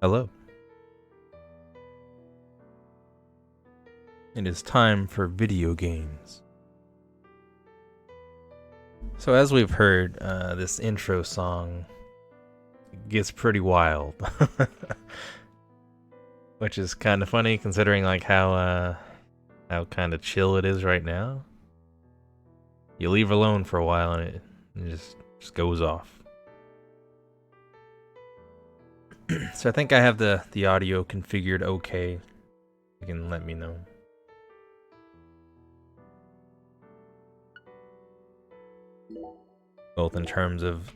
Hello. It is time for video games. So as we've heard, this intro song gets pretty wild. Which is kind of funny considering like how kind of chill it is right now. You leave it alone for a while and it just goes off. So I think I have the audio configured okay. You can let me know. Both in terms of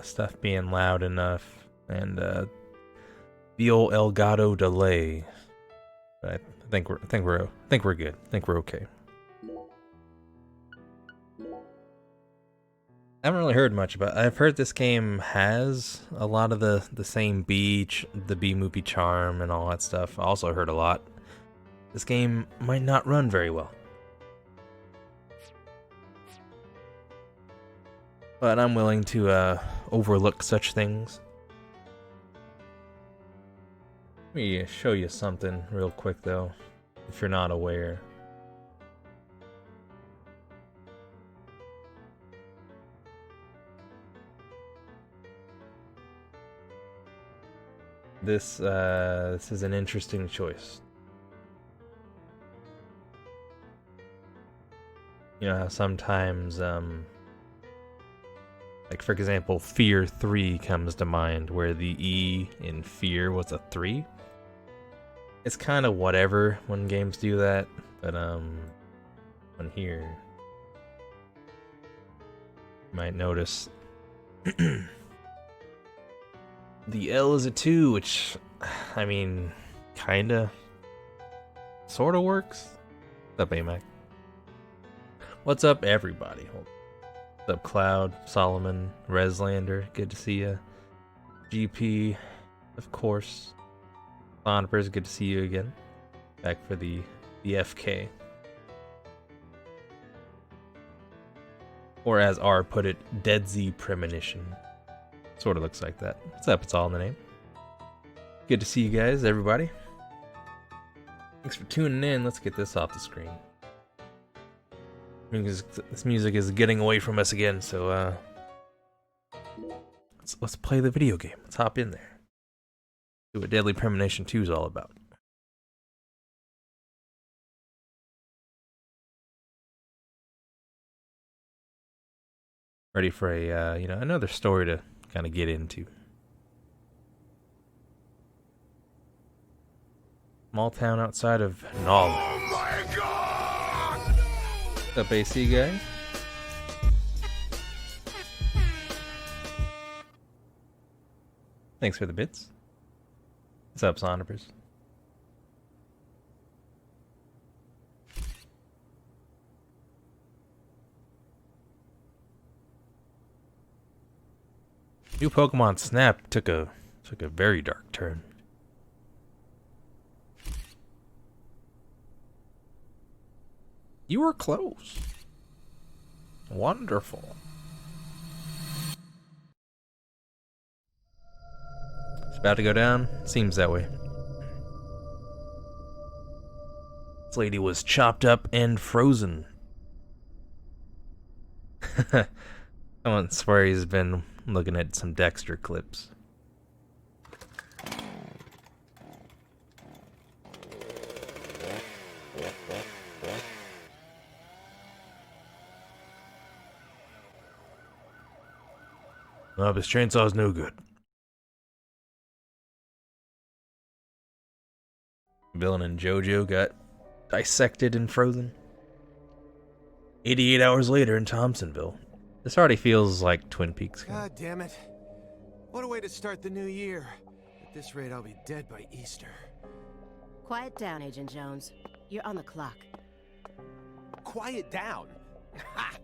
stuff being loud enough and the old Elgato delay. But I think we're good. I think we're okay. I haven't really heard much about it. I've heard this game has a lot of the same the B movie charm and all that stuff. I also heard a lot. This game might not run very well. But I'm willing to overlook such things. Let me show you something real quick though, if you're not aware. This is an interesting choice. You know how sometimes, like for example, Fear 3 comes to mind, where the E in Fear was a 3. It's kind of whatever when games do that, but on here, you might notice the L is a 2, which, I mean, kinda, sorta works. What's up, AMAC? What's up, everybody? What's up, Cloud, Solomon, Reslander? Good to see you. GP, of course. Sonipers, good to see you again. Back for the FK. Or as R put it, Dead Z Premonition. Sort of looks like that. What's up? It's all in the name. Good to see you guys, everybody. Thanks for tuning in. Let's get this off the screen. This music is getting away from us again, so let's play the video game. Let's hop in there. See what Deadly Premonition 2 is all about. Ready for a another story to kind of get into. Small town outside of Knowledge. Oh my god! What's up, AC guys? Thanks for the bits. What's up, Sonipers? New Pokemon Snap took a very dark turn. You were close. Wonderful. It's about to go down. Seems that way. This lady was chopped up and frozen. I swear he's been looking at some Dexter clips. Well, this chainsaw's no good. Villain and JoJo got dissected and frozen. 88 hours later in Thompsonville. This already feels like Twin Peaks. God damn it. What a way to start the new year. At this rate, I'll be dead by Easter. Quiet down, Agent Jones. You're on the clock. Quiet down? Ha!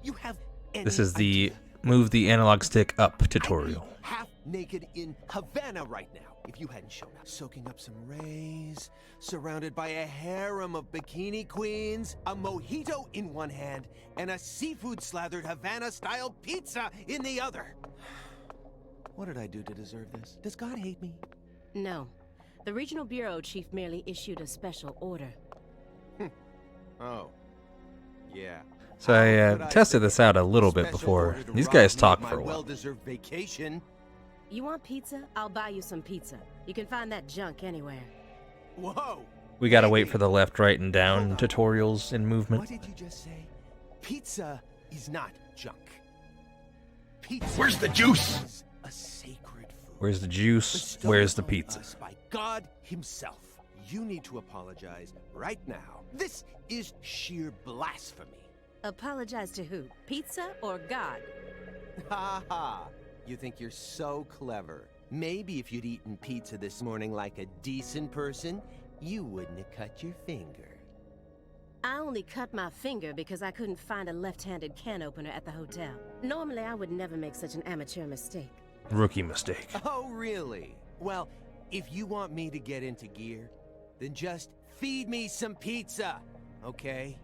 You have any This is the idea? move the analog stick up tutorial. I'd be half naked in Havana right now if you hadn't shown up. Soaking up some rays, surrounded by a harem of bikini queens, a mojito in one hand, and a seafood slathered Havana-style pizza in the other. What did I do to deserve this? Does God hate me? No. The regional bureau chief merely issued a special order. Oh. Yeah. So I tested this out a little bit Special before. order to These rob guys me talk of my for a while. well-deserved vacation. You want pizza? I'll buy you some pizza. You can find that junk anywhere. Whoa. We gotta wait Hey. for the left, right, and down Hold on. tutorials in movement. What did you just say? Pizza is not junk. Pizza. Where's the juice? Is a sacred food. Where's the juice? Bestowed Where's the on pizza? us by God himself. You need to apologize right now. This is sheer blasphemy. Apologize to who? Pizza or God? Ha ha. You think you're so clever. Maybe if you'd eaten pizza this morning like a decent person, you wouldn't have cut your finger. I only cut my finger because I couldn't find a left-handed can opener at the hotel. Normally, I would never make such an amateur mistake. Rookie mistake. Oh, really? Well, if you want me to get into gear, then just feed me some pizza, okay?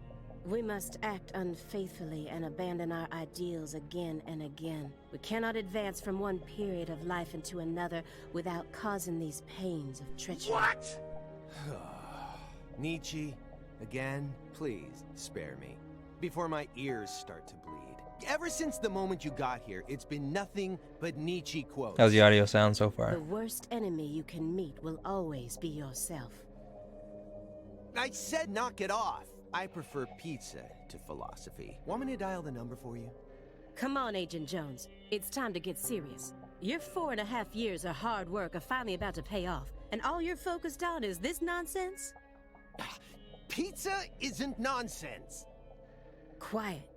We must act unfaithfully and abandon our ideals again and again. We cannot advance from one period of life into another without causing these pains of treachery. What? Nietzsche, again, please spare me before my ears start to bleed. Ever since the moment you got here, it's been nothing but Nietzsche quotes. How's the audio sound so far? The worst enemy you can meet will always be yourself. I said knock it off. I prefer pizza to philosophy. Want me to dial the number for you? Come on, Agent Jones. It's time to get serious. Your 4.5 years of hard work are finally about to pay off, and all you're focused on is this nonsense? Pizza isn't nonsense. Quiet.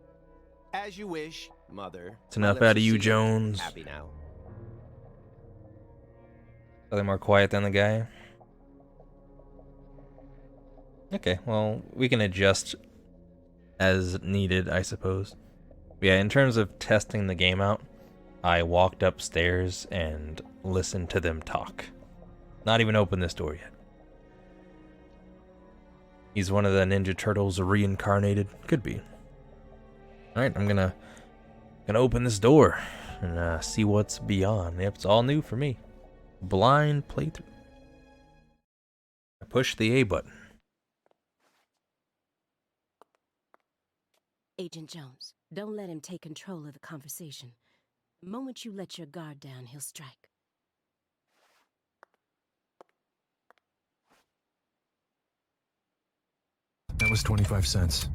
As you wish, Mother. It's enough My lips out of are you, sealed. Jones. Happy now. Are they more quiet than the guy? Okay, well, we can adjust as needed, I suppose. Yeah, in terms of testing the game out, I walked upstairs and listened to them talk. Not even opened this door yet. He's one of the Ninja Turtles reincarnated. Could be. Alright, I'm gonna open this door and see what's beyond. Yep, it's all new for me. Blind playthrough. I push the A button. Agent Jones, don't let him take control of the conversation. The moment you let your guard down, he'll strike. That was 25 cents.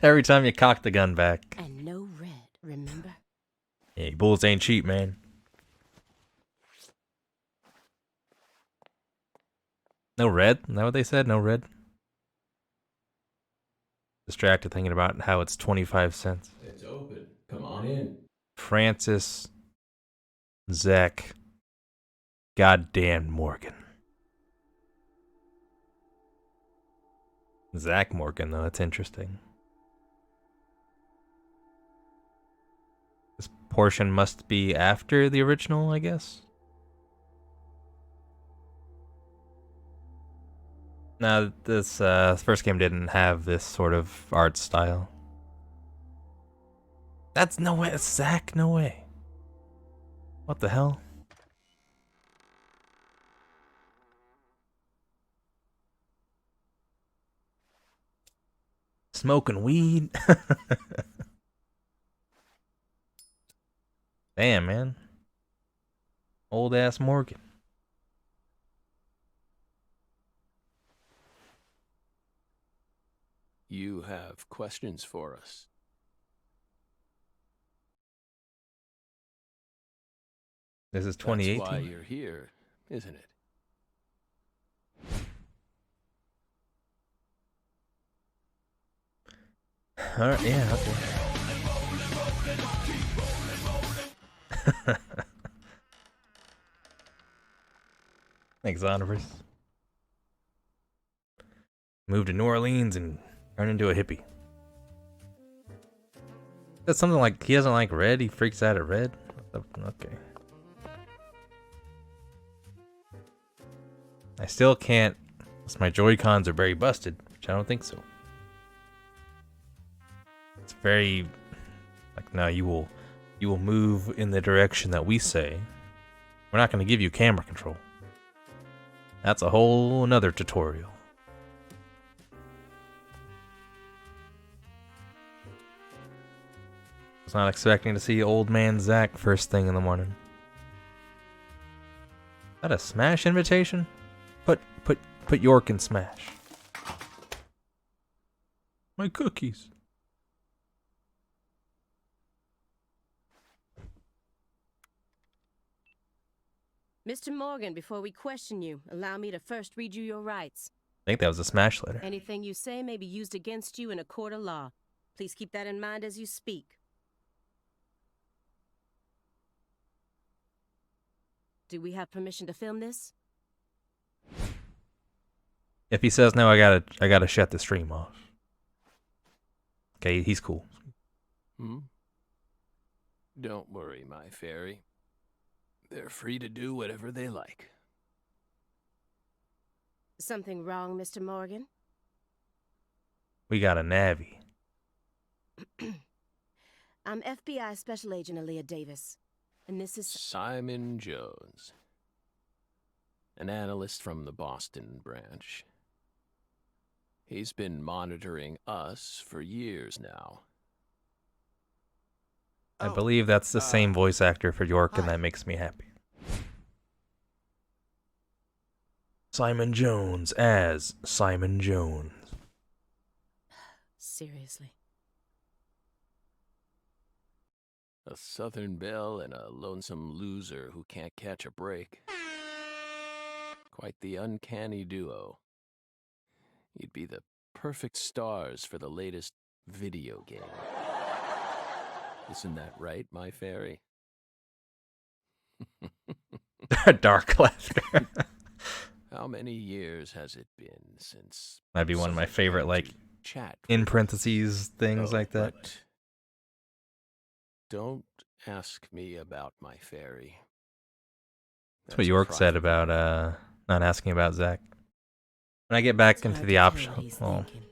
Every time you cock the gun back. And no red, remember? Hey, bullets ain't cheap, man. No red? Is that what they said? No red? Distracted thinking about how it's 25 cents. It's open. Come on in. Francis Zach Goddamn Morgan. Zach Morgan, though, that's interesting. This portion must be after the original, I guess. Now, this first game didn't have this sort of art style. That's no way. It's Zach, no way. What the hell? Smoking weed? Damn, man. Old ass Morgan. You have questions for us. This is That's why 2018. you're here, isn't it? Alright, yeah, okay. Thanks, Onivers. Moved to New Orleans and turned into a hippie. That's something like he doesn't like red, he freaks out at red? Okay. I still can't, unless my Joy-Cons are very busted, which I don't think so. It's very, like, no, you will you will move in the direction that we say. We're not going to give you camera control. That's a whole another tutorial. Was not expecting to see old man Zach first thing in the morning. Is that a Smash invitation? Put York in Smash. My cookies. Mr. Morgan, before we question you, allow me to first read you your rights. I think that was a Smash letter. Anything you say may be used against you in a court of law. Please keep that in mind as you speak. Do we have permission to film this? If he says no, I gotta shut the stream off. Okay, he's cool. Don't worry, my fairy. They're free to do whatever they like. Something wrong, Mr. Morgan? We got a Navi. I'm FBI Special Agent Aaliyah Davis, and this is... Simon Jones. An analyst from the Boston branch. He's been monitoring us for years now. I believe that's the same voice actor for York, and that makes me happy. Simon Jones as Simon Jones. Seriously. A Southern belle and a lonesome loser who can't catch a break. Quite the uncanny duo. You'd be the perfect stars for the latest video game. Isn't that right, my fairy? Dark laughter. How many years has it been since... That'd be one of my favorite, like, chat in parentheses things like that. But don't ask me about my fairy. That's what York said about not asking about Zach. When I get back It's into hard the to tell option, what he's well, thinking,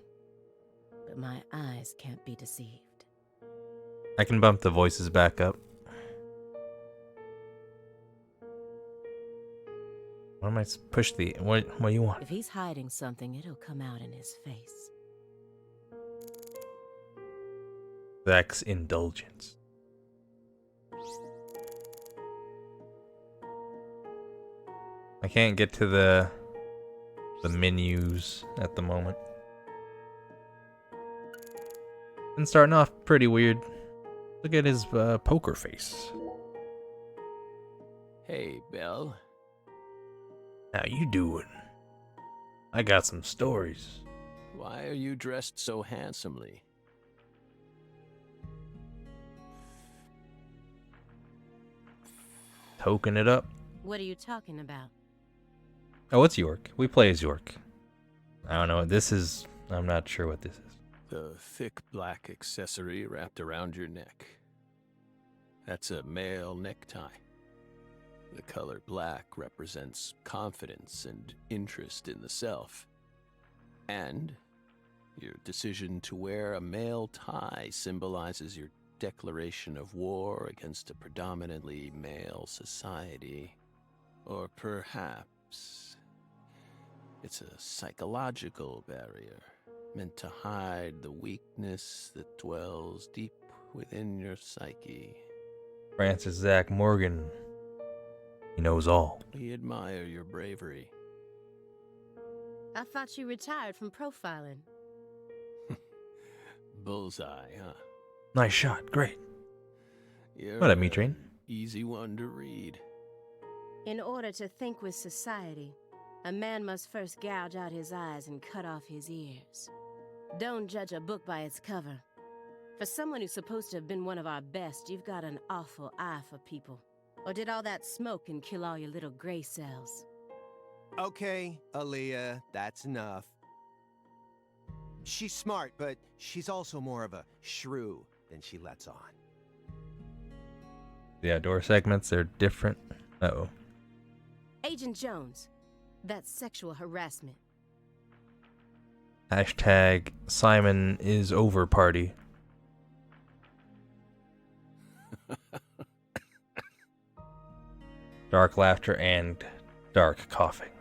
but my eyes can't be deceived. I can bump the voices back up. What am I push the what do you want? If he's hiding something, it'll come out in his face. Zach's indulgence. I can't get to the menus at the moment. Been starting off pretty weird. Look at his poker face. Hey, Belle. How you doing? I got some stories. Why are you dressed so handsomely? Token it up. What are you talking about? Oh, it's York. We play as York. I don't know what this is. I'm not sure what this is. The thick black accessory wrapped around your neck. That's a male necktie. The color black represents confidence and interest in the self. And your decision to wear a male tie symbolizes your declaration of war against a predominantly male society. Or perhaps it's a psychological barrier meant to hide the weakness that dwells deep within your psyche. Francis Zach Morgan. He knows all. We admire your bravery. I thought you retired from profiling. Bullseye, huh? Nice shot. Great. You're What up, a Metrain? easy one to read. In order to think with society, a man must first gouge out his eyes and cut off his ears. Don't judge a book by its cover. For someone who's supposed to have been one of our best, you've got an awful eye for people. Or did all that smoke and kill all your little gray cells? Okay, Aaliyah, that's enough. She's smart, but she's also more of a shrew than she lets on. The outdoor segments, they're different. Uh-oh. Agent Jones, that's sexual harassment. Hashtag Simon is over party. Dark laughter and dark coughing.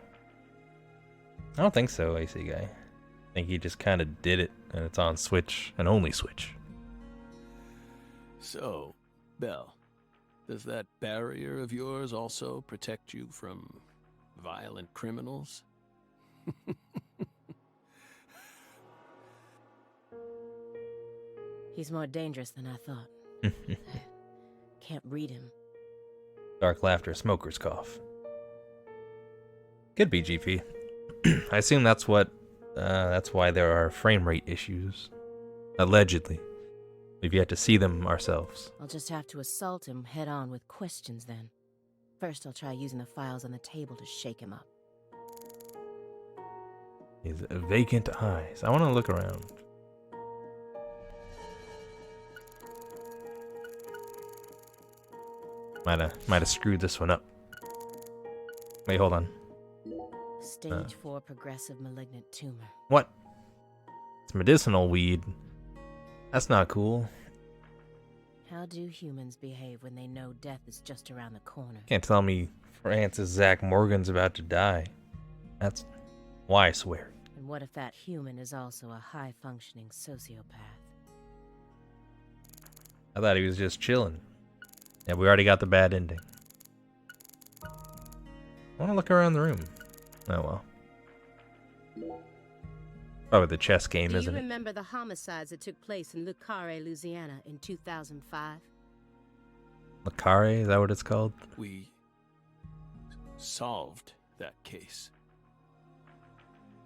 I don't think so, AC guy. I think he just kind of did it, and it's on Switch, and only Switch. So, Belle, does that barrier of yours also protect you from violent criminals? He's more dangerous than I thought. Can't read him. Dark laughter, smoker's cough. Could be GP. I assume that's why there are frame rate issues. Allegedly. We've yet to see them ourselves. I'll just have to assault him head on with questions then. First, I'll try using the files on the table to shake him up. His vacant eyes. I want to look around. Might have screwed this one up. Wait, hold on. Stage 4 progressive malignant tumor. What? It's medicinal weed. That's not cool. How do humans behave when they know death is just around the corner? Can't tell me Francis Zach Morgan's about to die. That's why I swear. And what if that human is also a high-functioning sociopath? I thought he was just chilling. Yeah, we already got the bad ending. I want to look around the room. Oh well. Probably the chess game, isn't Do it? you remember the homicides that took place in Le Carré, Louisiana in 2005? Le Carré, is that what it's called? We solved that case.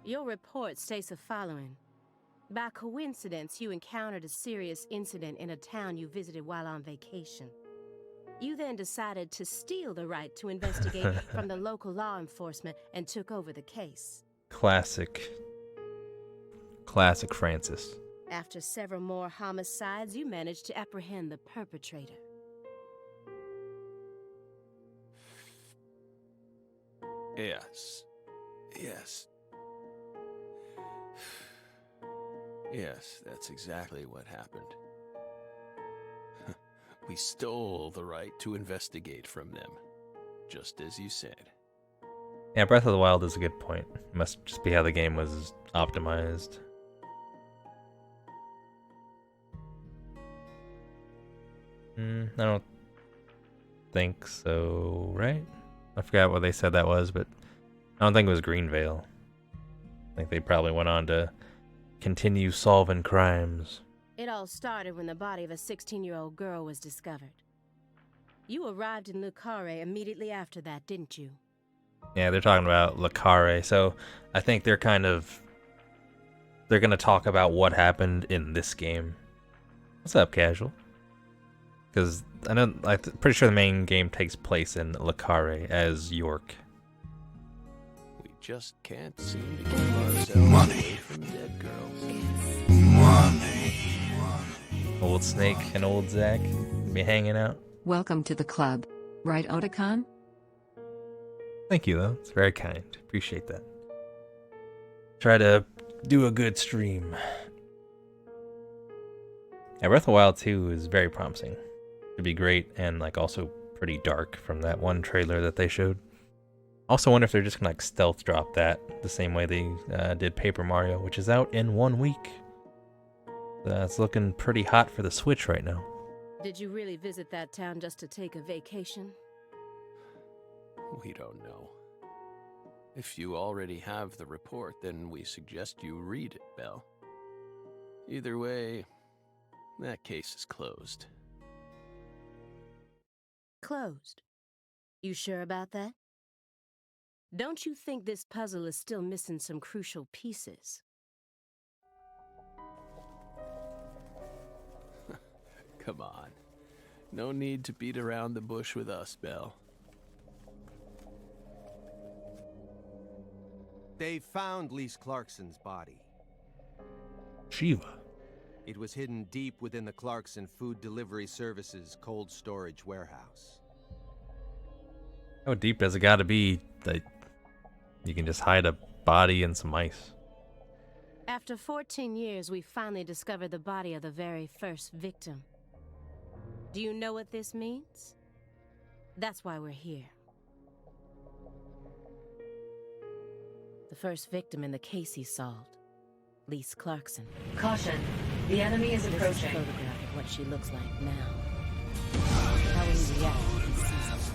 Your report states the following. By coincidence, you encountered a serious incident in a town you visited while on vacation. You then decided to steal the right to investigate from the local law enforcement and took over the case. Classic Francis. After several more homicides, you managed to apprehend the perpetrator. Yes. Yes, that's exactly what happened. We stole the right to investigate from them, just as you said. Yeah, Breath of the Wild is a good point. It must just be how the game was optimized. I don't think so, right? I forgot what they said that was, but I don't think it was Greenvale. I think they probably went on to continue solving crimes. It all started when the body of a 16-year-old girl was discovered. You arrived in Le Carré immediately after that, didn't you? Yeah, they're talking about Le Carré, so I think they're going to talk about what happened in this game. What's up, Casual? Because I'm pretty sure the main game takes place in Le Carré as York. We just can't seem to keep ourselves away from dead girls. Old Snake and Old Zack be hanging out. Welcome to the club. Right, Otakon? Thank you, though. It's very kind. Appreciate that. Try to do a good stream. Yeah, Breath of the Wild 2 is very promising. To be great and also pretty dark from that one trailer that they showed. Also wonder if they're just gonna stealth drop that the same way they did Paper Mario, which is out in 1 week. It's looking pretty hot for the Switch right now. Did you really visit that town just to take a vacation? We don't know. If you already have the report, then we suggest you read it, Belle. Either way, that case is closed. Closed. You sure about that? Don't you think this puzzle is still missing some crucial pieces? Come on. No need to beat around the bush with us, Belle. They found Lise Clarkson's body. Shiva. It was hidden deep within the Clarkson Food Delivery Services cold storage warehouse. How deep has it got to be that you can just hide a body in some ice? After 14 years, we finally discovered the body of the very first victim. Do you know what this means? That's why we're here. The first victim in the case he solved. Lise Clarkson. Caution. The enemy is This is a approaching. photograph of what she looks like now. How will he react when he sees it?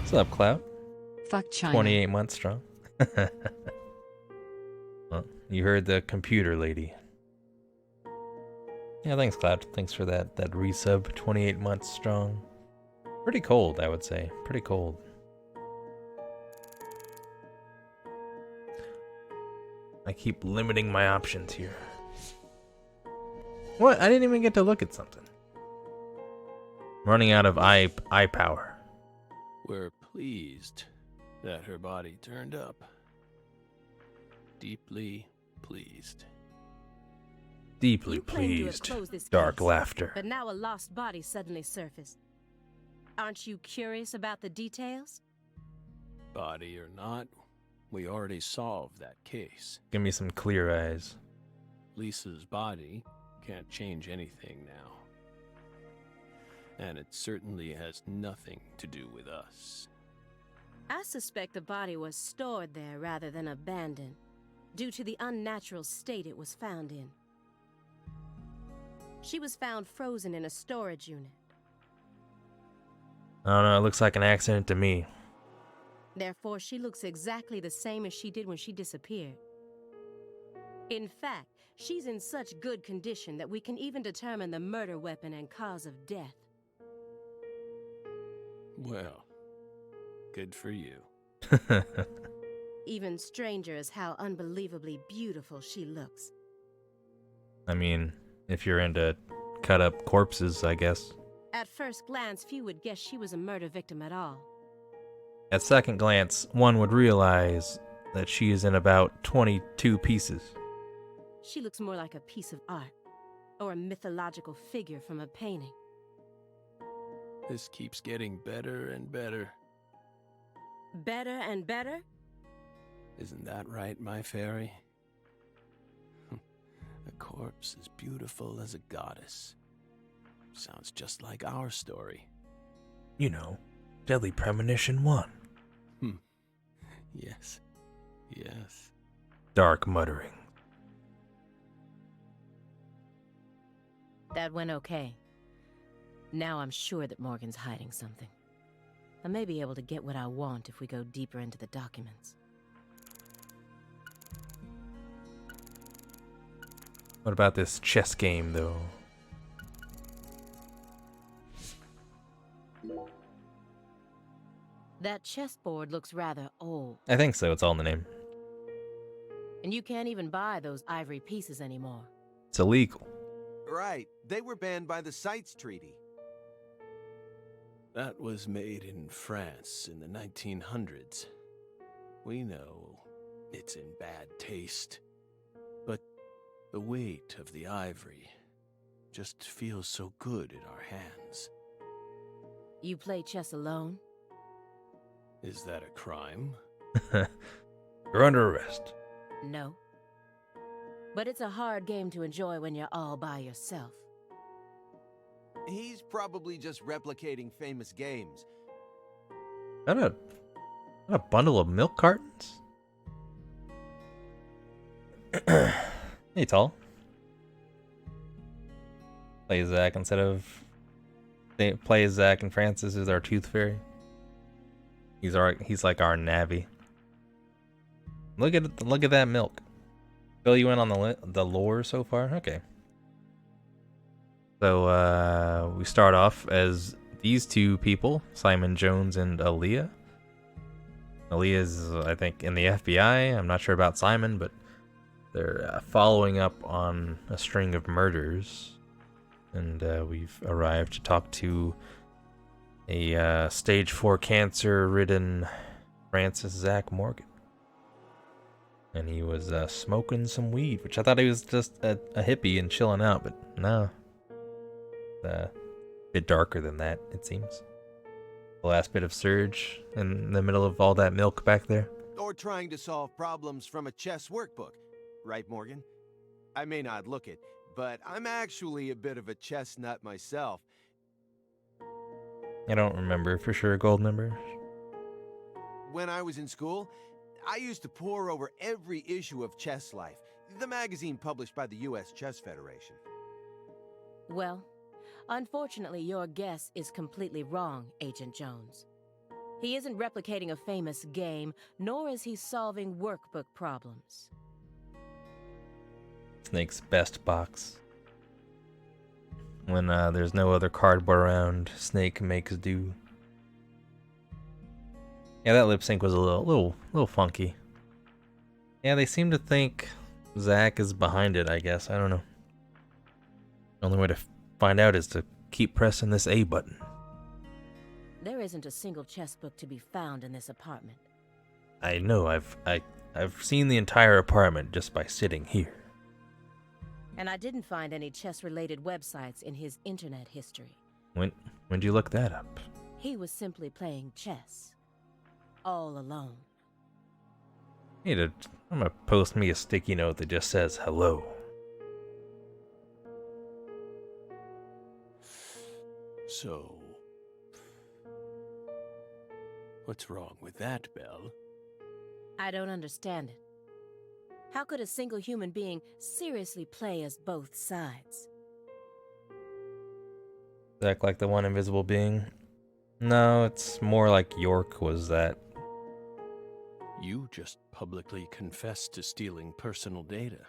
What's up, Cloud? Fuck China. 28 months strong. Well, you heard the computer lady. Yeah, thanks, Cloud. Thanks for that resub. 28 months strong. Pretty cold, I would say. Pretty cold. I keep limiting my options here. What? I didn't even get to look at something. Running out of eye power. We're pleased that her body turned up. Deeply pleased. Deeply You claimed you had pleased. closed this Dark case, laughter. But now a lost body suddenly surfaced. Aren't you curious about the details? Body or not, we already solved that case. Give me some clear eyes. Lisa's body can't change anything now. And it certainly has nothing to do with us. I suspect the body was stored there rather than abandoned, due to the unnatural state it was found in. She was found frozen in a storage unit. I don't know, it looks like an accident to me. Therefore, she looks exactly the same as she did when she disappeared. In fact, she's in such good condition that we can even determine the murder weapon and cause of death. Well, good for you. Even stranger is how unbelievably beautiful she looks. I mean, if you're into cut up corpses, I guess. At first glance, few would guess she was a murder victim at all. At second glance, one would realize that she is in about 22 pieces. She looks more like a piece of art, or a mythological figure from a painting. This keeps getting better and better. Better and better? Isn't that right, my fairy? A corpse as beautiful as a goddess. Sounds just like our story. You know, Deadly Premonition 1. Yes. Yes. Dark muttering. That went okay. Now I'm sure that Morgan's hiding something. I may be able to get what I want if we go deeper into the documents. What about this chess game, though? That chessboard looks rather old, I think so, it's all in the name. and you can't even buy those ivory pieces anymore. It's illegal. Right. They were banned by the CITES Treaty. That was made in France in the 1900s. We know it's in bad taste. But the weight of the ivory just feels so good in our hands. You play chess alone? Is that a crime? You're under arrest. No. But it's a hard game to enjoy when you're all by yourself. He's probably just replicating famous games. Is that a bundle of milk cartons? Hey, Tall. Play Zach instead of... They play Zach and Francis as our tooth fairy. He's like our Navi. Look at that milk. Fill you in on the lore so far? Okay. So, we start off as these two people, Simon Jones and Aaliyah. Aaliyah's, I think, in the FBI. I'm not sure about Simon, but they're following up on a string of murders. And we've arrived to talk to a stage 4 cancer-ridden Francis Zach Morgan. And he was smoking some weed, which I thought he was just a hippie and chilling out, but no. A bit darker than that, it seems. The last bit of surge in the middle of all that milk back there. Or trying to solve problems from a chess workbook. Right, Morgan? I may not look it, but I'm actually a bit of a chess nut myself. I don't remember for sure, gold member. When I was in school, I used to pore over every issue of Chess Life, the magazine published by the U.S. Chess Federation. Well, unfortunately, your guess is completely wrong, Agent Jones. He isn't replicating a famous game, nor is he solving workbook problems. Snake's best box. When there's no other cardboard around, Snake makes do. Yeah, that lip sync was a little funky. Yeah, they seem to think Zack is behind it, I guess. I don't know. The only way to find out is to keep pressing this A button. There isn't a single chess book to be found in this apartment. I know, I've seen the entire apartment just by sitting here. And I didn't find any chess-related websites in his internet history. When'd you look that up? He was simply playing chess. All alone. I'm gonna post me a sticky note that just says hello. So, what's wrong with that, Belle? I don't understand it. How could a single human being seriously play as both sides? Zack like the one invisible being? No, it's more like York was that. You just publicly confessed to stealing personal data.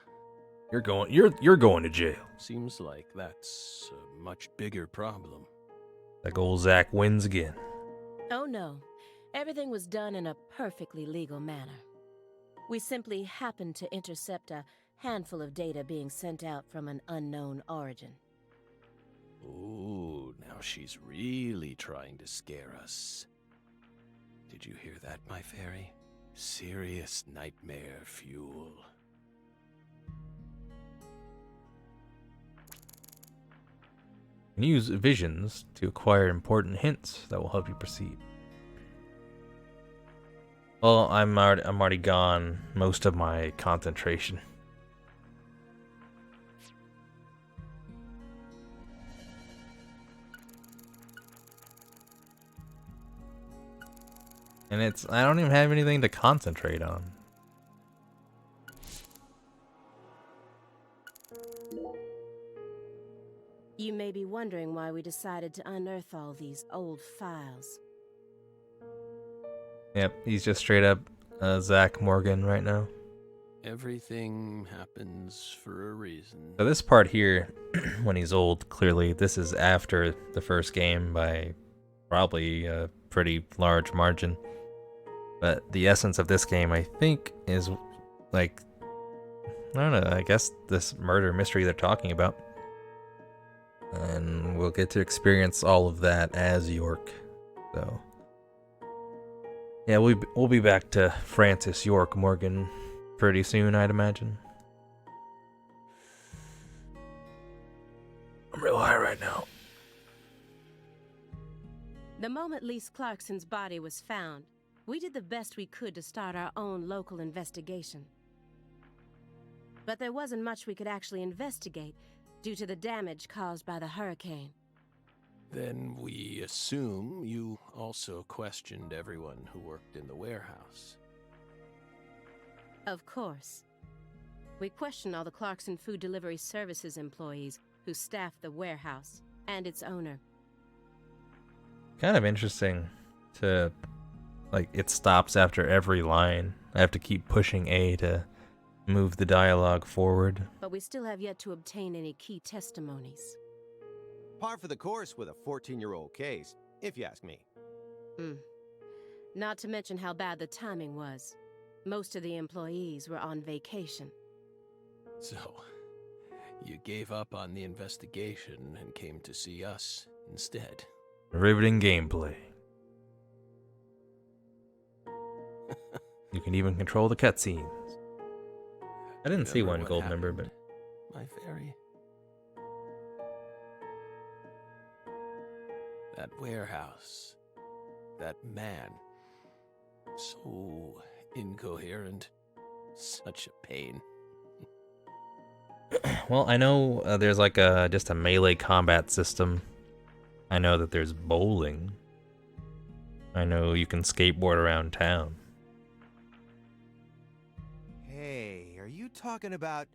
You're going to jail. Seems like that's a much bigger problem. Like old Zack wins again. Oh no. Everything was done in a perfectly legal manner. We simply happened to intercept a handful of data being sent out from an unknown origin. Ooh, now she's really trying to scare us. Did you hear that, my fairy? Serious nightmare fuel. You can use visions to acquire important hints that will help you proceed. Well, I'm already gone most of my concentration. And I don't even have anything to concentrate on. You may be wondering why we decided to unearth all these old files. Yep, he's just straight up Zack Morgan right now. Everything happens for a reason. So this part here, when he's old, clearly this is after the first game by probably a pretty large margin. But the essence of this game, I think, is like, I don't know, I guess this murder mystery they're talking about. And we'll get to experience all of that as York. So, yeah, we'll be back to Francis York Morgan pretty soon, I'd imagine. I'm real high right now. The moment Lise Clarkson's body was found, we did the best we could to start our own local investigation. But there wasn't much we could actually investigate due to the damage caused by the hurricane. Then we assume you also questioned everyone who worked in the warehouse. Of course. We questioned all the Clarkson Food Delivery Services employees who staffed the warehouse and its owner. Kind of interesting to, like, it stops after every line. I have to keep pushing A to move the dialogue forward. But we still have yet to obtain any key testimonies. Par for the course with a 14-year-old case, if you ask me. Not to mention how bad the timing was. Most of the employees were on vacation. So, you gave up on the investigation and came to see us instead. Riveting gameplay. You can even control the cutscenes. I didn't see one Remember what gold member, but happened, my fairy. That warehouse. That man. So incoherent. Such a pain. well, I know there's like just a melee combat system. I know that there's bowling. I know you can skateboard around town. you talking about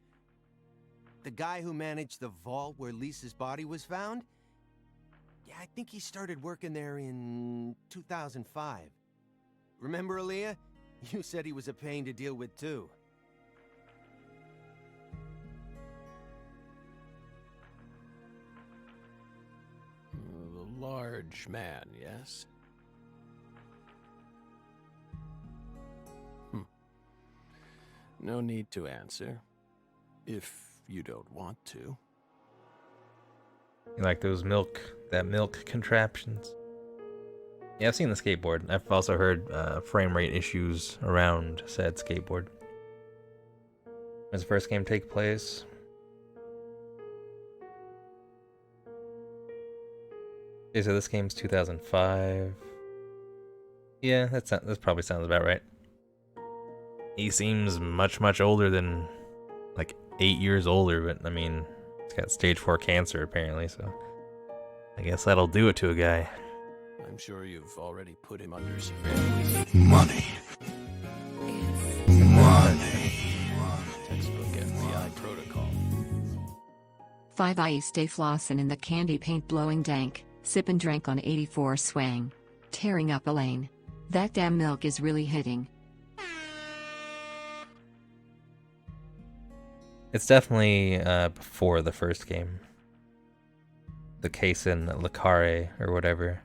the guy who managed the vault where Lisa's body was found? Yeah, I think he started working there in 2005. Remember, Aaliyah? You said he was a pain to deal with, too. The large man, yes? No need to answer, if you don't want to. You like that milk contraptions? Yeah, I've seen the skateboard. I've also heard frame rate issues around said skateboard. When does the first game take place? Okay, so this game's 2005. Yeah, that probably sounds about right. He seems much older than, like, 8 years older, but I mean, he's got stage 4 cancer apparently, so I guess that'll do it to a guy. I'm sure you've already put him under surveillance. Money. Money. Textbook FBI protocol. Five Eyes stay flossin' in the candy paint blowing dank, sippin' drank on 84 swang. Tearing up a lane. That damn milk is really hitting. It's definitely before the first game. The case in Le Carré or whatever.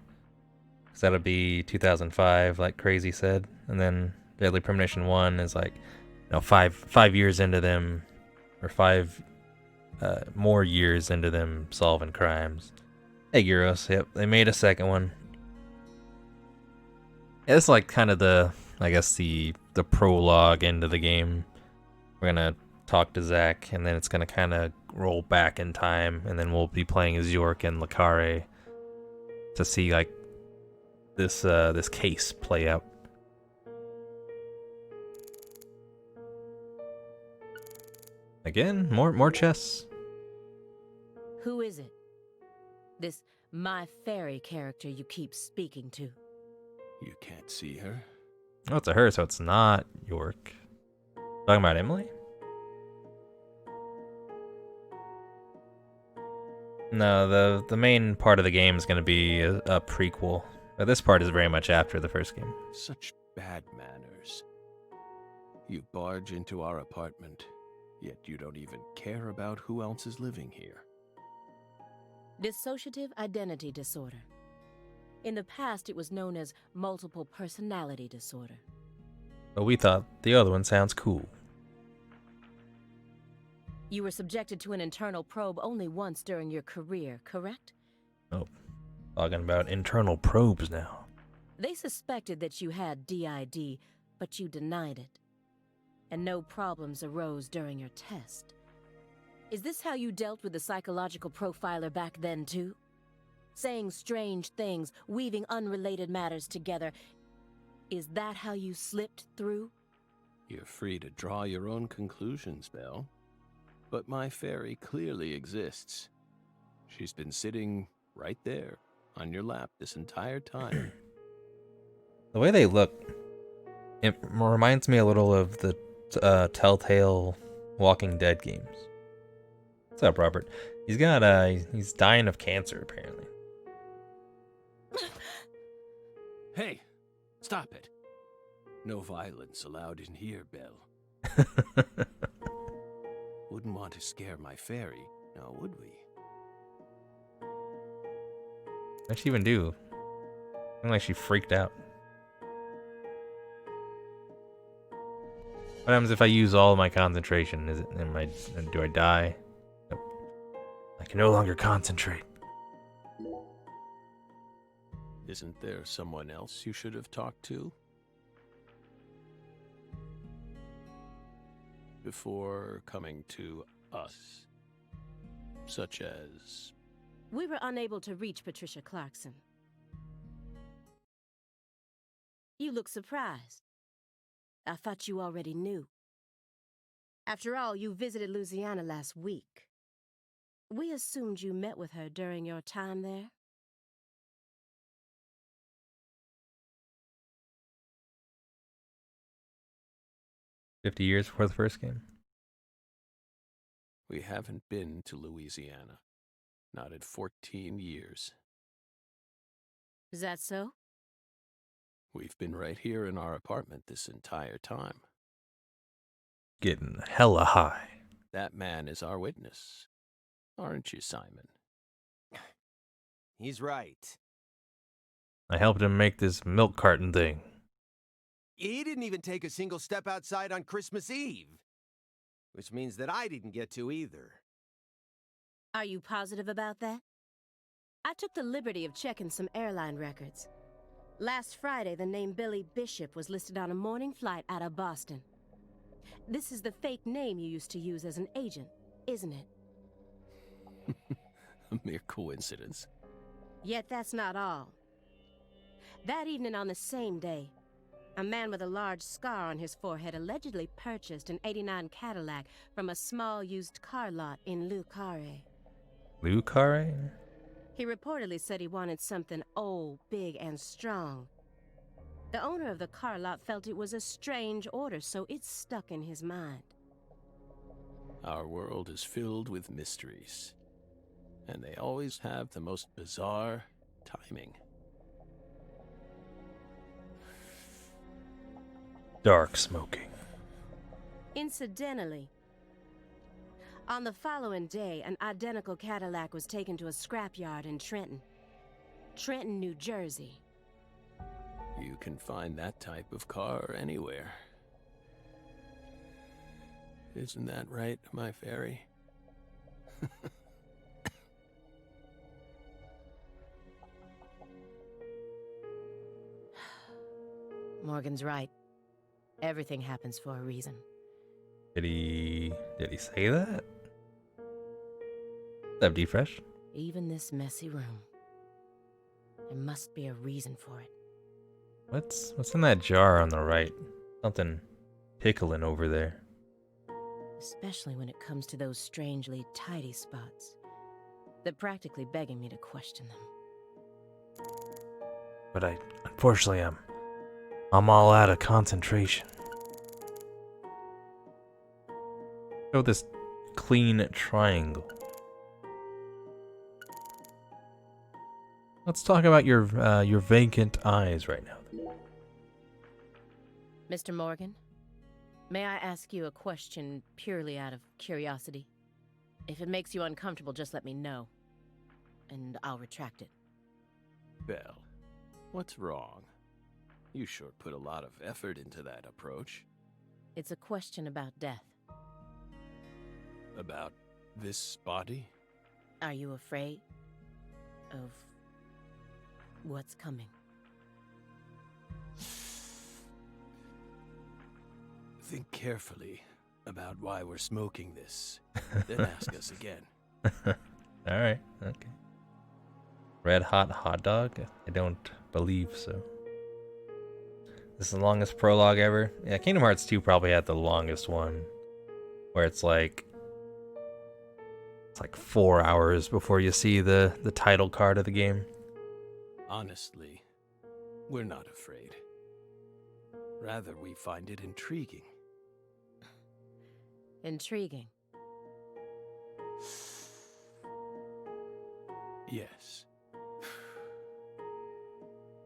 So that'll be 2005, like Crazy said. And then Deadly Premonition 1 is like, you know, five years into them, or 5 more years into them solving crimes. Hey, Gyros, yep, they made a second one. Yeah, it's like kind of the prologue into the game. We're gonna talk to Zach, and then it's gonna kind of roll back in time, and then we'll be playing as York and Le Carré to see like this case play out. Again, more chess. Who is it? This My Fairy character you keep speaking to. You can't see her? Oh, it's a her, so it's not York. Talking about Emily? No, the main part of the game is going to be a prequel. This part is very much after the first game. Such bad manners. You barge into our apartment, yet you don't even care about who else is living here. Dissociative identity disorder. In the past, it was known as multiple personality disorder. But we thought the other one sounds cool. You were subjected to an internal probe only once during your career, correct? Oh, talking about internal probes now. They suspected that you had DID, but you denied it. And no problems arose during your test. Is this how you dealt with the psychological profiler back then, too? Saying strange things, weaving unrelated matters together. Is that how you slipped through? You're free to draw your own conclusions, Belle. But my fairy clearly exists. She's been sitting right there on your lap this entire time. The way they look, it reminds me a little of the Telltale Walking Dead games. What's up, Robert? He's dying of cancer, apparently. Hey, stop it. No violence allowed in here, Belle. Wouldn't want to scare my fairy, now would we? What'd she even do? Seemed like she freaked out. What happens if I use all of my concentration? Do I die? Nope. I can no longer concentrate. Isn't there someone else you should have talked to? Before coming to us. Such as... We were unable to reach Patricia Clarkson. You look surprised. I thought you already knew. After all, you visited Louisiana last week. We assumed you met with her during your time there. $50 years before the first game. We haven't been to Louisiana. Not in 14 years. Is that so? We've been right here in our apartment this entire time. Getting hella high. That man is our witness. Aren't you, Simon? He's right. I helped him make this milk carton thing. He didn't even take a single step outside on Christmas Eve. Which means that I didn't get to either. Are you positive about that? I took the liberty of checking some airline records. Last Friday, the name Billy Bishop was listed on a morning flight out of Boston. This is the fake name you used to use as an agent, isn't it? A mere coincidence. Yet that's not all. That evening on the same day, a man with a large scar on his forehead allegedly purchased an '89 Cadillac from a small used car lot in Le Carré. Le Carré? He reportedly said he wanted something old, big, and strong. The owner of the car lot felt it was a strange order, so it stuck in his mind. Our world is filled with mysteries. And they always have the most bizarre timing. Dark smoking. Incidentally, on the following day, an identical Cadillac was taken to a scrapyard in Trenton, New Jersey. You can find that type of car anywhere. Isn't that right, my fairy? Morgan's right. Everything happens for a reason. Did he say that? That D Fresh? Even this messy room. There must be a reason for it. What's in that jar on the right? Something pickling over there. Especially when it comes to those strangely tidy spots. They're practically begging me to question them. But unfortunately, I'm all out of concentration. Show this clean triangle. Let's talk about your vacant eyes right now. Mr. Morgan, may I ask you a question purely out of curiosity? If it makes you uncomfortable, just let me know, and I'll retract it. Belle, what's wrong? You sure put a lot of effort into that approach. It's a question about death. About this body? Are you afraid of what's coming? Think carefully about why we're smoking this, then ask us again. Alright, okay. Red hot hot dog? I don't believe so. This is the longest prologue ever. Yeah, Kingdom Hearts 2 probably had the longest one. Where it's like 4 hours before you see the title card of the game. Honestly, we're not afraid. Rather, we find it intriguing. Intriguing. Yes.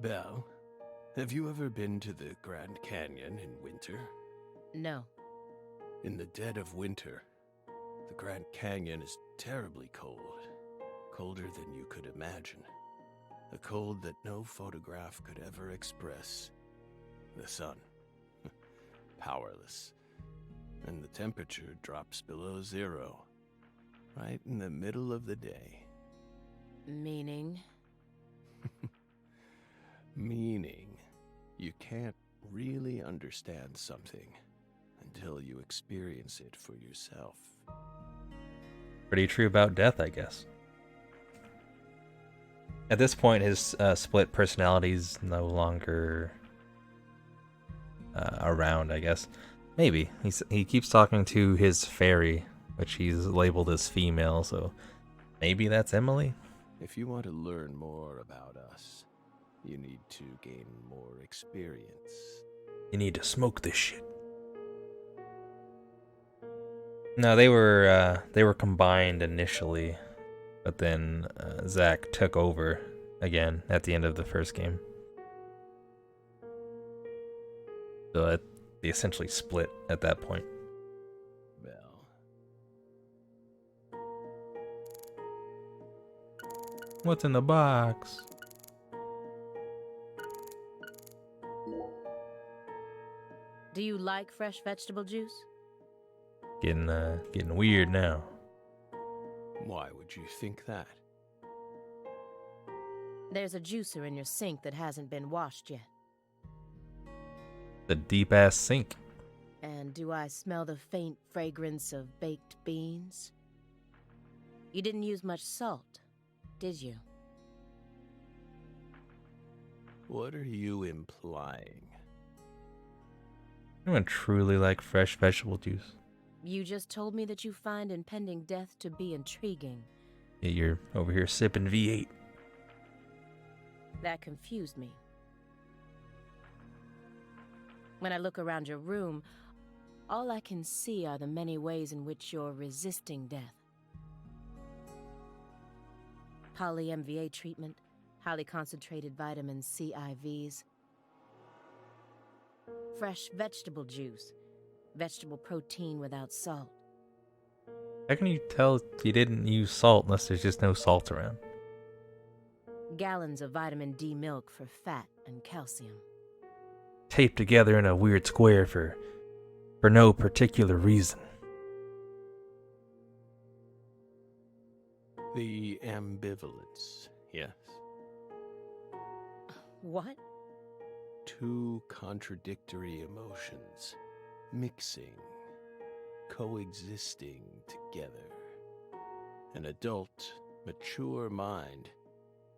Belle, have you ever been to the Grand Canyon in winter? No. In the dead of winter, the Grand Canyon is terribly cold. Colder than you could imagine. A cold that no photograph could ever express. The sun. Powerless. And the temperature drops below 0. Right in the middle of the day. Meaning? Meaning, you can't really understand something until you experience it for yourself. Pretty true about death, I guess. At this point, his split personality's no longer around, I guess. Maybe. He keeps talking to his fairy, which he's labeled as female, so maybe that's Emily? If you want to learn more about us, you need to gain more experience. You need to smoke this shit. No, they were combined initially, but then Zach took over again at the end of the first game. So they essentially split at that point. Well, What's in the box? Do you like fresh vegetable juice? Getting weird now. why would you think that? There's a juicer in your sink that hasn't been washed yet. The deep ass sink. And do I smell the faint fragrance of baked beans? You didn't use much salt, did you? What are you implying? Anyone truly like fresh vegetable juice? You just told me that you find impending death to be intriguing. Yeah, you're over here sipping V8. That confused me. When I look around your room, all I can see are the many ways in which you're resisting death. Poly-MVA treatment, highly concentrated vitamin C IVs, fresh vegetable juice, vegetable protein without salt. How can you tell you didn't use salt unless there's just no salt around? Gallons of vitamin D milk for fat and calcium. Taped together in a weird square for no particular reason. The ambivalence, yes. What? Two contradictory emotions, mixing, coexisting together. An adult, mature mind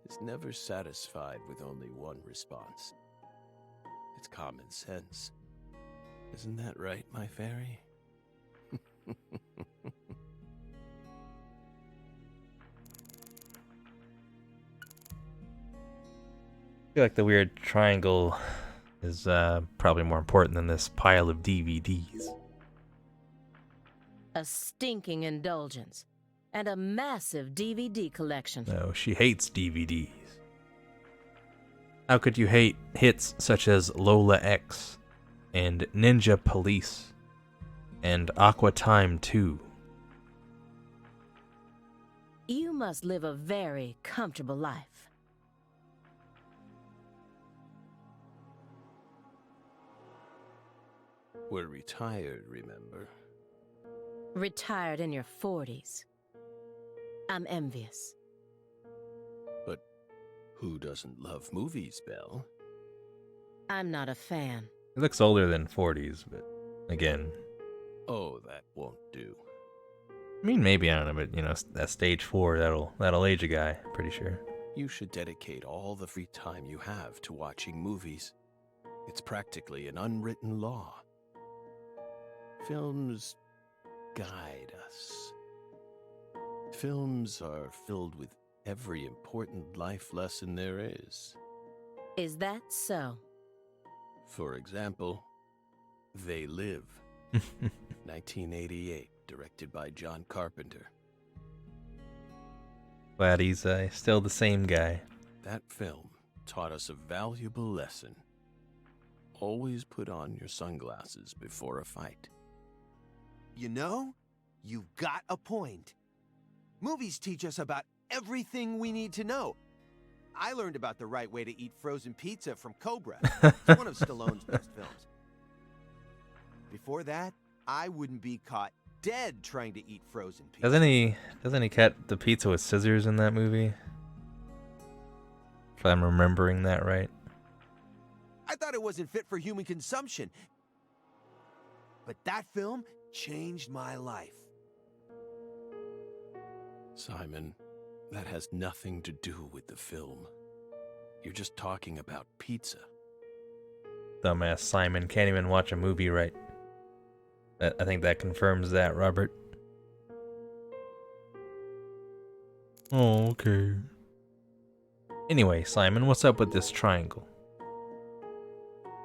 is never satisfied with only one response. It's common sense. Isn't that right, my fairy? I feel like the weird triangle is probably more important than this pile of DVDs. A stinking indulgence. And a massive DVD collection. No, she hates DVDs. How could you hate hits such as Lola X and Ninja Police and Aqua Time 2? You must live a very comfortable life. We're retired, remember? Retired in your 40s. I'm envious. But who doesn't love movies, Belle? I'm not a fan. He looks older than 40s, but again, Oh, that won't do. I mean, maybe, I don't know, but you know, that stage 4, that'll age a guy, pretty sure. You should dedicate all the free time you have to watching movies. It's practically an unwritten law. Films guide us. Films are filled with every important life lesson there is. Is that so? For example, They Live, 1988, directed by John Carpenter. Glad he's still the same guy. That film taught us a valuable lesson. Always put on your sunglasses before a fight. You know, you've got a point. Movies teach us about everything we need to know. I learned about the right way to eat frozen pizza from Cobra. It's one of Stallone's best films. Before that, I wouldn't be caught dead trying to eat frozen pizza. Doesn't he cut the pizza with scissors in that movie? If I'm remembering that right. I thought it wasn't fit for human consumption. But that film changed my life. Simon, that has nothing to do with the film. You're just talking about pizza. Dumbass Simon can't even watch a movie right. I think that confirms that, Robert. Oh, okay. Anyway, Simon, what's up with this triangle?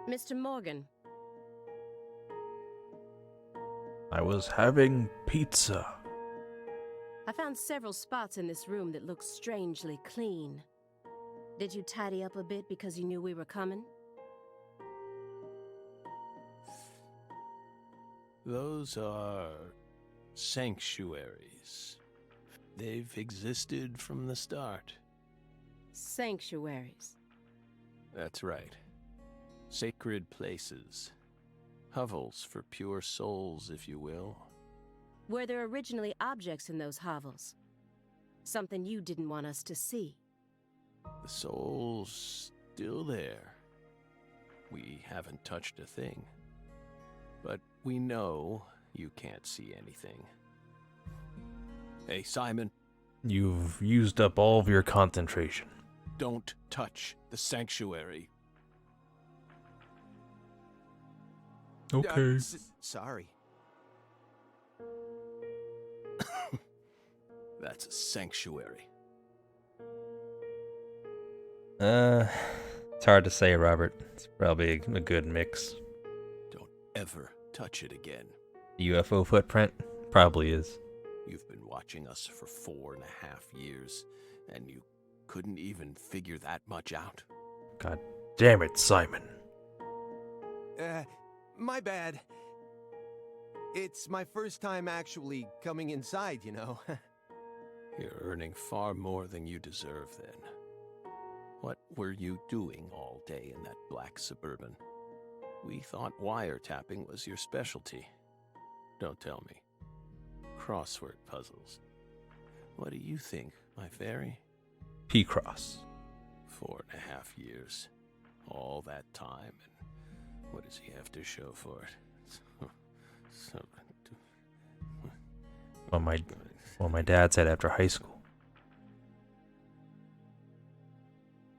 Mr. Morgan, I was having pizza. I found several spots in this room that look strangely clean. Did you tidy up a bit because you knew we were coming? Those are sanctuaries. They've existed from the start. Sanctuaries. That's right. Sacred places. Hovels for pure souls, if you will. Were there originally objects in those hovels? Something you didn't want us to see? The soul's still there. We haven't touched a thing. But we know you can't see anything. Hey, Simon. You've used up all of your concentration. Don't touch the sanctuary. Okay. Sorry. That's a sanctuary. It's hard to say, Robert. It's probably a good mix. Don't ever touch it again. UFO footprint? Probably is. You've been watching us for 4.5 years, and you couldn't even figure that much out. God damn it, Simon. My bad. It's my first time actually coming inside, you know. You're earning far more than you deserve, then. What were you doing all day in that black Suburban? We thought wiretapping was your specialty. Don't tell me. Crossword puzzles. What do you think, my fairy? P-Cross. 4.5 years. All that time, and what does he have to show for it? Well, my dad said after high school.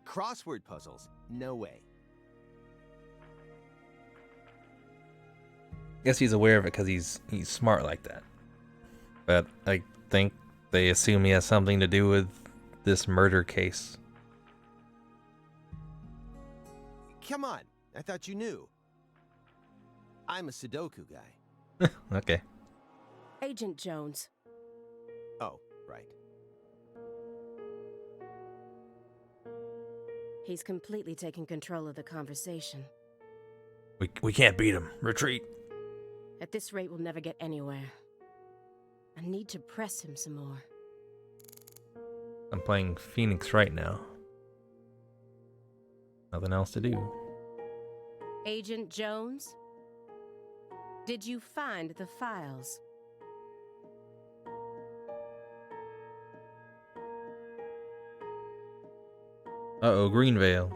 Crossword puzzles? No way. Guess he's aware of it because he's smart like that. But I think they assume he has something to do with this murder case. Come on, I thought you knew. I'm a Sudoku guy. Okay. Agent Jones. Oh, right. He's completely taken control of the conversation. We can't beat him. Retreat. At this rate, we'll never get anywhere. I need to press him some more. I'm playing Phoenix right now. Nothing else to do. Agent Jones? Did you find the files? Uh-oh, Greenvale.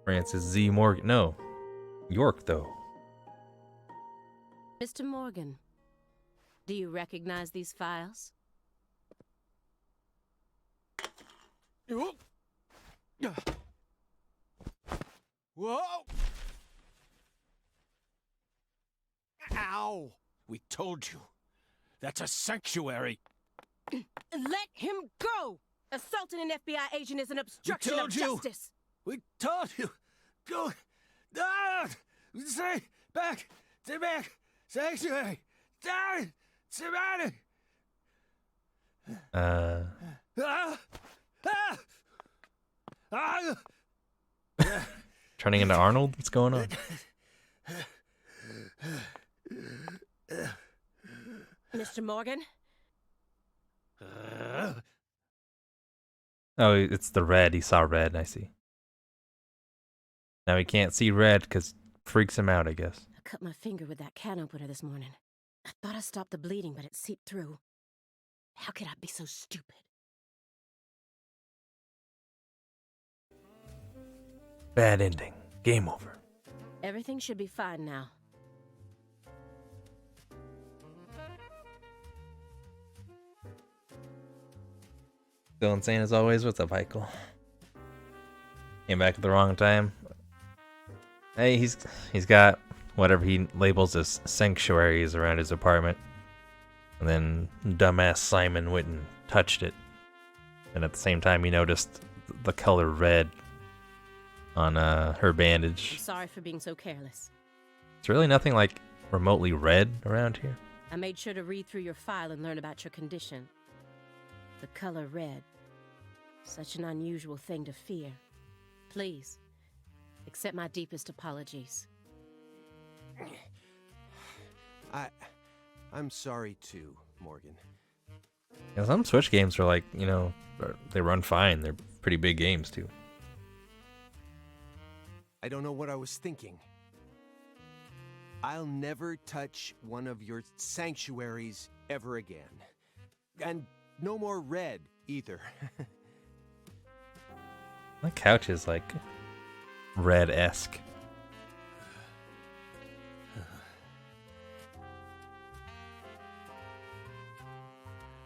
Francis Z. Morgan. No. York, though. Mr. Morgan, do you recognize these files? Whoa! Ow! We told you. That's a sanctuary. Let him go! Assaulting an FBI agent is an obstruction of told you. justice. We told you. Go. Down. Stay back. Stay back. Sanctuary. Down. Surrounded. Ah. Ah. Turning into Arnold? What's going on? Mr. Morgan? Oh, it's the red. He saw red, I see. Now he can't see red because freaks him out, I guess. I cut my finger with that can opener this morning. I thought I stopped the bleeding, but it seeped through. How could I be so stupid? Bad ending. Game over. Everything should be fine now. Still insane as always. What's up, Michael? Came back at the wrong time. Hey, he's got whatever he labels as sanctuaries around his apartment. And then dumbass Simon went and touched it. And at the same time he noticed the color red on her bandage. I'm sorry for being so careless. It's really nothing like remotely red around here. I made sure to read through your file and learn about your condition. The color red. Such an unusual thing to fear. Please, accept my deepest apologies. I'm sorry too, Morgan. Yeah, some Switch games are like, they run fine. They're pretty big games too. I don't know what I was thinking. I'll never touch one of your sanctuaries ever again. And no more red either. My couch is like red-esque.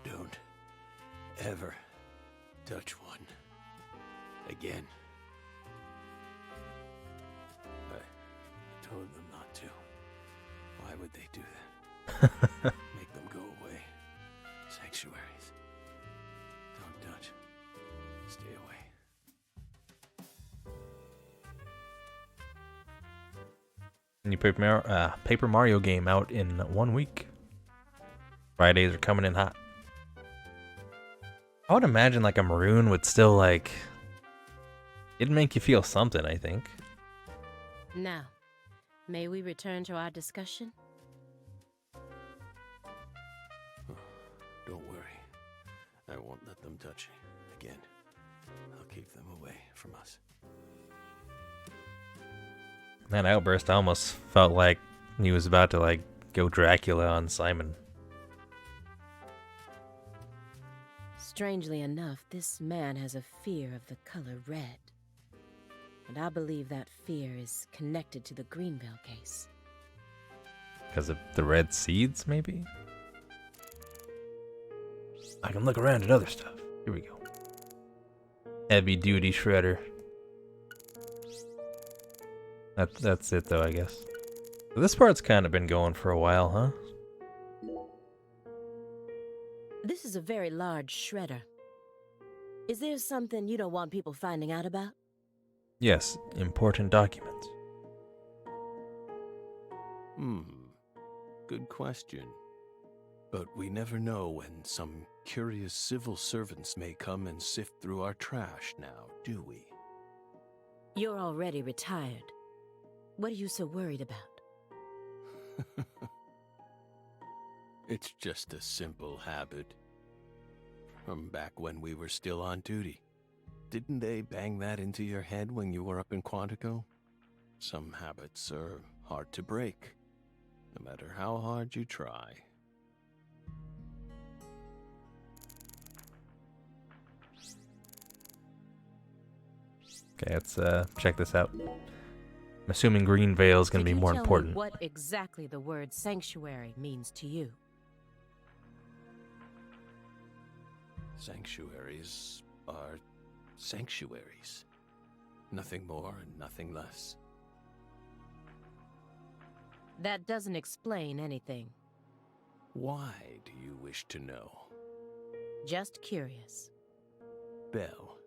Don't ever touch one again. I told them not to. Why would they do that? Make them go away. Sanctuaries. Don't touch. Stay away. New Paper Mario game out in 1 week. Fridays are coming in hot. I would imagine like a maroon would still like... It'd make you feel something, I think. Now, may we return to our discussion? Don't worry. I won't let them touch you again. I'll keep them away from us. That outburst almost felt like he was about to like go Dracula on Simon. Strangely enough, this man has a fear of the color red. And I believe that fear is connected to the Greenville case. Because of the red seeds, maybe? I can look around at other stuff. Here we go. Heavy duty shredder. That's it though, I guess. This part's kind of been going for a while, huh? This is a very large shredder. Is there something you don't want people finding out about? Yes, important documents. Good question. But we never know when some curious civil servants may come and sift through our trash now, do we? You're already retired. What are you so worried about? It's just a simple habit. From back when we were still on duty. Didn't they bang that into your head when you were up in Quantico? Some habits are hard to break, no matter how hard you try. Okay, let's check this out. I'm assuming Greenvale is going to be more important. What exactly the word sanctuary means to you? Sanctuaries are sanctuaries. Nothing more and nothing less. That doesn't explain anything. Why do you wish to know? Just curious. Belle.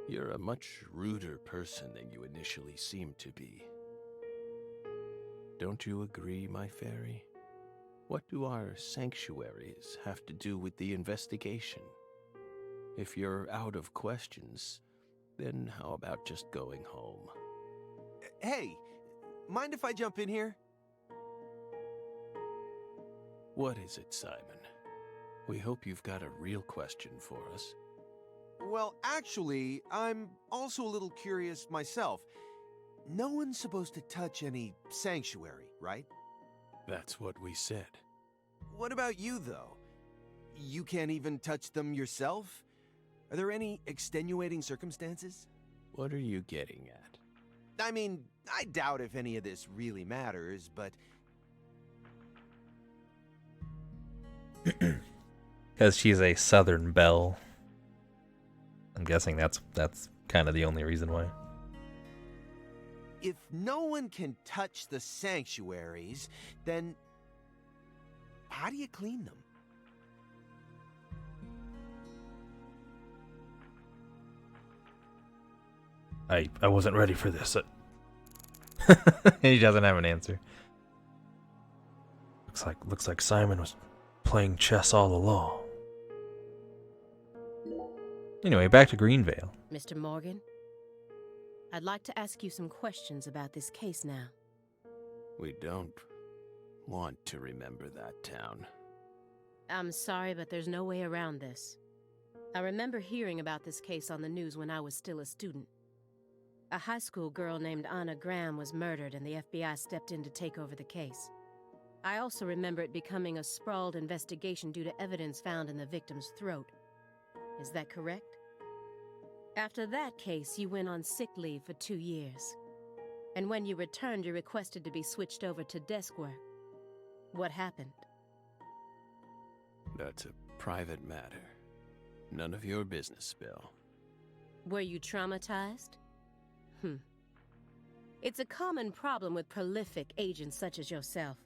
You're a much ruder person than you initially seemed to be. Don't you agree, my fairy? What do our sanctuaries have to do with the investigation? If you're out of questions, then how about just going home? Hey, mind if I jump in here? What is it, Simon? We hope you've got a real question for us. Well, actually, I'm also a little curious myself. No one's supposed to touch any sanctuary, right? That's what we said. What about you, though? You can't even touch them yourself? Are there any extenuating circumstances? What are you getting at? I mean, I doubt if any of this really matters, but... Because she's a Southern belle. I'm guessing that's kind of the only reason why. If no one can touch the sanctuaries, then how do you clean them? I wasn't ready for this. He doesn't have an answer. Looks like Simon was playing chess all along. Anyway, back to Greenvale. Mr. Morgan, I'd like to ask you some questions about this case now. We don't want to remember that town. I'm sorry, but there's no way around this. I remember hearing about this case on the news when I was still a student. A high school girl named Anna Graham was murdered, and the FBI stepped in to take over the case. I also remember it becoming a sprawled investigation due to evidence found in the victim's throat. Is that correct? After that case, you went on sick leave for 2 years. And when you returned, you requested to be switched over to desk work. What happened? That's a private matter. None of your business, Bill. Were you traumatized? It's a common problem with prolific agents such as yourself.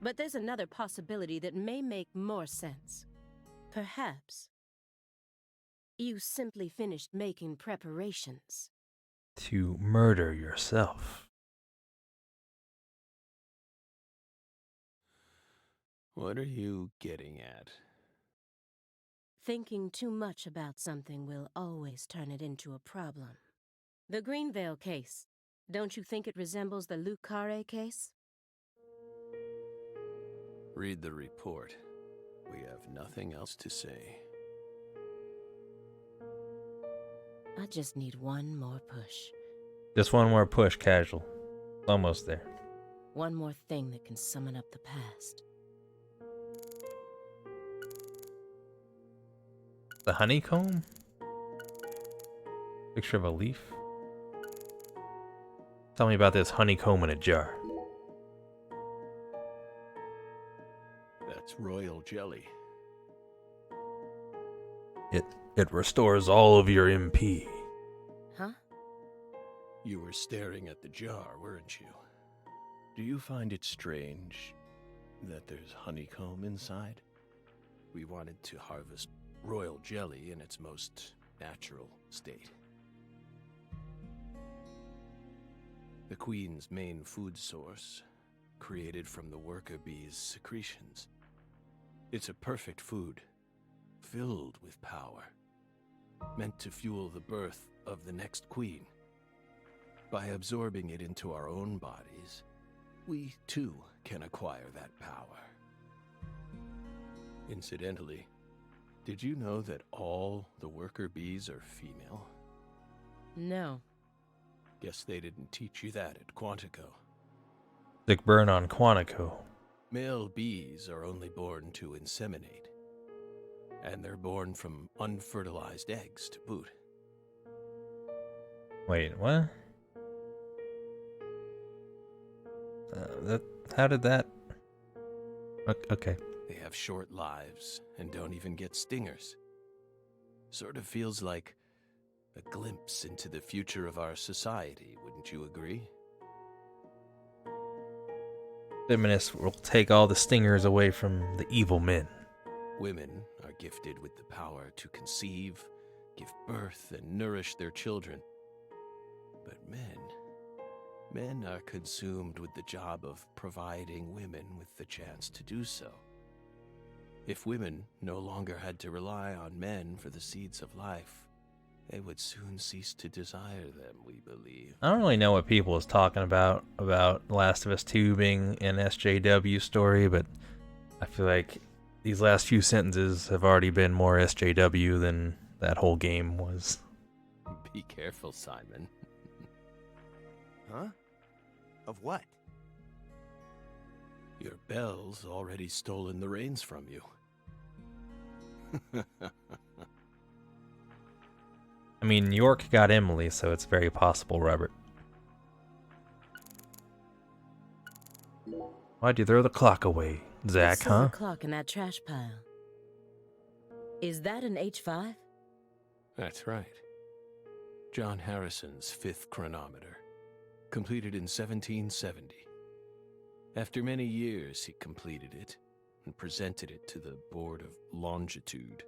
But there's another possibility that may make more sense. Perhaps you simply finished making preparations To murder yourself. What are you getting at? Thinking too much about something will always turn it into a problem. The Greenvale case. Don't you think it resembles the Luke Carre case? Read the report. We have nothing else to say. I just need one more push. Just one more push, casual. Almost there. One more thing that can summon up the past. The honeycomb? Picture of a leaf? Tell me about this honeycomb in a jar. That's royal jelly. It restores all of your MP. Huh? You were staring at the jar, weren't you? Do you find it strange that there's honeycomb inside? We wanted to harvest royal jelly in its most natural state. The queen's main food source, created from the worker bee's secretions. It's a perfect food, filled with power, meant to fuel the birth of the next queen. By absorbing it into our own bodies, we too can acquire that power. Incidentally, did you know that all the worker bees are female? No. Guess they didn't teach you that at Quantico. Sick burn on Quantico. Male bees are only born to inseminate, and they're born from unfertilized eggs to boot. Wait, what? How did that? Okay. They have short lives and don't even get stingers. Sort of feels like a glimpse into the future of our society, wouldn't you agree? Feminists will take all the stingers away from the evil men. Women are gifted with the power to conceive, give birth, and nourish their children. But men are consumed with the job of providing women with the chance to do so. If women no longer had to rely on men for the seeds of life, they would soon cease to desire them, we believe. I don't really know what people is talking about Last of Us 2 being an SJW story, but I feel like these last few sentences have already been more SJW than that whole game was. Be careful, Simon. Huh? Of what? Your Belle's already stolen the reins from you. I mean, York got Emily, so it's very possible, Robert. Why'd you throw the clock away, Zach, Saw huh? the clock in that trash pile. Is that an H5? That's right. John Harrison's 5th chronometer, completed in 1770. After many years, he completed it and presented it to the Board of Longitude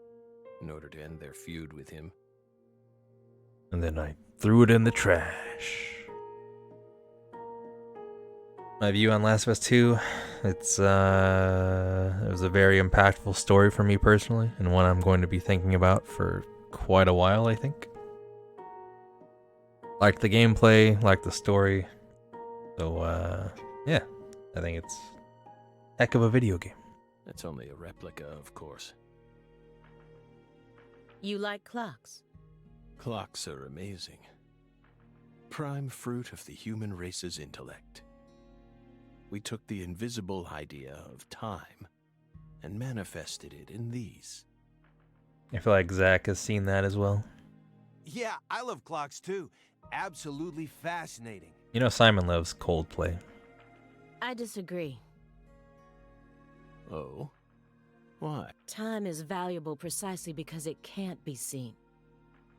in order to end their feud with him. And then I threw it in the trash. My view on Last of Us 2, it was a very impactful story for me personally, and one I'm going to be thinking about for quite a while, I think. Liked the gameplay, liked the story. So, yeah, I think it's a heck of a video game. That's only a replica, of course. You like clocks? Clocks are amazing. Prime fruit of the human race's intellect. We took the invisible idea of time and manifested it in these. I feel like Zach has seen that as well. Yeah, I love clocks too. Absolutely fascinating. You know Simon loves Coldplay. I disagree. Oh? Why? Time is valuable precisely because it can't be seen.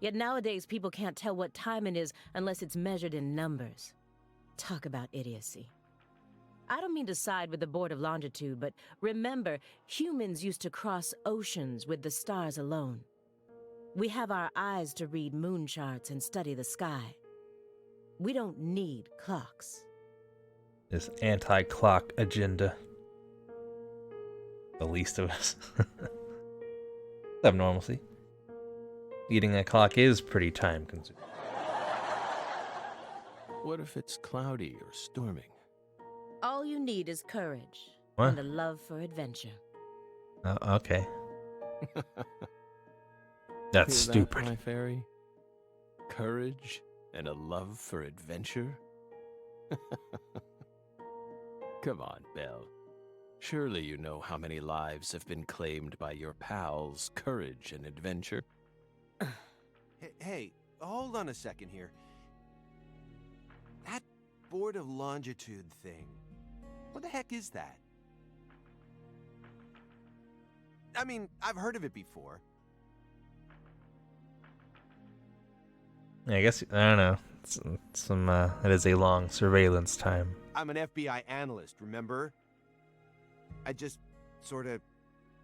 Yet nowadays people can't tell what time it is unless it's measured in numbers. Talk about idiocy. I don't mean to side with the Board of Longitude, but remember, humans used to cross oceans with the stars alone. We have our eyes to read moon charts and study the sky. We don't need clocks. This anti-clock agenda. The least of us. Have normalcy. Eating a clock is pretty time consuming. What if it's cloudy or storming? All you need is courage What? and a love for adventure. Okay. That's Hear stupid. that, my fairy? Courage and a love for adventure? Come on, Belle. Surely you know how many lives have been claimed by your pals' courage and adventure. Hey, hold on a second here. That Board of Longitude thing. What the heck is that? I mean, I've heard of it before. I guess, I don't know. It is a long surveillance time. I'm an FBI analyst, remember? I just sort of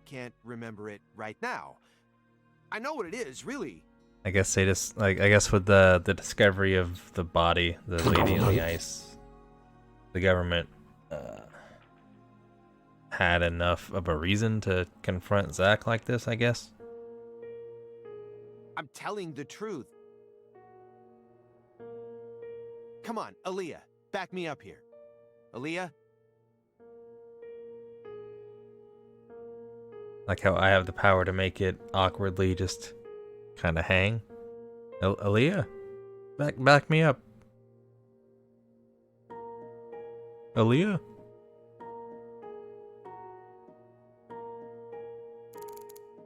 can't remember it right now. I know what it is, really. I guess they just, like, I guess with the discovery of the body, the lady in the ice, the government had enough of a reason to confront Zach like this, I guess. I'm telling the truth. Come on, Aaliyah, back me up here. Aaliyah? Like how I have the power to make it awkwardly just kind of hang. Aaliyah? Back me up. Aaliyah?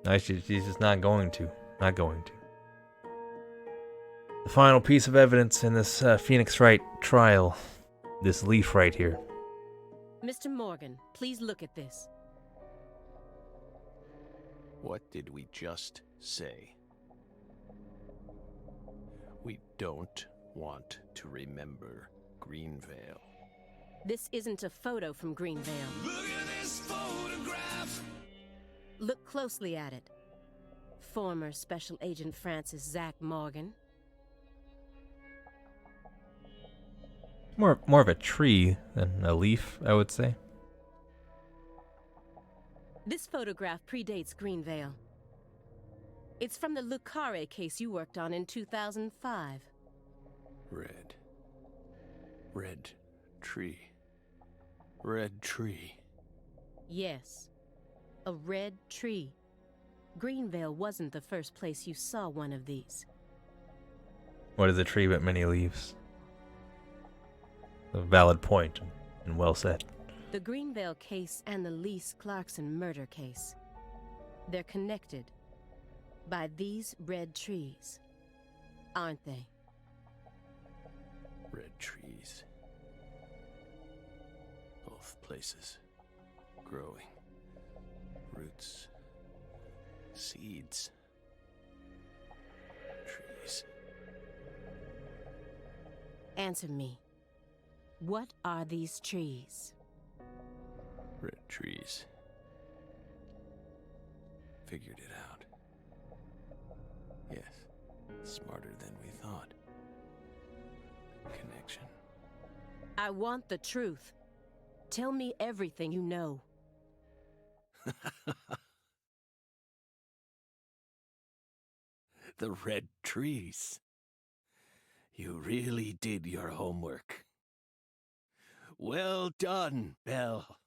No, she's just not going to. Not going to. The final piece of evidence in this Phoenix Wright trial. This leaf right here. Mr. Morgan, please look at this. What did we just say? We don't want to remember Greenvale. This isn't a photo from Greenvale. Look at this photograph. Look closely at it. Former Special Agent Francis Zach Morgan. More of a tree than a leaf, I would say. This photograph predates Greenvale. It's from the Lucare case you worked on in 2005. Red. Red tree. Red tree. Yes, a red tree. Greenvale wasn't the first place you saw one of these. What is a tree but many leaves? A valid point, and well said. The Greenvale case and the Lise Clarkson murder case. They're connected by these red trees, aren't they? Red trees. Both places. Growing. Roots. Seeds. Trees. Answer me. What are these trees? Red trees. Figured it out. Yes. Smarter than we thought. Connection. I want the truth. Tell me everything you know. The red trees. You really did your homework. Well done, Belle.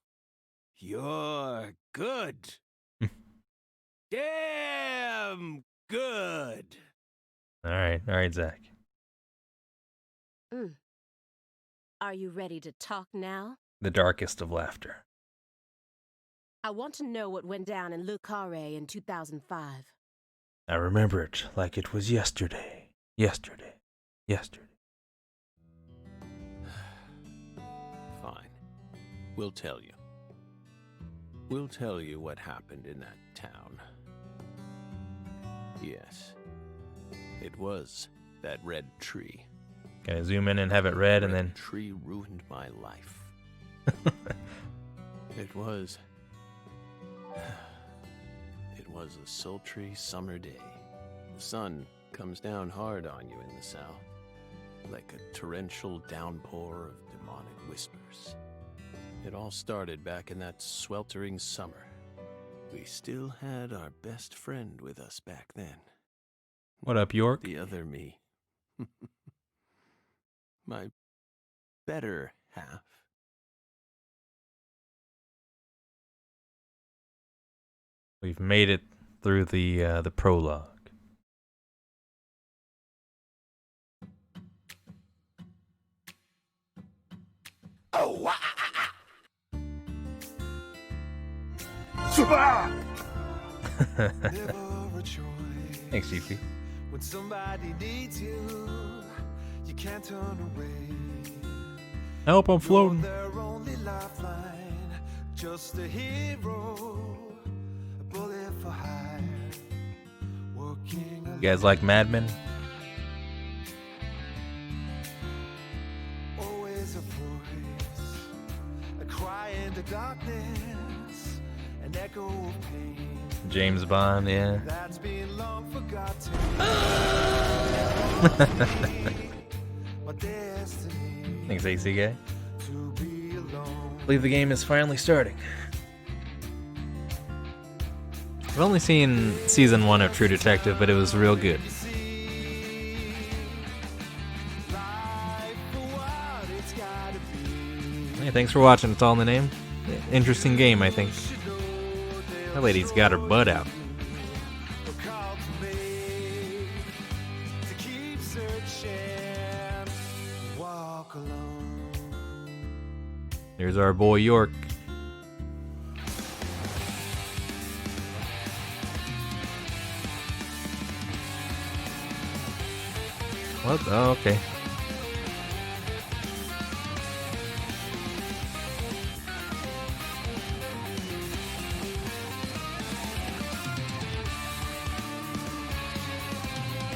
You're good. Damn good. All right, Zach. Mm. Are you ready to talk now? The darkest of laughter. I want to know what went down in Le Carré in 2005. I remember it like it was yesterday. Yesterday. Fine. We'll tell you. We'll tell you what happened in that town. Yes. It was that red tree. Can I zoom in and have it red and Red then... tree ruined my life. It was a sultry summer day. The sun comes down hard on you in the south, like a torrential downpour of demonic whispers. It all started back in that sweltering summer. We still had our best friend with us back then. What up, York? The other me. My better half. We've made it through the prologue. Thanks, GP. When somebody needs you, you can't turn away. Help, I'm floating. You're their only lifeline, just a hero, a bullet for hire. Working You guys like Mad Men? always a voice, a cry in the darkness, an echo of pain James Bond, yeah. that's been long forgotten. My destiny Thanks, AC guy. to be alone. I believe the game is finally starting. I've only seen season 1 of True Detective, but it was real good. Hey, thanks for watching. It's all in the name. Interesting game, I think. That lady's got her butt out. Here's our boy York. What? Oh, okay.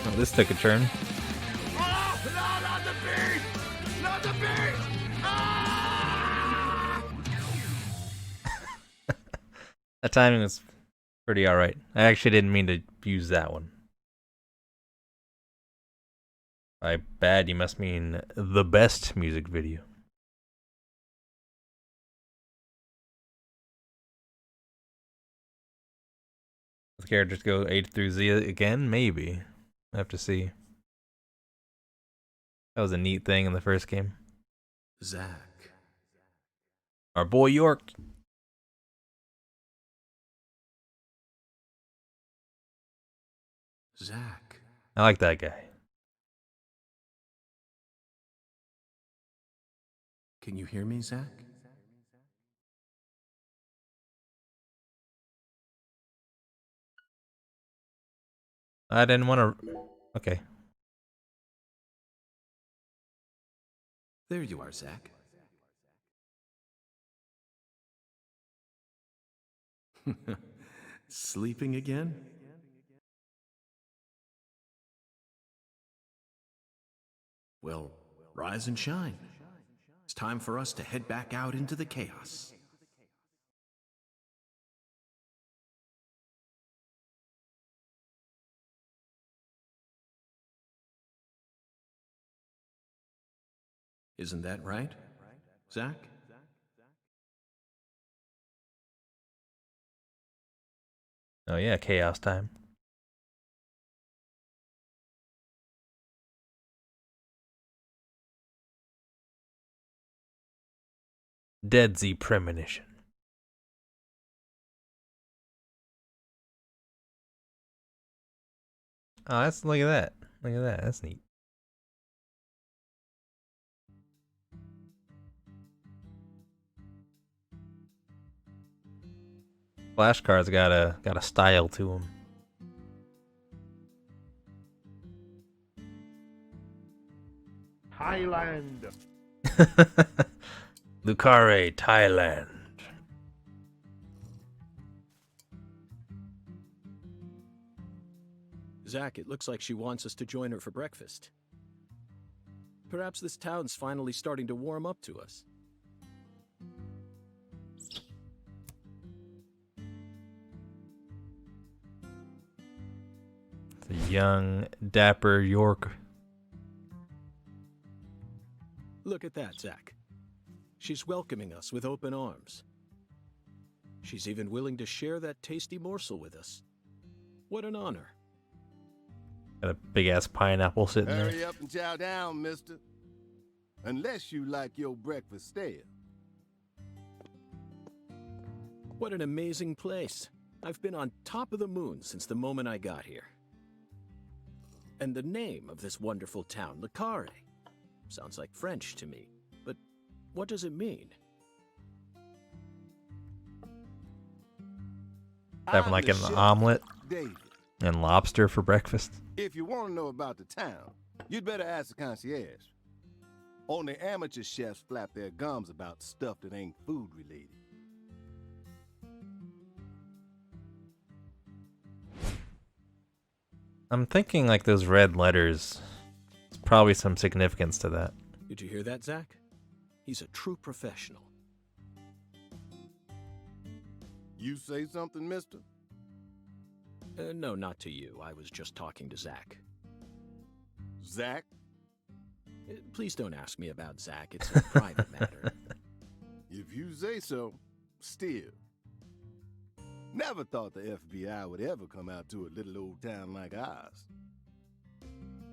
Oh, this took a turn. Oh, no, not the beat! Not the beat! Ah! That timing was pretty alright. I actually didn't mean to use that one. By bad, you must mean the best music video. The characters go A through Z again? Maybe. I have to see. That was a neat thing in the first game. Zach. Our boy York. Zach. I like that guy. Can you hear me, Zach? I didn't want to... Okay. There you are, Zach. Sleeping again? Well, rise and shine. It's time for us to head back out into the chaos. Isn't that right, Zach? Oh yeah, chaos time. Dead Z Premonition. Oh, look at that. Look at that. That's neat. Flashcards got a style to them. Thailand. Lucare, Thailand. Zach, it looks like she wants us to join her for breakfast. Perhaps this town's finally starting to warm up to us. The young, dapper York. Look at that, Zach. She's welcoming us with open arms. She's even willing to share that tasty morsel with us. What an honor. Got a big ass pineapple sitting there. Hurry up and chow down, mister. Unless you like your breakfast stale. What an amazing place. I've been on top of the moon since the moment I got here. And the name of this wonderful town, Le Carre, sounds like French to me. But what does it mean? Having like an omelet David. and lobster for breakfast. If you want to know about the town, you'd better ask the concierge. Only amateur chefs flap their gums about stuff that ain't food related. I'm thinking like those red letters. There's probably some significance to that. Did you hear that, Zach? He's a true professional. You say something, mister? No, not to you. I was just talking to Zach. Zach? Please don't ask me about Zach. It's a private matter. If you say so, still. Never thought the FBI would ever come out to a little old town like ours.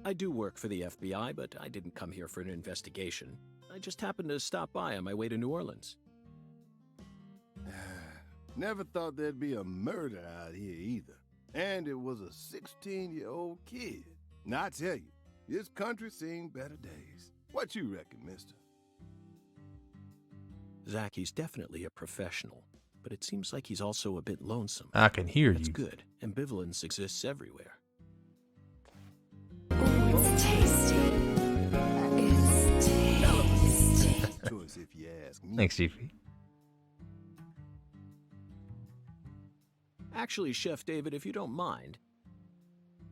I do work for the FBI, but I didn't come here for an investigation. I just happened to stop by on my way to New Orleans. Never thought there'd be a murder out here either. And it was a 16-year-old kid. Now I tell you, this country seen better days. What you reckon, mister? Zach, he's definitely a professional, but it seems like he's also a bit lonesome. I can hear That's you. good. Ambivalence exists everywhere. It's tasty. It's tasty. Choice if you ask me. Thanks, GP. Actually, Chef David, if you don't mind,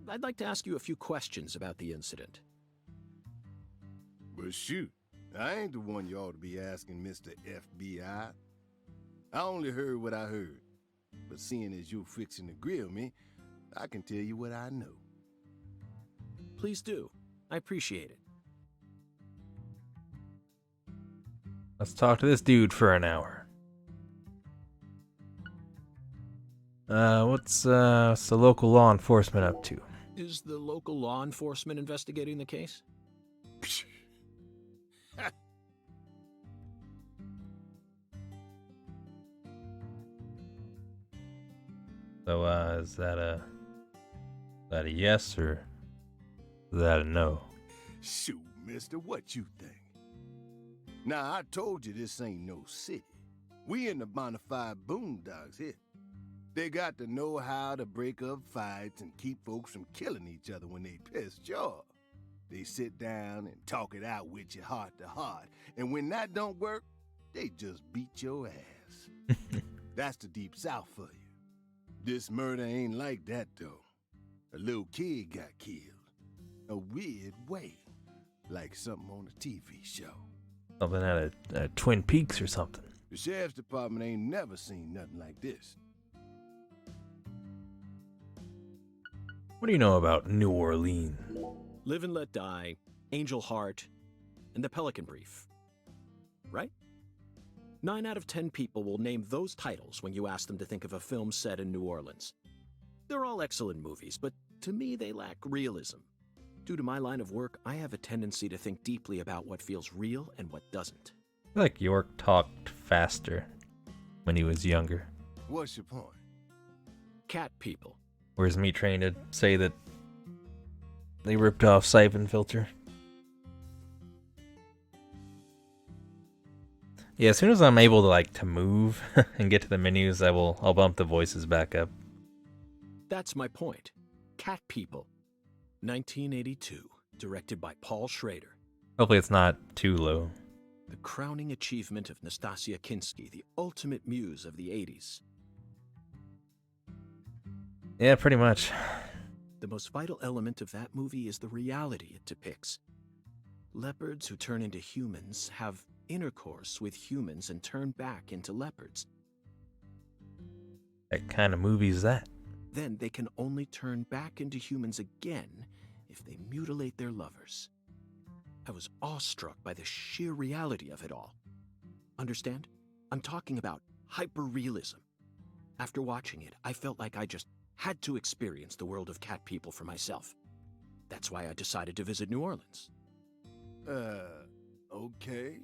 I'd like to ask you a few questions about the incident. But shoot, I ain't the one you ought to be asking, Mr. FBI. I only heard what I heard. But seeing as you're fixing to grill me, I can tell you what I know. Please do. I appreciate it. Let's talk to this dude for an hour. What's the local law enforcement up to? Is the local law enforcement investigating the case? So, is that a yes or is that a no? Shoot, mister, what you think? Now, I told you this ain't no city. We in the bonafide boondocks here. They got to know how to break up fights and keep folks from killing each other when they pissed you off. They sit down and talk it out with you heart to heart, and when that don't work, they just beat your ass. That's the deep south for you. This murder ain't like that, though. A little kid got killed. A weird way. Like something on a TV show. Something out of Twin Peaks or something. The sheriff's department ain't never seen nothing like this. What do you know about New Orleans? Live and Let Die, Angel Heart, and The Pelican Brief. Right? 9 out of 10 people will name those titles when you ask them to think of a film set in New Orleans. They're all excellent movies, but to me they lack realism. Due to my line of work, I have a tendency to think deeply about what feels real and what doesn't. I feel like York talked faster when he was younger. What's your point? Cat people. Whereas me trying to say that they ripped off Siphon Filter. Yeah, as soon as I'm able to move and get to the menus, I'll bump the voices back up. That's my point. Cat People. 1982, directed by Paul Schrader. Hopefully it's not too low. The crowning achievement of Nastasia Kinski, the ultimate muse of the 80s. Yeah, pretty much. The most vital element of that movie is the reality it depicts. Leopards who turn into humans have intercourse with humans and turn back into leopards. What kind of movie is that? Then they can only turn back into humans again if they mutilate their lovers. I was awestruck by the sheer reality of it all. Understand? I'm talking about hyper-realism. After watching it, I felt like I just had to experience the world of cat people for myself. That's why I decided to visit New Orleans. Okay.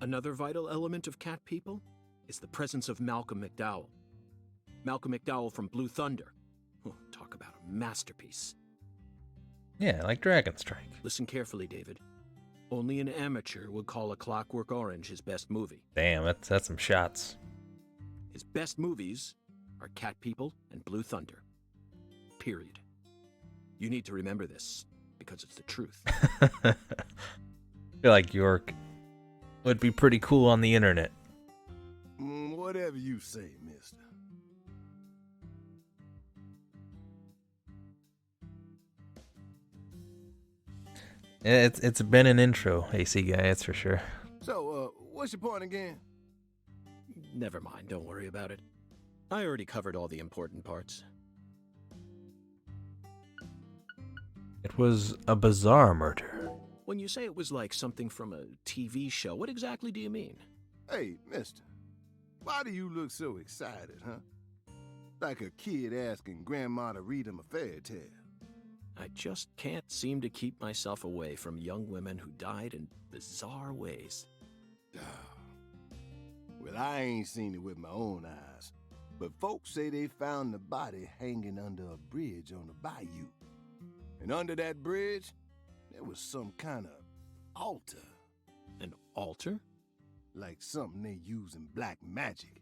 Another vital element of cat people is the presence of Malcolm McDowell. Malcolm McDowell from Blue Thunder. Oh, talk about a masterpiece. Yeah, like Dragon Strike. Listen carefully, David. Only an amateur would call A Clockwork Orange his best movie. Damn, that's some shots. His best movies are Cat People and Blue Thunder. Period. You need to remember this, because it's the truth. I feel like York would be pretty cool on the internet. Whatever you say, mister. It's been an intro, AC guy, that's for sure. So, what's your point again? Never mind, don't worry about it. I already covered all the important parts. It was a bizarre murder. When you say it was like something from a TV show, what exactly do you mean? Hey, mister. Why do you look so excited, huh? Like a kid asking grandma to read him a fairy tale. I just can't seem to keep myself away from young women who died in bizarre ways. Well, I ain't seen it with my own eyes, but folks say they found the body hanging under a bridge on the bayou. And under that bridge, there was some kind of altar. An altar? Like something they use in black magic.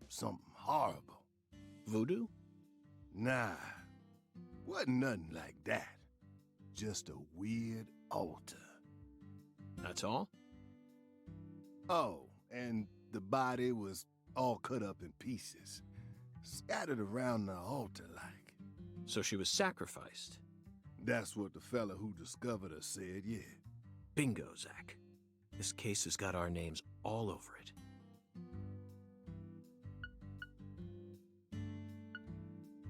Something horrible. Voodoo? Nah, wasn't nothing like that. Just a weird altar. That's all? Oh, and the body was all cut up in pieces, scattered around the altar like. So she was sacrificed? That's what the fella who discovered her said, yeah. Bingo, Zach. This case has got our names all over it.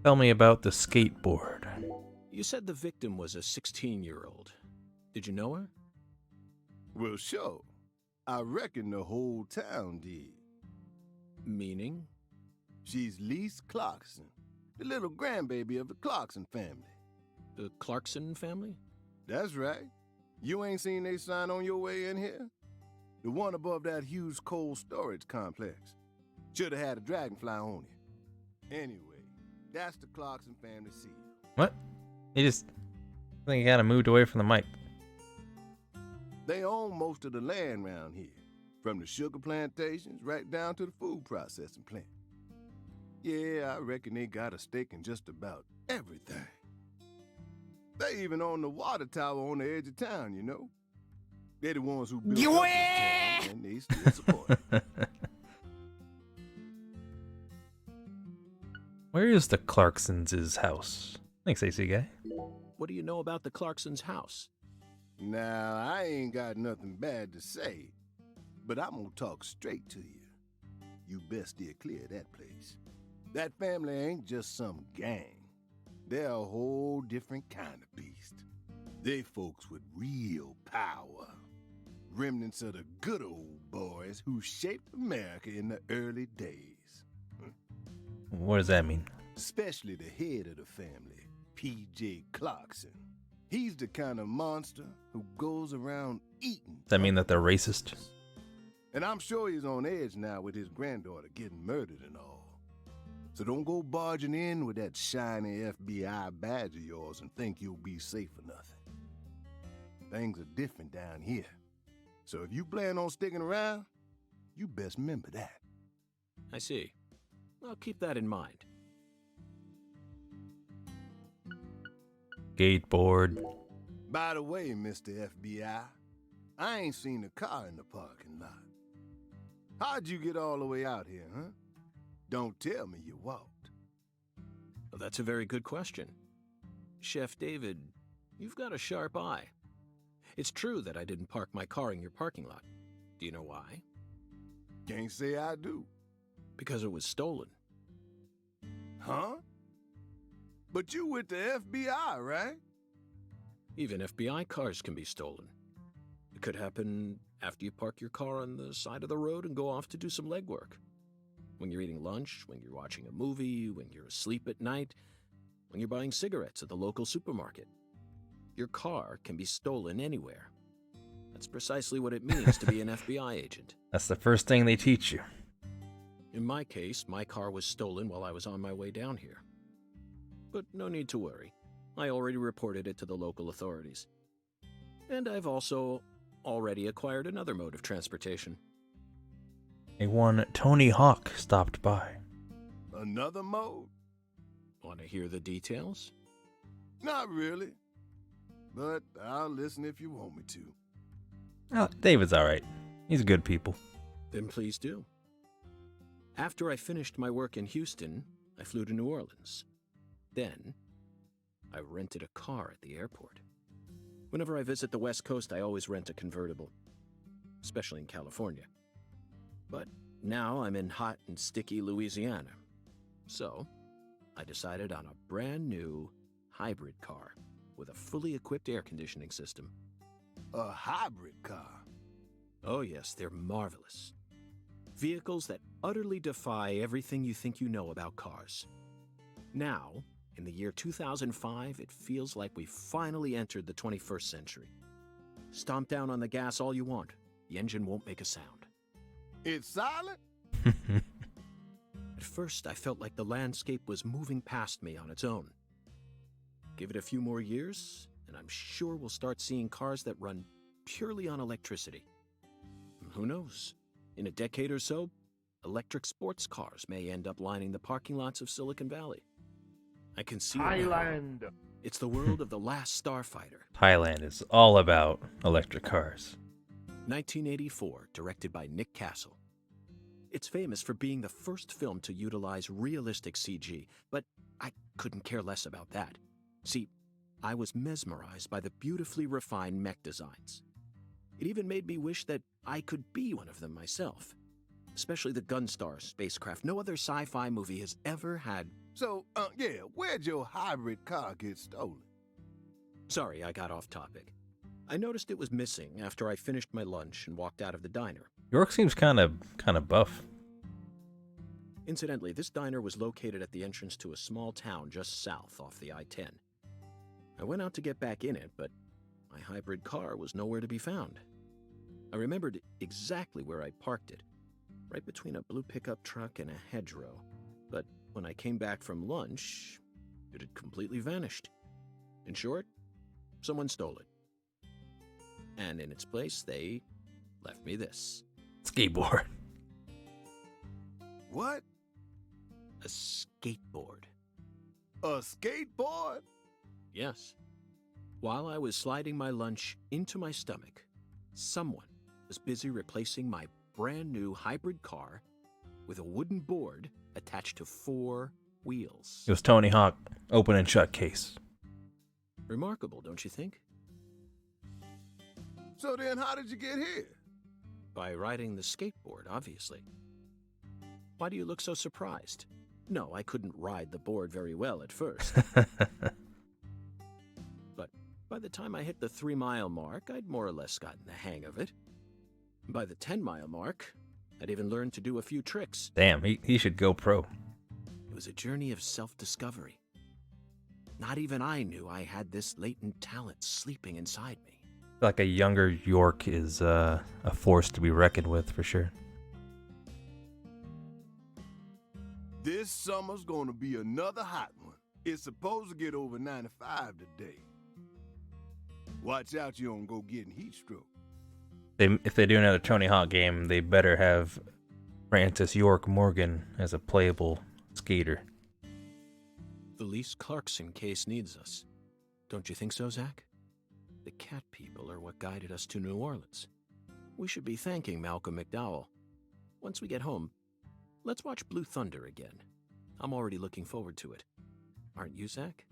Tell me about the skateboard. You said the victim was a 16-year-old. Did you know her? Well, sure. I reckon the whole town did. Meaning? She's Lise Clarkson, the little grandbaby of the Clarkson family. The Clarkson family? That's right. You ain't seen they sign on your way in here? The one above that huge cold storage complex. Should have had a dragonfly on it. Anyway, that's the Clarkson family seal. What? I think he kind of moved away from the mic. They own most of the land around here, from the sugar plantations right down to the food processing plant. Yeah, I reckon they got a stake in just about everything. They even own the water tower on the edge of town, you know? They're the ones who built up this town, and they still support it. Where is the Clarksons' house? Thanks, AC guy. What do you know about the Clarksons' house? Now, I ain't got nothing bad to say, but I'm gonna talk straight to you. You best steer clear of that place. That family ain't just some gang. They're a whole different kind of beast. They folks with real power. Remnants of the good old boys who shaped America in the early days. What does that mean? especially the head of the family, P.J. Clarkson. He's the kind of monster who goes around eating. Does that mean that they're racist? And I'm sure he's on edge now with his granddaughter getting murdered and all. So don't go barging in with that shiny FBI badge of yours and think you'll be safe for nothing. Things are different down here. So if you plan on sticking around, you best remember that. I see. I'll keep that in mind. Skateboard. By the way, Mr. FBI, I ain't seen a car in the parking lot. How'd you get all the way out here, huh? Don't tell me you walked. Well, that's a very good question. Chef David, you've got a sharp eye. It's true that I didn't park my car in your parking lot. Do you know why? Can't say I do. Because it was stolen. Huh? But you with the FBI, right? Even FBI cars can be stolen. It could happen after you park your car on the side of the road and go off to do some legwork. When you're eating lunch, when you're watching a movie, when you're asleep at night, when you're buying cigarettes at the local supermarket. Your car can be stolen anywhere. That's precisely what it means to be an FBI agent. That's the first thing they teach you. In my case, my car was stolen while I was on my way down here. But no need to worry. I already reported it to the local authorities. And I've also already acquired another mode of transportation. A one Tony Hawk stopped by. Another mode? Want to hear the details? Not really. But I'll listen if you want me to. Oh, David's alright. He's good people. Then please do. After I finished my work in Houston, I flew to New Orleans. Then, I rented a car at the airport. Whenever I visit the West Coast, I always rent a convertible, especially in California. But now I'm in hot and sticky Louisiana. So, I decided on a brand new hybrid car with a fully equipped air conditioning system. A hybrid car? Oh yes, they're marvelous. Vehicles that utterly defy everything you think you know about cars. Now, in the year 2005, it feels like we finally entered the 21st century. Stomp down on the gas all you want. The engine won't make a sound. It's silent? At first, I felt like the landscape was moving past me on its own. Give it a few more years, and I'm sure we'll start seeing cars that run purely on electricity. Who knows? In a decade or so, electric sports cars may end up lining the parking lots of Silicon Valley. I can see Thailand. It's the world of the last starfighter. Thailand is all about electric cars. 1984, directed by Nick Castle. It's famous for being the first film to utilize realistic CG, but I couldn't care less about that. See, I was mesmerized by the beautifully refined mech designs. It even made me wish that I could be one of them myself. Especially the Gunstar spacecraft. No other sci-fi movie has ever had. So, where'd your hybrid car get stolen? Sorry, I got off topic. I noticed it was missing after I finished my lunch and walked out of the diner. York seems kind of buff. Incidentally, this diner was located at the entrance to a small town just south off the I-10. I went out to get back in it, but my hybrid car was nowhere to be found. I remembered exactly where I parked it, right between a blue pickup truck and a hedgerow. But when I came back from lunch, it had completely vanished. In short, someone stole it. And in its place, they left me this. Skateboard. What? A skateboard. A skateboard? Yes. While I was sliding my lunch into my stomach, someone was busy replacing my brand new hybrid car with a wooden board attached to 4 wheels. It was Tony Hawk, open and shut case. Remarkable, don't you think? So then how did you get here? By riding the skateboard, obviously. Why do you look so surprised? No, I couldn't ride the board very well at first. But by the time I hit the 3-mile mark, I'd more or less gotten the hang of it. By the 10-mile mark, I'd even learned to do a few tricks. Damn, he should go pro. It was a journey of self-discovery. Not even I knew I had this latent talent sleeping inside me. Like a younger York is a force to be reckoned with for sure. This summer's gonna be another hot one. It's supposed to get over 95 today. Watch out you don't go getting heat stroke. If they do another Tony Hawk game, they better have Francis York Morgan as a playable skater. The Lise Clarkson case needs us. Don't you think so, Zach? The cat people are what guided us to New Orleans. We should be thanking Malcolm McDowell. Once we get home, let's watch Blue Thunder again. I'm already looking forward to it. Aren't you, Zach?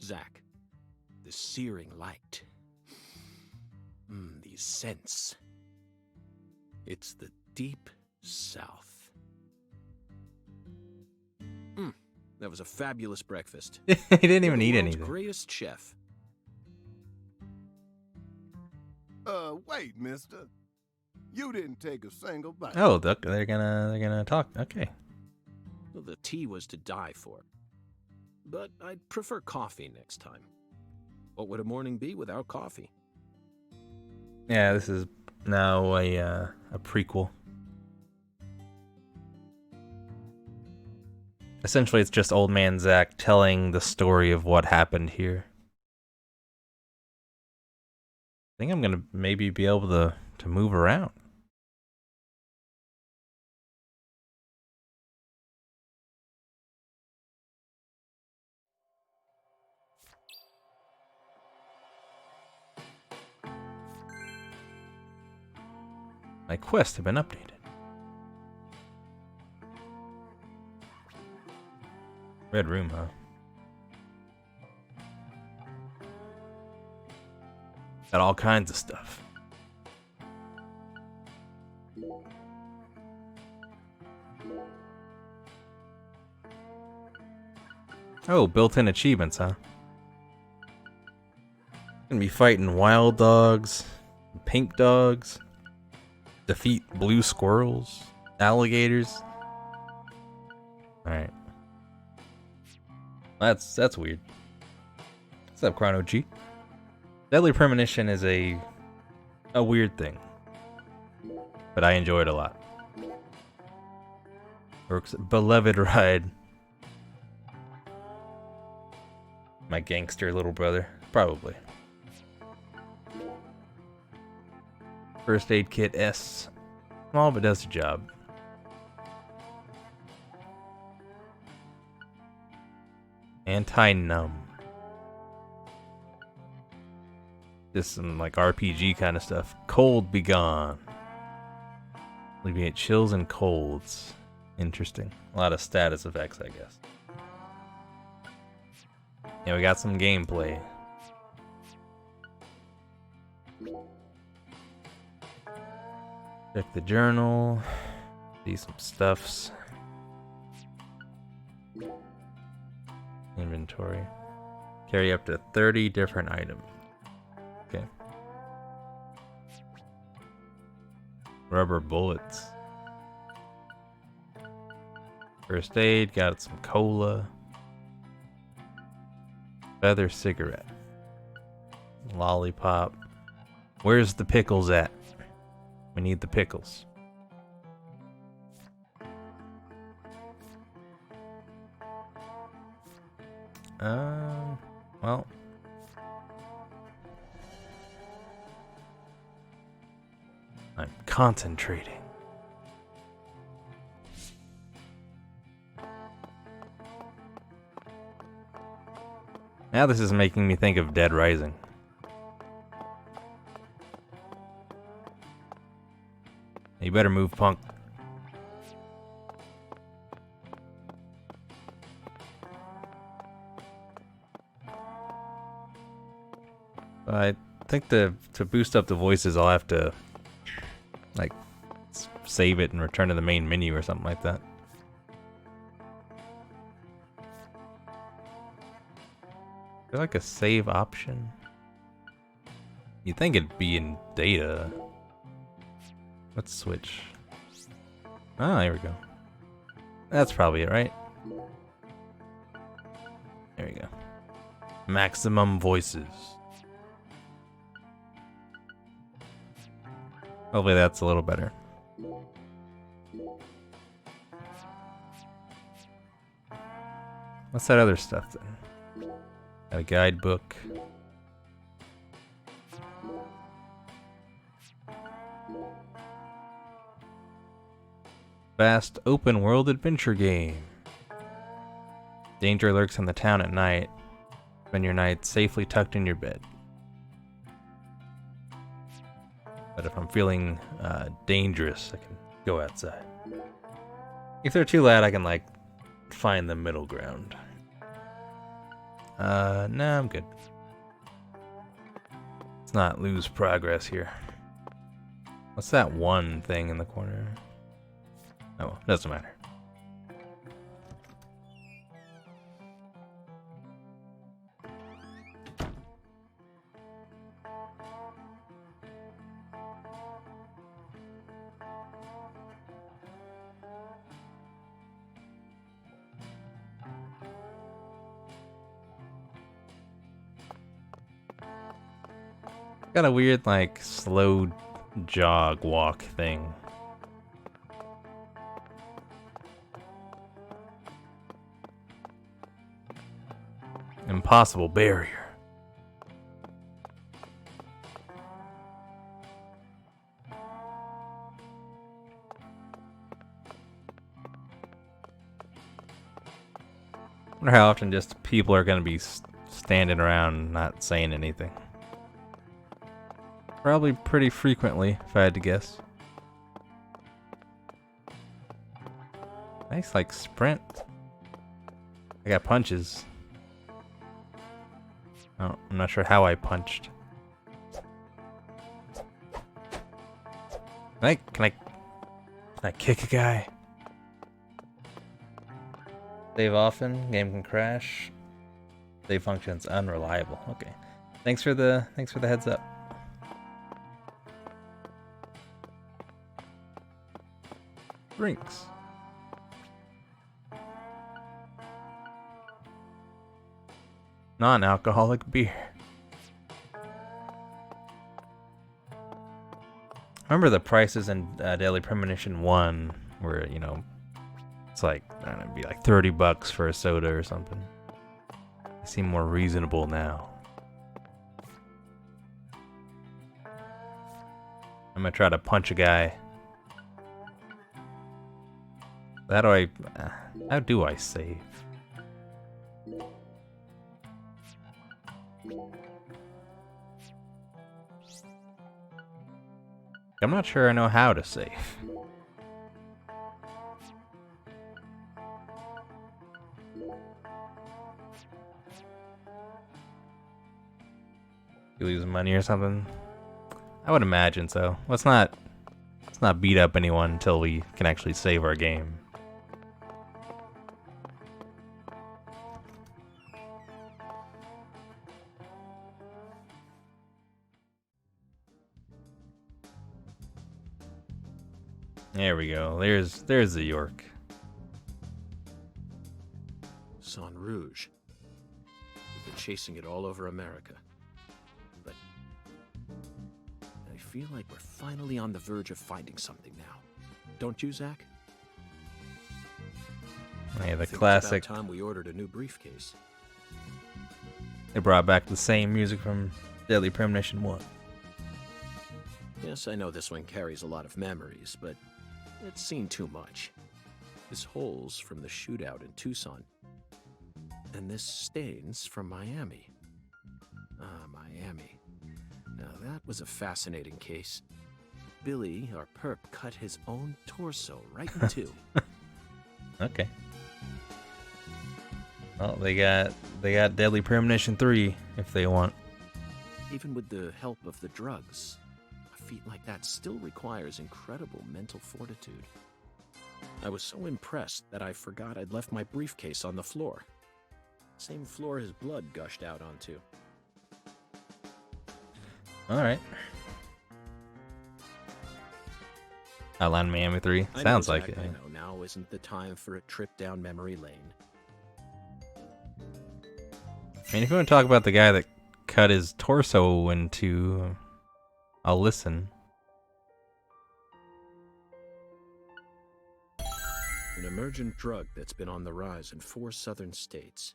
Zach, the searing light. These scents. It's the deep south. That was a fabulous breakfast. He didn't even The eat world's anything. greatest chef. Wait, mister. You didn't take a single bite. Oh, they're gonna talk. Okay. Well, the tea was to die for. But I'd prefer coffee next time. What would a morning be without coffee? Yeah, this is now a prequel. Essentially, it's just old man Zach telling the story of what happened here. I think I'm gonna maybe be able to move around. My quests have been updated. Red room, huh? Got all kinds of stuff. Oh, built-in achievements, huh? Gonna be fighting wild dogs, pink dogs, defeat blue squirrels, alligators. Alright. That's weird. What's up, Chrono G? Deadly Premonition is a weird thing, but I enjoy it a lot. Works beloved ride. My gangster little brother, probably. First aid kit S, small but does the job. Anti-numb. Just some like RPG kind of stuff. Cold be gone. Alleviate chills and colds. Interesting. A lot of status effects, I guess. Yeah, we got some gameplay. Check the journal. See some stuffs. Inventory. Carry up to 30 different items. Okay. Rubber bullets. First aid, got some cola. Feather cigarette. Lollipop. Where's the pickles at? We need the pickles. Well. I'm concentrating. Now this is making me think of Dead Rising. You better move, punk. I think to boost up the voices, I'll have to like save it and return to the main menu or something like that. Is there like a save option? You'd think it'd be in data. Let's switch. Ah, here we go. That's probably it, right? There we go. Maximum voices. Hopefully that's a little better. What's that other stuff then? Got a guidebook. Vast open world adventure game. Danger lurks in the town at night. Spend your night safely tucked in your bed. But if I'm feeling dangerous, I can go outside. If they're too loud, I can like find the middle ground. No, I'm good. Let's not lose progress here. What's that one thing in the corner? Oh, doesn't matter. Got a weird, like, slow jog walk thing. Impossible barrier. Wonder how often just people are gonna be standing around not saying anything. Probably pretty frequently, if I had to guess. Nice, like, sprint. I got punches. Oh, I'm not sure how I punched. Can I kick a guy? Save often, game can crash. Save functions unreliable. Okay. Thanks for the heads up. Drinks. Non-alcoholic beer. Remember the prices in Daily Premonition 1 where, you know, it's like, I don't know, it'd be like $30 for a soda or something. They seem more reasonable now. I'm gonna try to punch a guy. How do I save? I'm not sure I know how to save. You lose money or something? I would imagine so. Let's not beat up anyone until we can actually save our game. There we go. There's the York. San Rouge. We've been chasing it all over America. But I feel like we're finally on the verge of finding something now. Don't you, Zach? Yeah, the I think classic. It's about time we ordered a new briefcase. They brought back the same music from Deadly Premonition 1. Yes, I know this one carries a lot of memories, but it's seen too much. This hole's from the shootout in Tucson. And this stain's from Miami. Ah, Miami. Now that was a fascinating case. Billy, our perp, cut his own torso right in two. Okay. Well, they got Deadly Premonition 3 if they want. Even with the help of the drugs, a feat like that still requires incredible mental fortitude. I was so impressed that I forgot I'd left my briefcase on the floor. Same floor his blood gushed out onto. All right. Outline Miami 3. I know, Sounds like Zach, it. I know now isn't the time for a trip down memory lane. I mean, if you want to talk about the guy that cut his torso into, I'll listen. An emergent drug that's been on the rise in 4 southern states.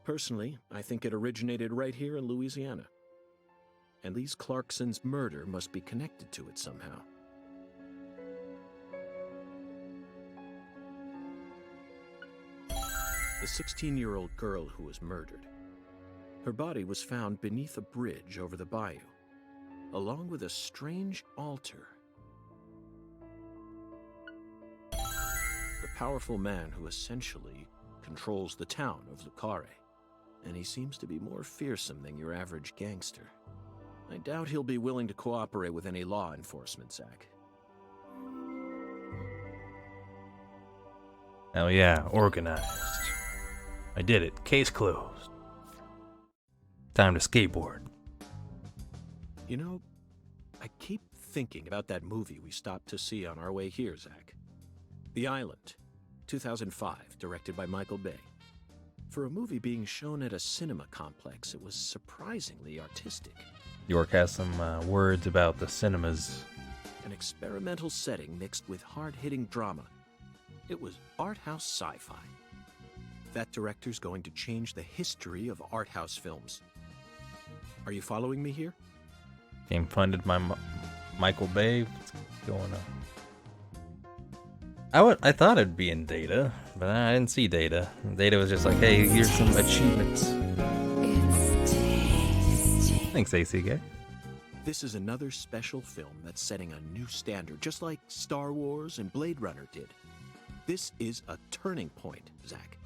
Personally, I think it originated right here in Louisiana. And Lise Clarkson's murder must be connected to it somehow. The 16-year-old girl who was murdered. Her body was found beneath a bridge over the bayou, along with a strange altar. The powerful man who essentially controls the town of Lucare, and he seems to be more fearsome than your average gangster. I doubt he'll be willing to cooperate with any law enforcement, Zach. Hell yeah, organized. I did it. Case closed. Time to skateboard. You know, I keep thinking about that movie we stopped to see on our way here, Zach. The Island, 2005, directed by Michael Bay. For a movie being shown at a cinema complex, it was surprisingly artistic. York has some words about the cinemas. An experimental setting mixed with hard-hitting drama. It was art house sci-fi. That director's going to change the history of art house films. Are you following me here? Game funded by Michael Bay. What's going on? I thought it'd be in Data, but I didn't see Data. Data was just like, hey, here's some achievements. It's tasty. Thanks, ACK. This is another special film that's setting a new standard, just like Star Wars and Blade Runner did. This is a turning point, Zach.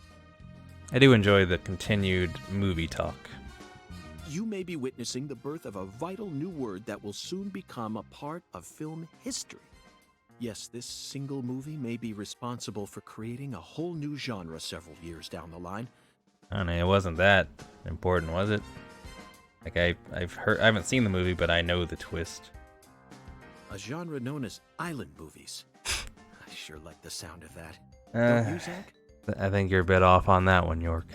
I do enjoy the continued movie talk. You may be witnessing the birth of a vital new word that will soon become a part of film history. Yes, this single movie may be responsible for creating a whole new genre several years down the line. I don't know, it wasn't that important, was it? Like I've heard, I haven't seen the movie, but I know the twist. A genre known as island movies. I sure like the sound of that. Don't you, Zach? I think you're a bit off on that one, York.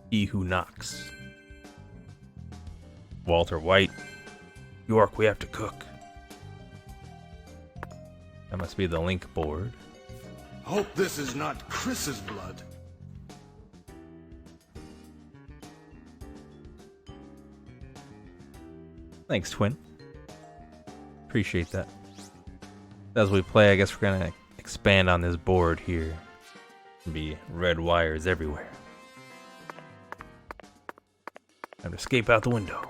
He Who Knocks. Walter White. York, we have to cook. That must be the link board. Hope this is not Chris's blood. Thanks, Twin. Appreciate that. As we play, I guess we're gonna expand on this board here. Be red wires everywhere. Time to escape out the window.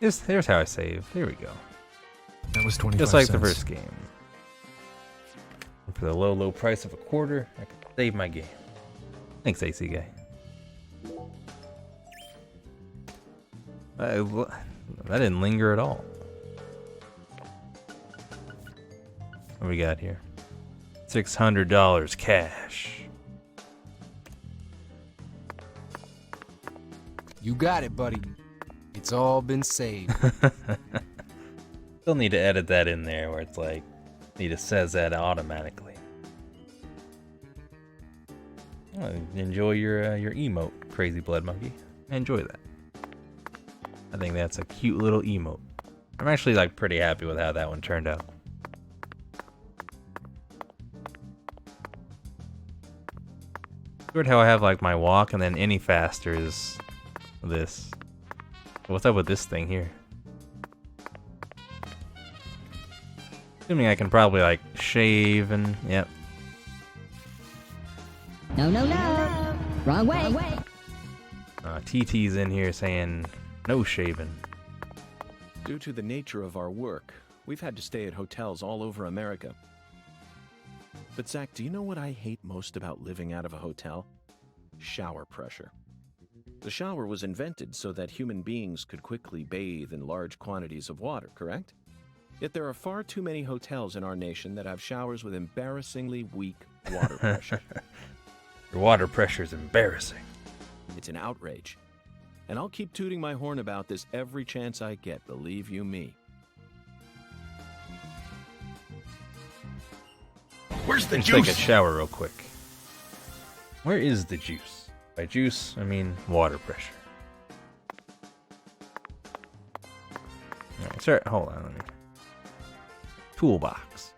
Here's how I save. Here we go. That was 25 Just like cents. the first game. And for the low price of a quarter, I can save my game. Thanks, AC guy. That didn't linger at all. What we got here? $600 cash. You got it, buddy. It's all been saved. Still need to edit that in there where it's like, it says that automatically. Oh, enjoy your emote, Crazy Blood Monkey. Enjoy that. I think that's a cute little emote. I'm actually like pretty happy with how that one turned out. Weird how I have like my walk and then any faster is this. What's up with this thing here? Assuming I can probably like shave and yep. No, no, no. Wrong way. TT's in here saying no shaving. Due to the nature of our work, we've had to stay at hotels all over America. But Zach, do you know what I hate most about living out of a hotel? Shower pressure. The shower was invented so that human beings could quickly bathe in large quantities of water, correct? Yet there are far too many hotels in our nation that have showers with embarrassingly weak water pressure. Your water pressure is embarrassing. It's an outrage. And I'll keep tooting my horn about this every chance I get, believe you me. Where's the Let's juice? take a shower real quick. Where is the juice? By juice, I mean water pressure. Alright, sir, hold on. Let me. Toolbox.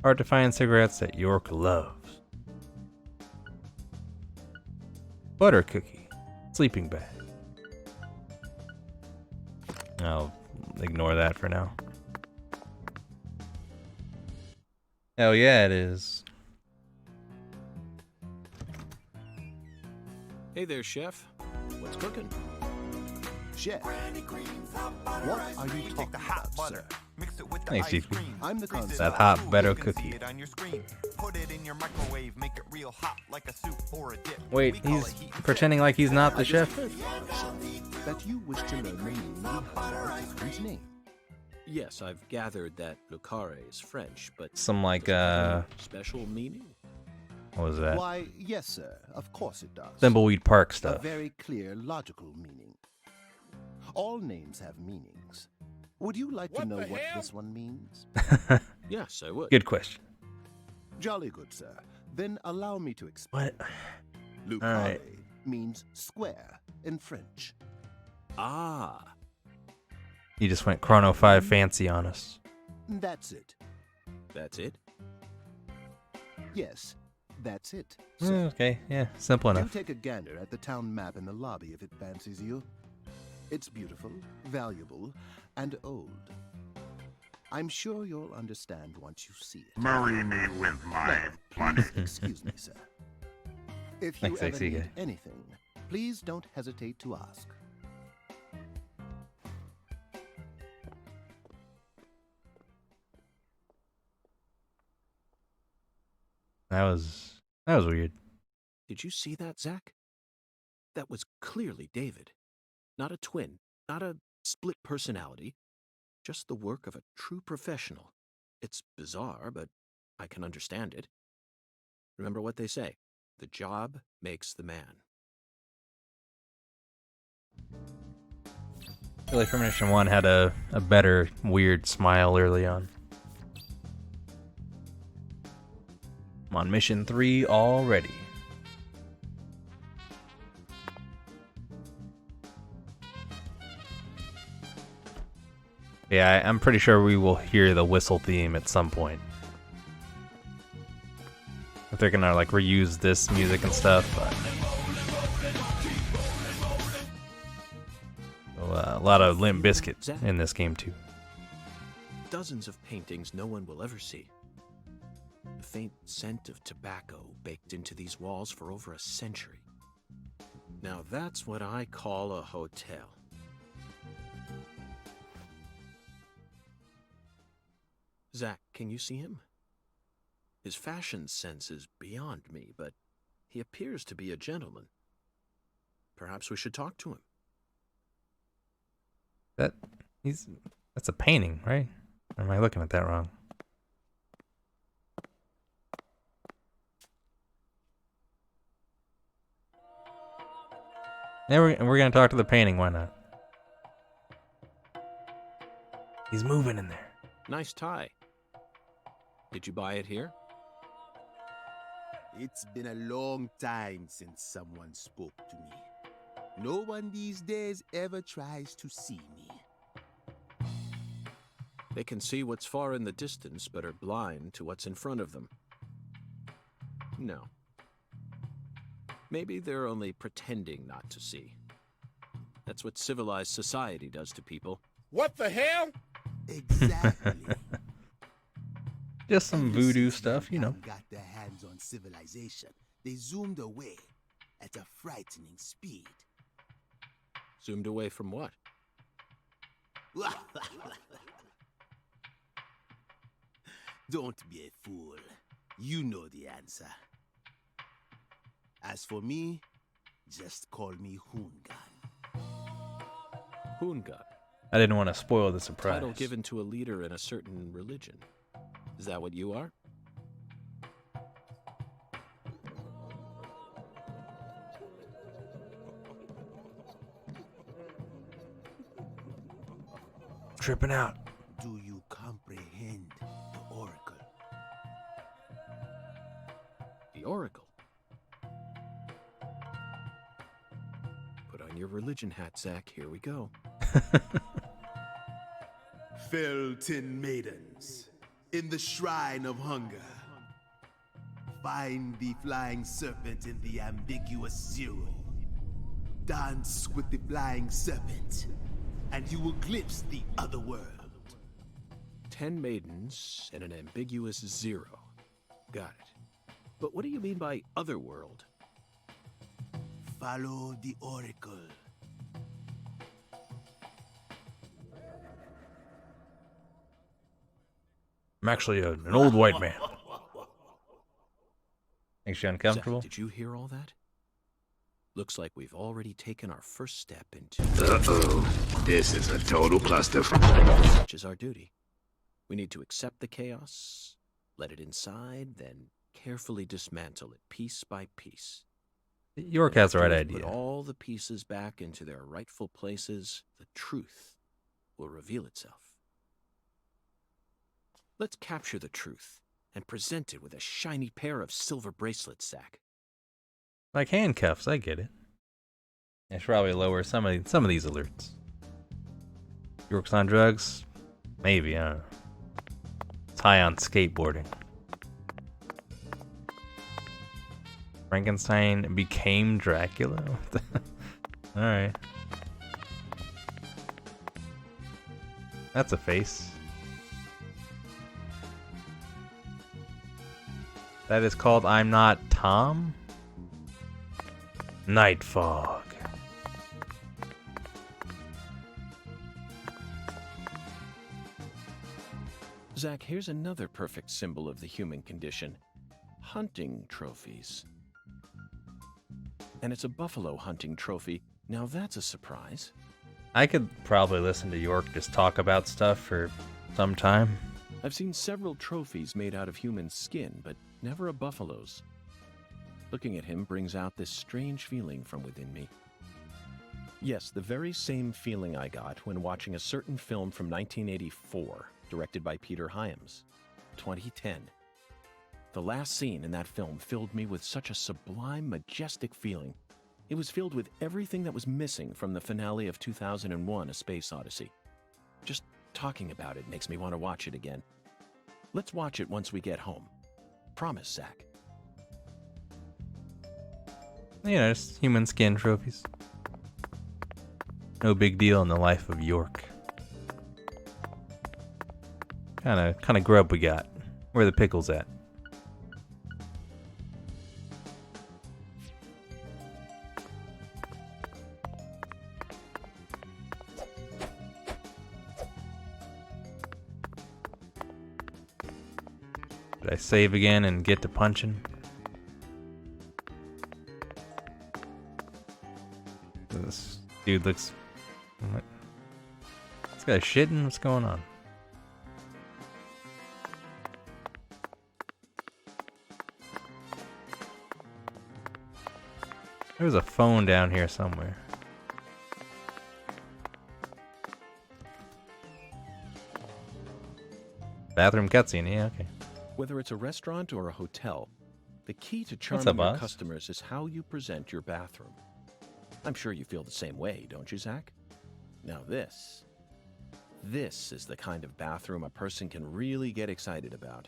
Hard to find cigarettes that York loves. Butter cookie. Sleeping bag. I'll ignore that for now. Hell yeah, it is. Hey there, chef. What's cooking? Chef, what are you talking about, sir? Mix it with the Thanks, ice GP. cream. I'm the Freeze it concept. That up hot too, butter you can see cookie. it on your screen. Put it in your microwave, make it real hot like a soup or a dip. Wait, We call he's it heat and pretending like he's not the chef? That you wish to learn the meaning behind our kitchen's name. Yes, I've gathered that Lucare is French, but Some like, does it have any special meaning? what was that? Why, yes, sir. Of course it does. Thimbleweed Park A stuff. very clear, logical meaning. All names have meanings. Would you like to know what this one means? Yes, I would. Good question. Jolly good, sir. Then allow me to explain. What? Lucare Alright. means square in French. Ah, You just went Chrono 5 fancy on us. That's it. that's it? Yes, that's it. Okay, yeah, simple Do enough. take a gander at the town map in the lobby if it fancies you. It's beautiful, valuable, and old. I'm sure you'll understand once you see it. Marry me with my money. Excuse me, sir. If you Thanks, ever sexy need guy. anything, please don't hesitate to ask. That was weird. Did you see that, Zach? That was clearly David. Not a twin, not a split personality. Just the work of a true professional. It's bizarre, but I can understand it. Remember what they say, the job makes the man. I feel like Premonition 1 had a better weird smile early on. I'm on mission 3 already. Yeah, I'm pretty sure we will hear the whistle theme at some point. If they're gonna like reuse this music and stuff. A lot of Limp Bizkit in this game too. Dozens of paintings no one will ever see. The faint scent of tobacco baked into these walls for over a century. Now that's what I call a hotel. Zach, can you see him? His fashion sense is beyond me, but he appears to be a gentleman. Perhaps we should talk to him. That's a painting, right? Or am I looking at that wrong? Yeah, we're gonna talk to the painting. Why not? He's moving in there. Nice tie. Did you buy it here? It's been a long time since someone spoke to me. No one these days ever tries to see me. They can see what's far in the distance, but are blind to what's in front of them. No. Maybe they're only pretending not to see. That's what civilized society does to people. What the hell? Exactly. Just some voodoo stuff, you know. Got their hands on civilization. They zoomed away at a frightening speed. Zoomed away from what? Don't be a fool. You know the answer. As for me, just call me Hoongan. Hoongan. I didn't want to spoil the surprise. Title given to a leader in a certain religion. Is that what you are? Tripping out. Do you comprehend the Oracle? The Oracle. Put on your religion hat, Zach. Here we go. Fell 10 maidens in the shrine of hunger. Find the flying serpent in the ambiguous zero. Dance with the flying serpent, and you will glimpse the other world. 10 maidens and an ambiguous zero. Got it. But what do you mean by other world? Follow the Oracle. I'm actually an old white man. Makes you uncomfortable? Zach, did you hear all that? Looks like we've already taken our first step into... Uh-oh. This is a total cluster. Such is our duty. We need to accept the chaos, let it inside, then carefully dismantle it piece by piece. York has the right idea. Put all the pieces back into their rightful places, the truth will reveal itself. Let's capture the truth and present it with a shiny pair of silver bracelets, Zach. Like handcuffs, I get it. I should probably lower some of these alerts. York's on drugs? Maybe, I don't know. It's high on skateboarding. Frankenstein became Dracula? Alright. That's a face. That is called I'm Not Tom? Night Fog. Zach, here's another perfect symbol of the human condition. Hunting trophies. And it's a buffalo hunting trophy. Now that's a surprise. I could probably listen to York just talk about stuff for some time. I've seen several trophies made out of human skin, but never a buffalo's. Looking at him brings out this strange feeling from within me. Yes, the very same feeling I got when watching a certain film from 1984, directed by Peter Hyams, 2010. The last scene in that film filled me with such a sublime, majestic feeling. It was filled with everything that was missing from the finale of 2001: A Space Odyssey. Just talking about it makes me want to watch it again. Let's watch it once we get home. Promise, Zach. You know, just human skin trophies. No big deal in the life of York. Kind of grub we got. Where the pickles at? Did I save again and get to punching? This dude looks... What? This guy's shitting? What's going on? There's a phone down here somewhere. Bathroom cutscene, yeah, okay. Whether it's a restaurant or a hotel, the key to charming your customers is how you present your bathroom. I'm sure you feel the same way, don't you, Zach? Now this is the kind of bathroom a person can really get excited about.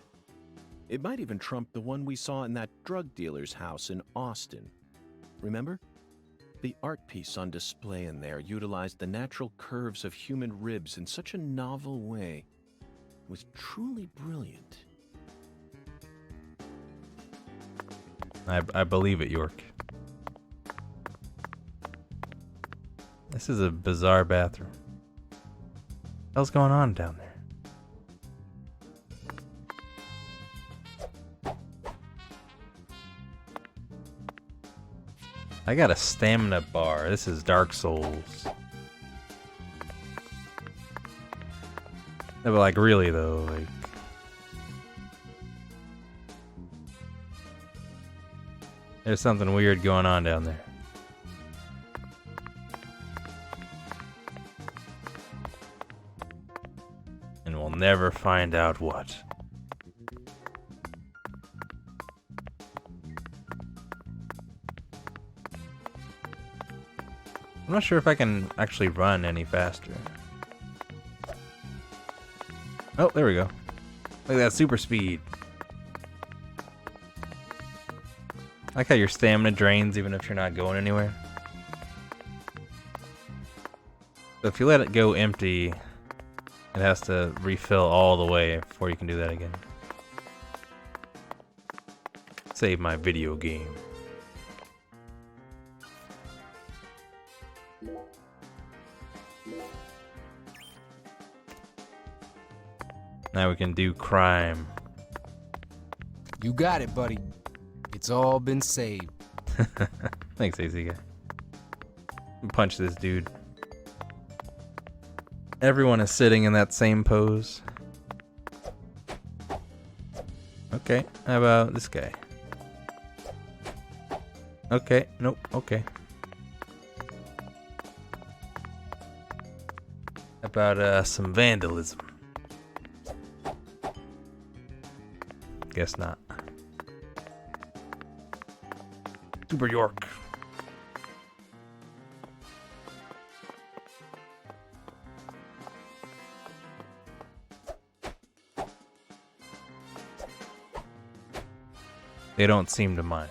It might even trump the one we saw in that drug dealer's house in Austin. Remember? The art piece on display in there utilized the natural curves of human ribs in such a novel way. It was truly brilliant. I believe it, York. This is a bizarre bathroom. What the hell's going on down there? I got a stamina bar. This is Dark Souls. No, but like really though, like there's something weird going on down there. And we'll never find out what. I'm not sure if I can actually run any faster. Oh, there we go. Look at that super speed. I like how your stamina drains even if you're not going anywhere. So if you let it go empty, it has to refill all the way before you can do that again. Save my video game. Now we can do crime. You got it, buddy. It's all been saved. Thanks, AC guy. Punch this dude. Everyone is sitting in that same pose. Okay, how about this guy? Okay, nope, okay. How about some vandalism? Guess not. Super York. They don't seem to mind.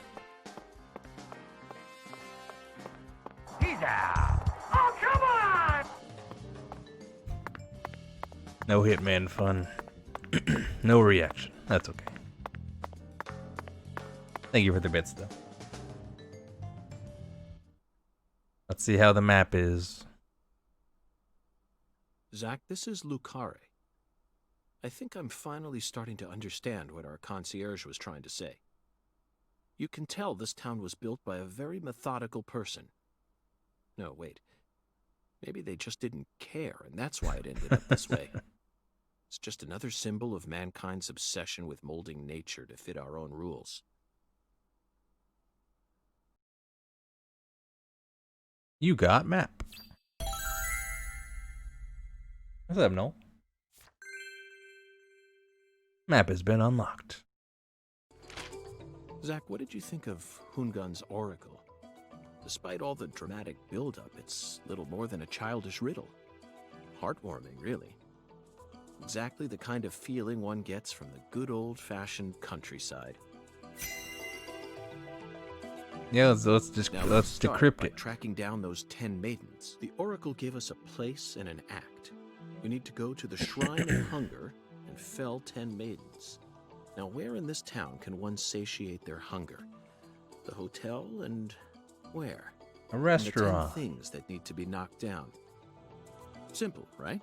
He's out. Oh, come on! No hitman fun. No reaction. That's okay. Thank you for the bits, though. Let's see how the map is. Zach, this is Lucare. I think I'm finally starting to understand what our concierge was trying to say. You can tell this town was built by a very methodical person. No, wait. Maybe they just didn't care, and that's why it ended up this way. It's just another symbol of mankind's obsession with molding nature to fit our own rules. You got map. What's up, Noel? Map has been unlocked. Zach, what did you think of Hungun's oracle? Despite all the dramatic build-up, it's little more than a childish riddle. Heartwarming, really. Exactly the kind of feeling one gets from the good old-fashioned countryside. Yeah, let's decrypt by it. Tracking down those 10 maidens. The oracle gave us a place and an act. We need to go to the Shrine of Hunger and fell 10 maidens. Now, where in this town can one satiate their hunger? The hotel and where? A restaurant. And the 10 things that need to be knocked down. Simple, right?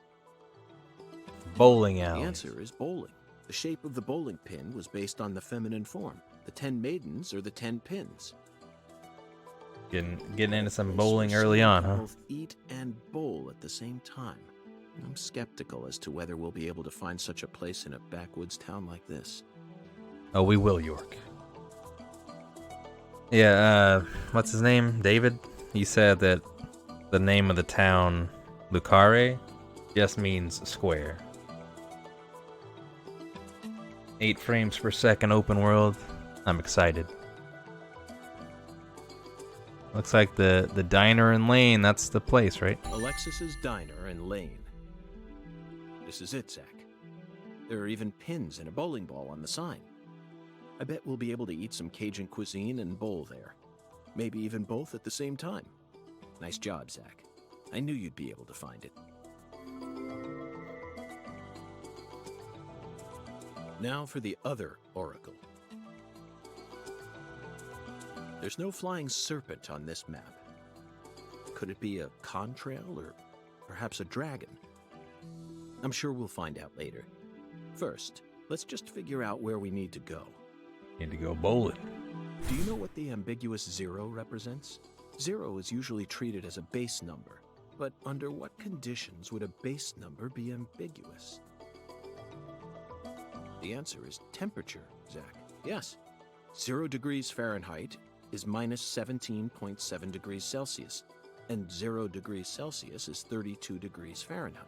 Bowling alley. The answer is bowling. The shape of the bowling pin was based on the feminine form. The 10 maidens are the 10 pins. Getting into some bowling early on, huh? Both eat and bowl at the same time. I'm skeptical as to whether we'll be able to find such a place in a backwoods town like this. Oh, we will, York. Yeah, what's his name? David? He said that the name of the town, Lucare, just means square. 8 frames per second open world. I'm excited. Looks like the diner and lane, that's the place, right? Alexis's Diner and Lane. This is it, Zach. There are even pins and a bowling ball on the sign. I bet we'll be able to eat some Cajun cuisine and bowl there. Maybe even both at the same time. Nice job, Zach. I knew you'd be able to find it. Now for the other oracle. There's no flying serpent on this map. Could it be a contrail or perhaps a dragon? I'm sure we'll find out later. First, let's just figure out where we need to go. Need to go bowling. Do you know what the ambiguous 0 represents? 0 is usually treated as a base number, but under what conditions would a base number be ambiguous? The answer is temperature, Zach. Yes. 0 degrees Fahrenheit is minus 17.7 degrees Celsius, and 0 degrees Celsius is 32 degrees Fahrenheit.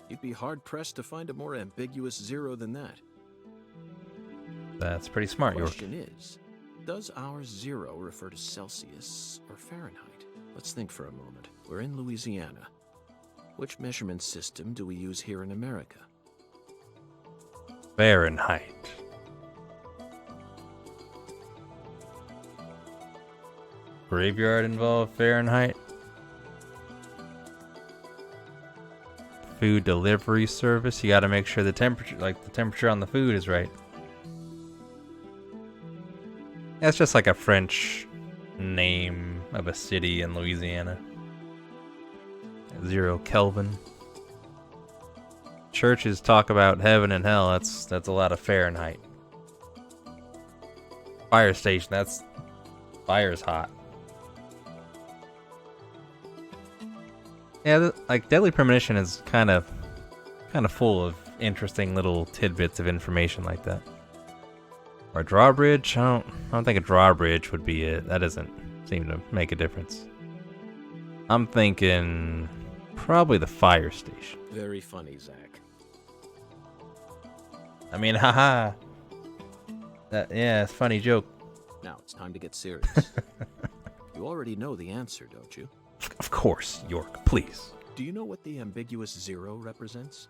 You'd be hard-pressed to find a more ambiguous zero than that. That's pretty smart, The York. question is, does our zero refer to Celsius or Fahrenheit? Let's think for a moment. We're in Louisiana. Which measurement system do we use here in America? Fahrenheit. Graveyard involved Fahrenheit. Food delivery service. You got to make sure the temperature on the food is right. That's just like a French name of a city in Louisiana. 0 Kelvin. Churches talk about heaven and hell. That's a lot of Fahrenheit. Fire station. Fire's hot. Yeah, like Deadly Premonition is kind of full of interesting little tidbits of information like that. Or a drawbridge? I don't think a drawbridge would be it. That doesn't seem to make a difference. I'm thinking probably the fire station. Very funny, Zach. I mean, haha. Yeah, it's a funny joke. Now it's time to get serious. You already know the answer, don't you? Of course, York, please. Do you know what the ambiguous zero represents?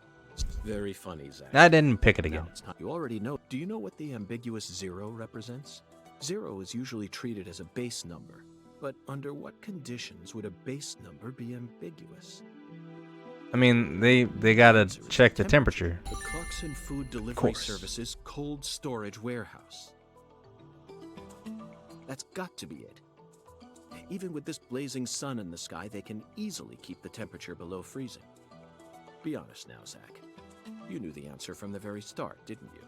Very funny, Zach. I didn't pick it again. Now, you already know. Do you know what the ambiguous zero represents? Zero is usually treated as a base number. But under what conditions would a base number be ambiguous? I mean, they gotta check the temperature. The Clarkson Food Delivery Services cold storage warehouse. That's got to be it. Even with this blazing sun in the sky, they can easily keep the temperature below freezing. Be honest now, Zach. You knew the answer from the very start, didn't you?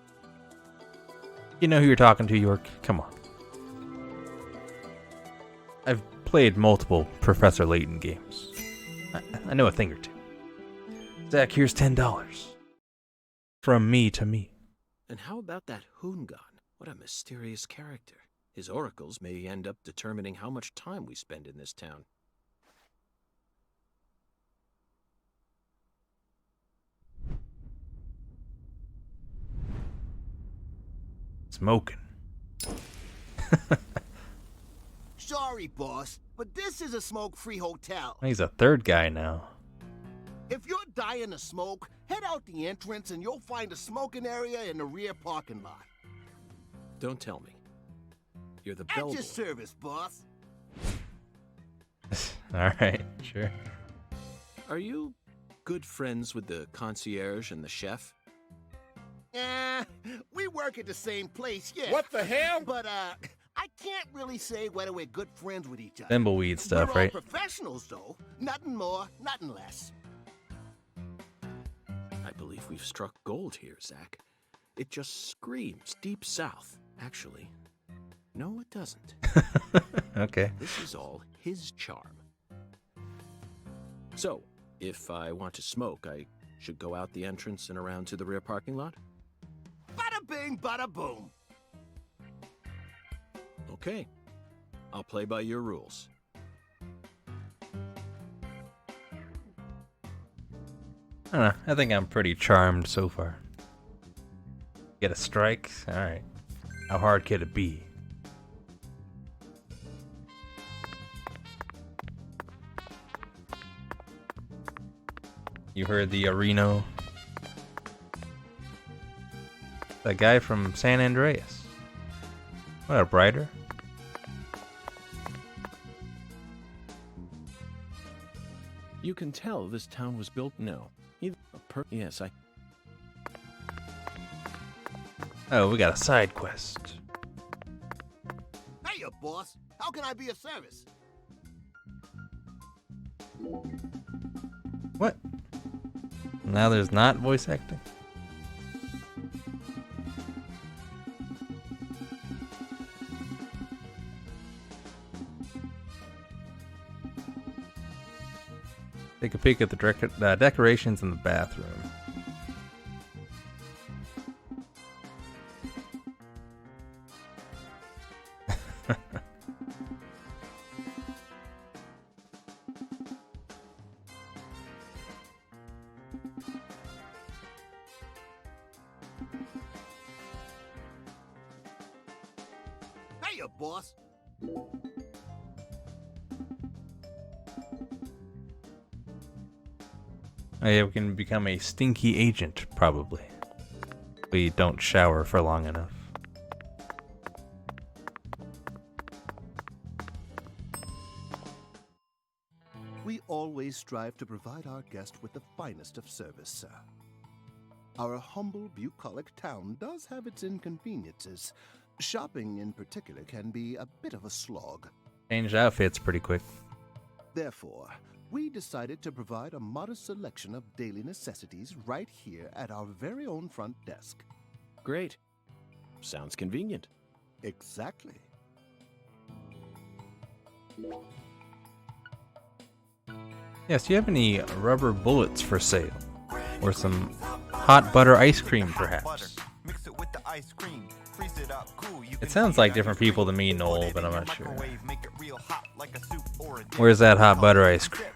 You know who you're talking to, York. Come on. I've played multiple Professor Layton games. I know a thing or two. Zach, here's $10. From me to me. And how about that Hoongan? What a mysterious character. His oracles may end up determining how much time we spend in this town. Smoking. Sorry, boss, but this is a smoke-free hotel. He's a third guy now. If you're dying to smoke, head out the entrance and you'll find a smoking area in the rear parking lot. Don't tell me. You're the At bellboy. your service, boss. Alright, sure. Are you good friends with the concierge and the chef? We work at the same place, yeah. What the hell? But, I can't really say whether we're good friends with each other. Thimbleweed stuff, we're right? all professionals, though. Nothing more, nothing less. I believe we've struck gold here, Zach. It just screams deep south, actually. No, it doesn't. Okay. This is all his charm. So, if I want to smoke, I should go out the entrance and around to the rear parking lot? Bada bing, bada boom. Okay. I'll play by your rules. I don't know. I think I'm pretty charmed so far. Get a strike? Alright. How hard could it be? You heard the Reno? That guy from San Andreas. What a brighter. You can tell this town was built. No. Yes, I. Oh, we got a side quest. Hey, boss. How can I be of service? What? Now there's not voice acting? Take a peek at the decorations in the bathroom. Hiya, boss. Oh, yeah, we can become a stinky agent, probably. We don't shower for long enough. We always strive to provide our guest with the finest of service, sir. Our humble, bucolic town does have its inconveniences. Shopping, in particular, can be a bit of a slog. Change outfits pretty quick. Therefore, we decided to provide a modest selection of daily necessities right here at our very own front desk. Great. Sounds convenient. Exactly. Yes, do you have any rubber bullets for sale? Or some hot butter ice cream, perhaps? It sounds like different people to me, Noel, but I'm not sure. Where's that hot butter ice cream?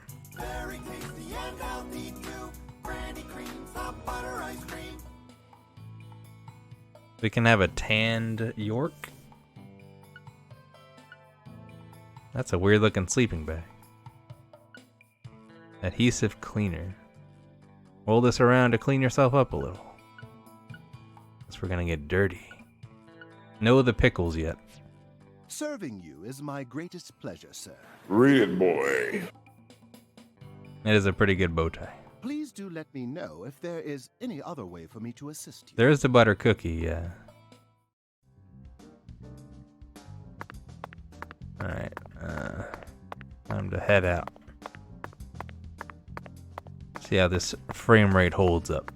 We can have a tanned York? That's a weird looking sleeping bag. Adhesive cleaner. Roll this around to clean yourself up a little. Guess we're gonna get dirty. No the pickles yet. Serving you is my greatest pleasure, sir. Red boy. It is a pretty good bow tie. Please do let me know if there is any other way for me to assist you. There is the butter cookie, yeah. Alright, time to head out. See how this frame rate holds up.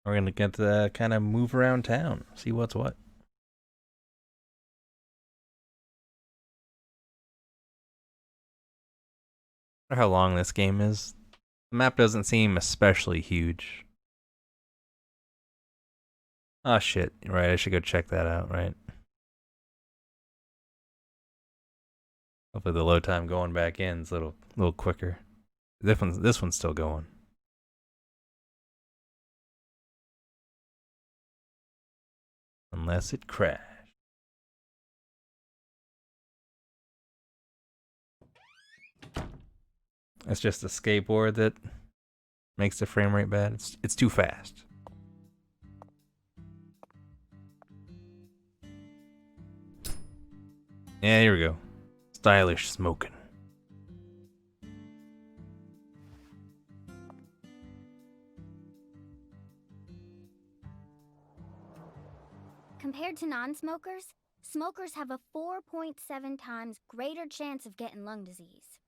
We're gonna get to kind of move around town, see what's what. I wonder how long this game is. The map doesn't seem especially huge. Oh shit, right, I should go check that out, right? Hopefully the load time going back in is a little quicker. This one's still going. Unless it crashed. It's just the skateboard that makes the frame rate bad. It's too fast. Yeah, here we go. Stylish smoking. Compared to non-smokers, smokers have a 4.7 times greater chance of getting lung disease.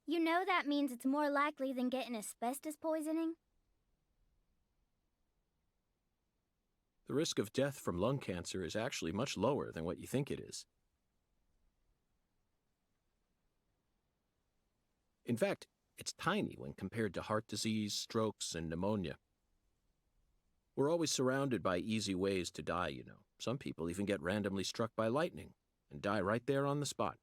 You know that means it's more likely than getting asbestos poisoning? The risk of death from lung cancer is actually much lower than what you think it is. In fact, it's tiny when compared to heart disease, strokes, and pneumonia. We're always surrounded by easy ways to die, you know. Some people even get randomly struck by lightning and die right there on the spot.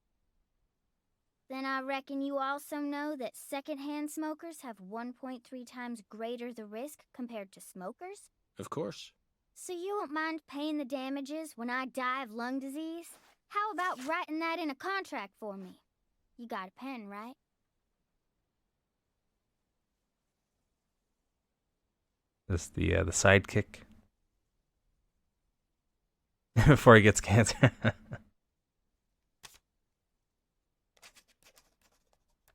Then I reckon you also know that secondhand smokers have 1.3 times greater the risk compared to smokers? Of course. So you won't mind paying the damages when I die of lung disease? How about writing that in a contract for me? You got a pen, right? This the sidekick before he gets cancer.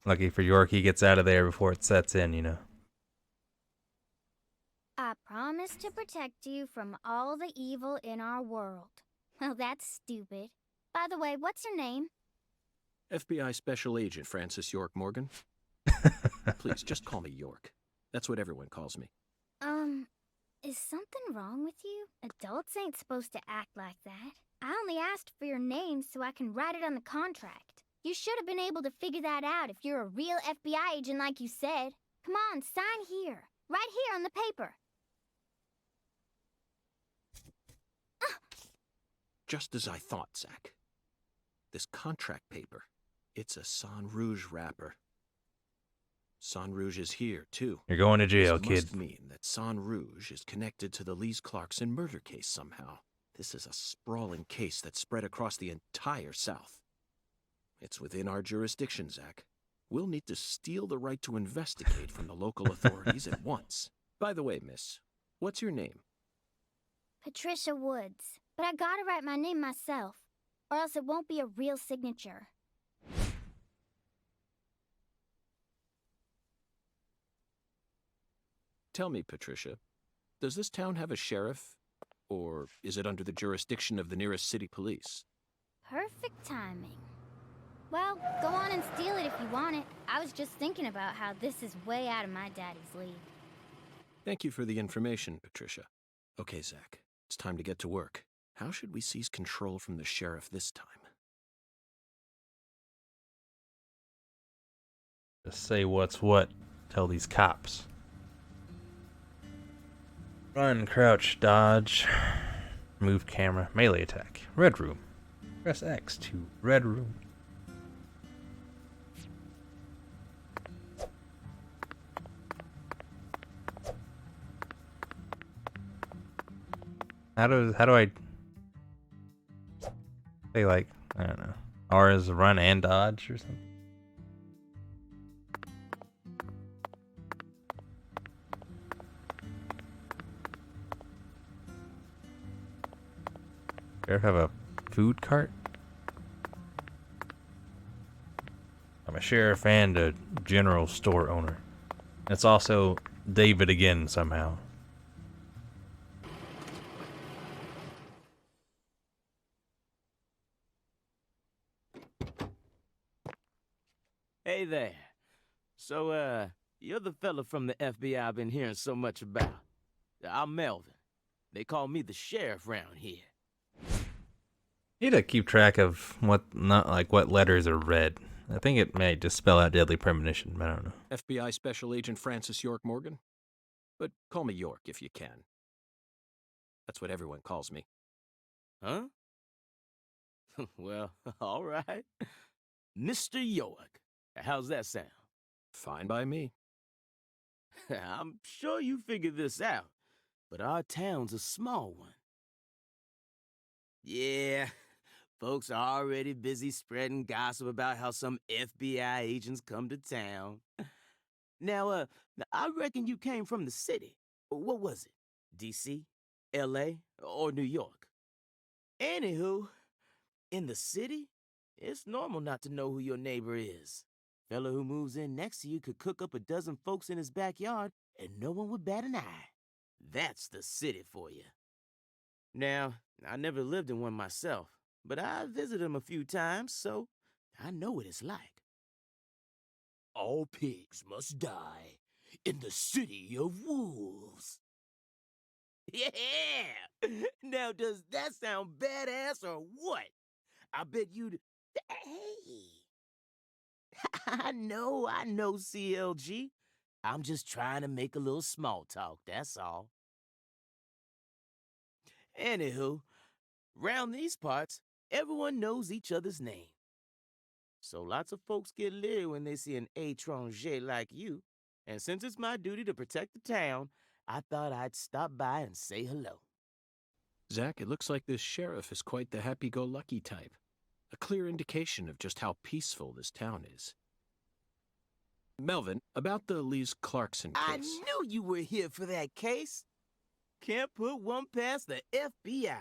Lucky for York, he gets out of there before it sets in, you know. I promise to protect you from all the evil in our world. Well, that's stupid. By the way, what's your name? FBI Special Agent Francis York Morgan. Please, just call me York. That's what everyone calls me. Is something wrong with you? Adults ain't supposed to act like that. I only asked for your name so I can write it on the contract. You should have been able to figure that out if you're a real FBI agent like you said. Come on, sign here. Right here on the paper. Just as I thought, Zach. This contract paper, it's a San Rouge wrapper. San Rouge is here, too. You're going to jail, This kid. must mean that San Rouge is connected to the Lees Clarkson murder case somehow. This is a sprawling case that spread across the entire South. It's within our jurisdiction, Zach. We'll need to steal the right to investigate from the local authorities at once. By the way, miss, what's your name? Patricia Woods. But I gotta write my name myself, or else it won't be a real signature. Tell me, Patricia, does this town have a sheriff? Or is it under the jurisdiction of the nearest city police? Perfect timing. Well, go on and steal it if you want it. I was just thinking about how this is way out of my daddy's league. Thank you for the information, Patricia. Okay, Zach, it's time to get to work. How should we seize control from the sheriff this time? Just say what's what. Tell these cops. Run, crouch, dodge. Move camera. Melee attack. Red room. Press X to red room. How do I say, like, I don't know. R is run and dodge or something? Sheriff have a food cart? I'm a sheriff and a general store owner. It's also David again somehow. Hey there. So, you're the fella from the FBI I've been hearing so much about. I'm Melvin. They call me the sheriff round here. Need to keep track of what letters are red. I think it may just spell out deadly premonition, but I don't know. FBI Special Agent Francis York Morgan? But call me York if you can. That's what everyone calls me. Huh? Well, all right. Mr. York. How's that sound? Fine by me. I'm sure you figured this out, but our town's a small one. Yeah, folks are already busy spreading gossip about how some FBI agents come to town. Now, I reckon you came from the city. What was it? D.C., L.A., or New York? Anywho, in the city, it's normal not to know who your neighbor is. Fella who moves in next to you could cook up a dozen folks in his backyard and no one would bat an eye. That's the city for you. Now, I never lived in one myself, but I visited them a few times, so I know what it's like. All pigs must die in the city of wolves. Yeah! Now, does that sound badass or what? I bet you'd... Hey! I know, CLG. I'm just trying to make a little small talk, that's all. Anywho, round these parts, everyone knows each other's name. So lots of folks get leery when they see an étranger like you. And since it's my duty to protect the town, I thought I'd stop by and say hello. Zach, it looks like this sheriff is quite the happy-go-lucky type. A clear indication of just how peaceful this town is. Melvin, about the Lees Clarkson case. I knew you were here for that case. Can't put one past the FBI.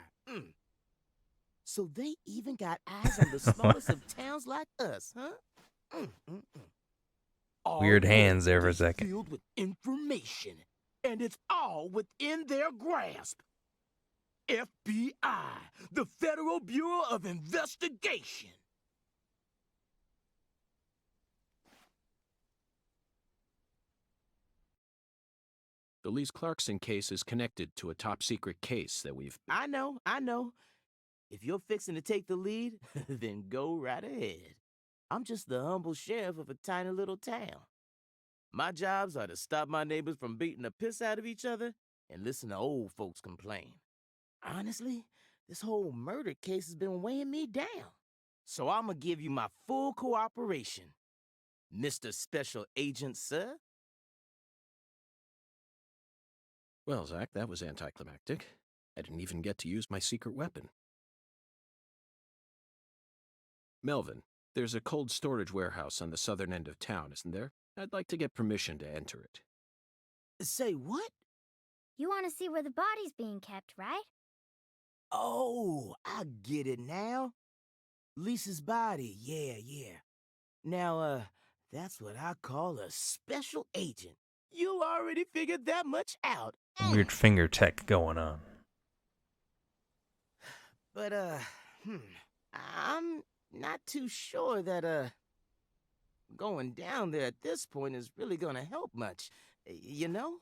So they even got eyes on the smallest of towns like us, huh? Weird hands there for a second. Filled with information, and it's all within their grasp. FBI, the Federal Bureau of Investigation. The Lees Clarkson case is connected to a top-secret case that we've... I know. If you're fixing to take the lead, then go right ahead. I'm just the humble sheriff of a tiny little town. My jobs are to stop my neighbors from beating the piss out of each other and listen to old folks complain. Honestly, this whole murder case has been weighing me down. So I'm gonna give you my full cooperation, Mr. Special Agent, sir. Well, Zach, that was anticlimactic. I didn't even get to use my secret weapon. Melvin, there's a cold storage warehouse on the southern end of town, isn't there? I'd like to get permission to enter it. Say what? You want to see where the body's being kept, right? Oh, I get it now. Lisa's body, yeah. Now, that's what I call a special agent. You already figured that much out. Weird finger tech going on. But, I'm not too sure that, going down there at this point is really gonna help much, you know?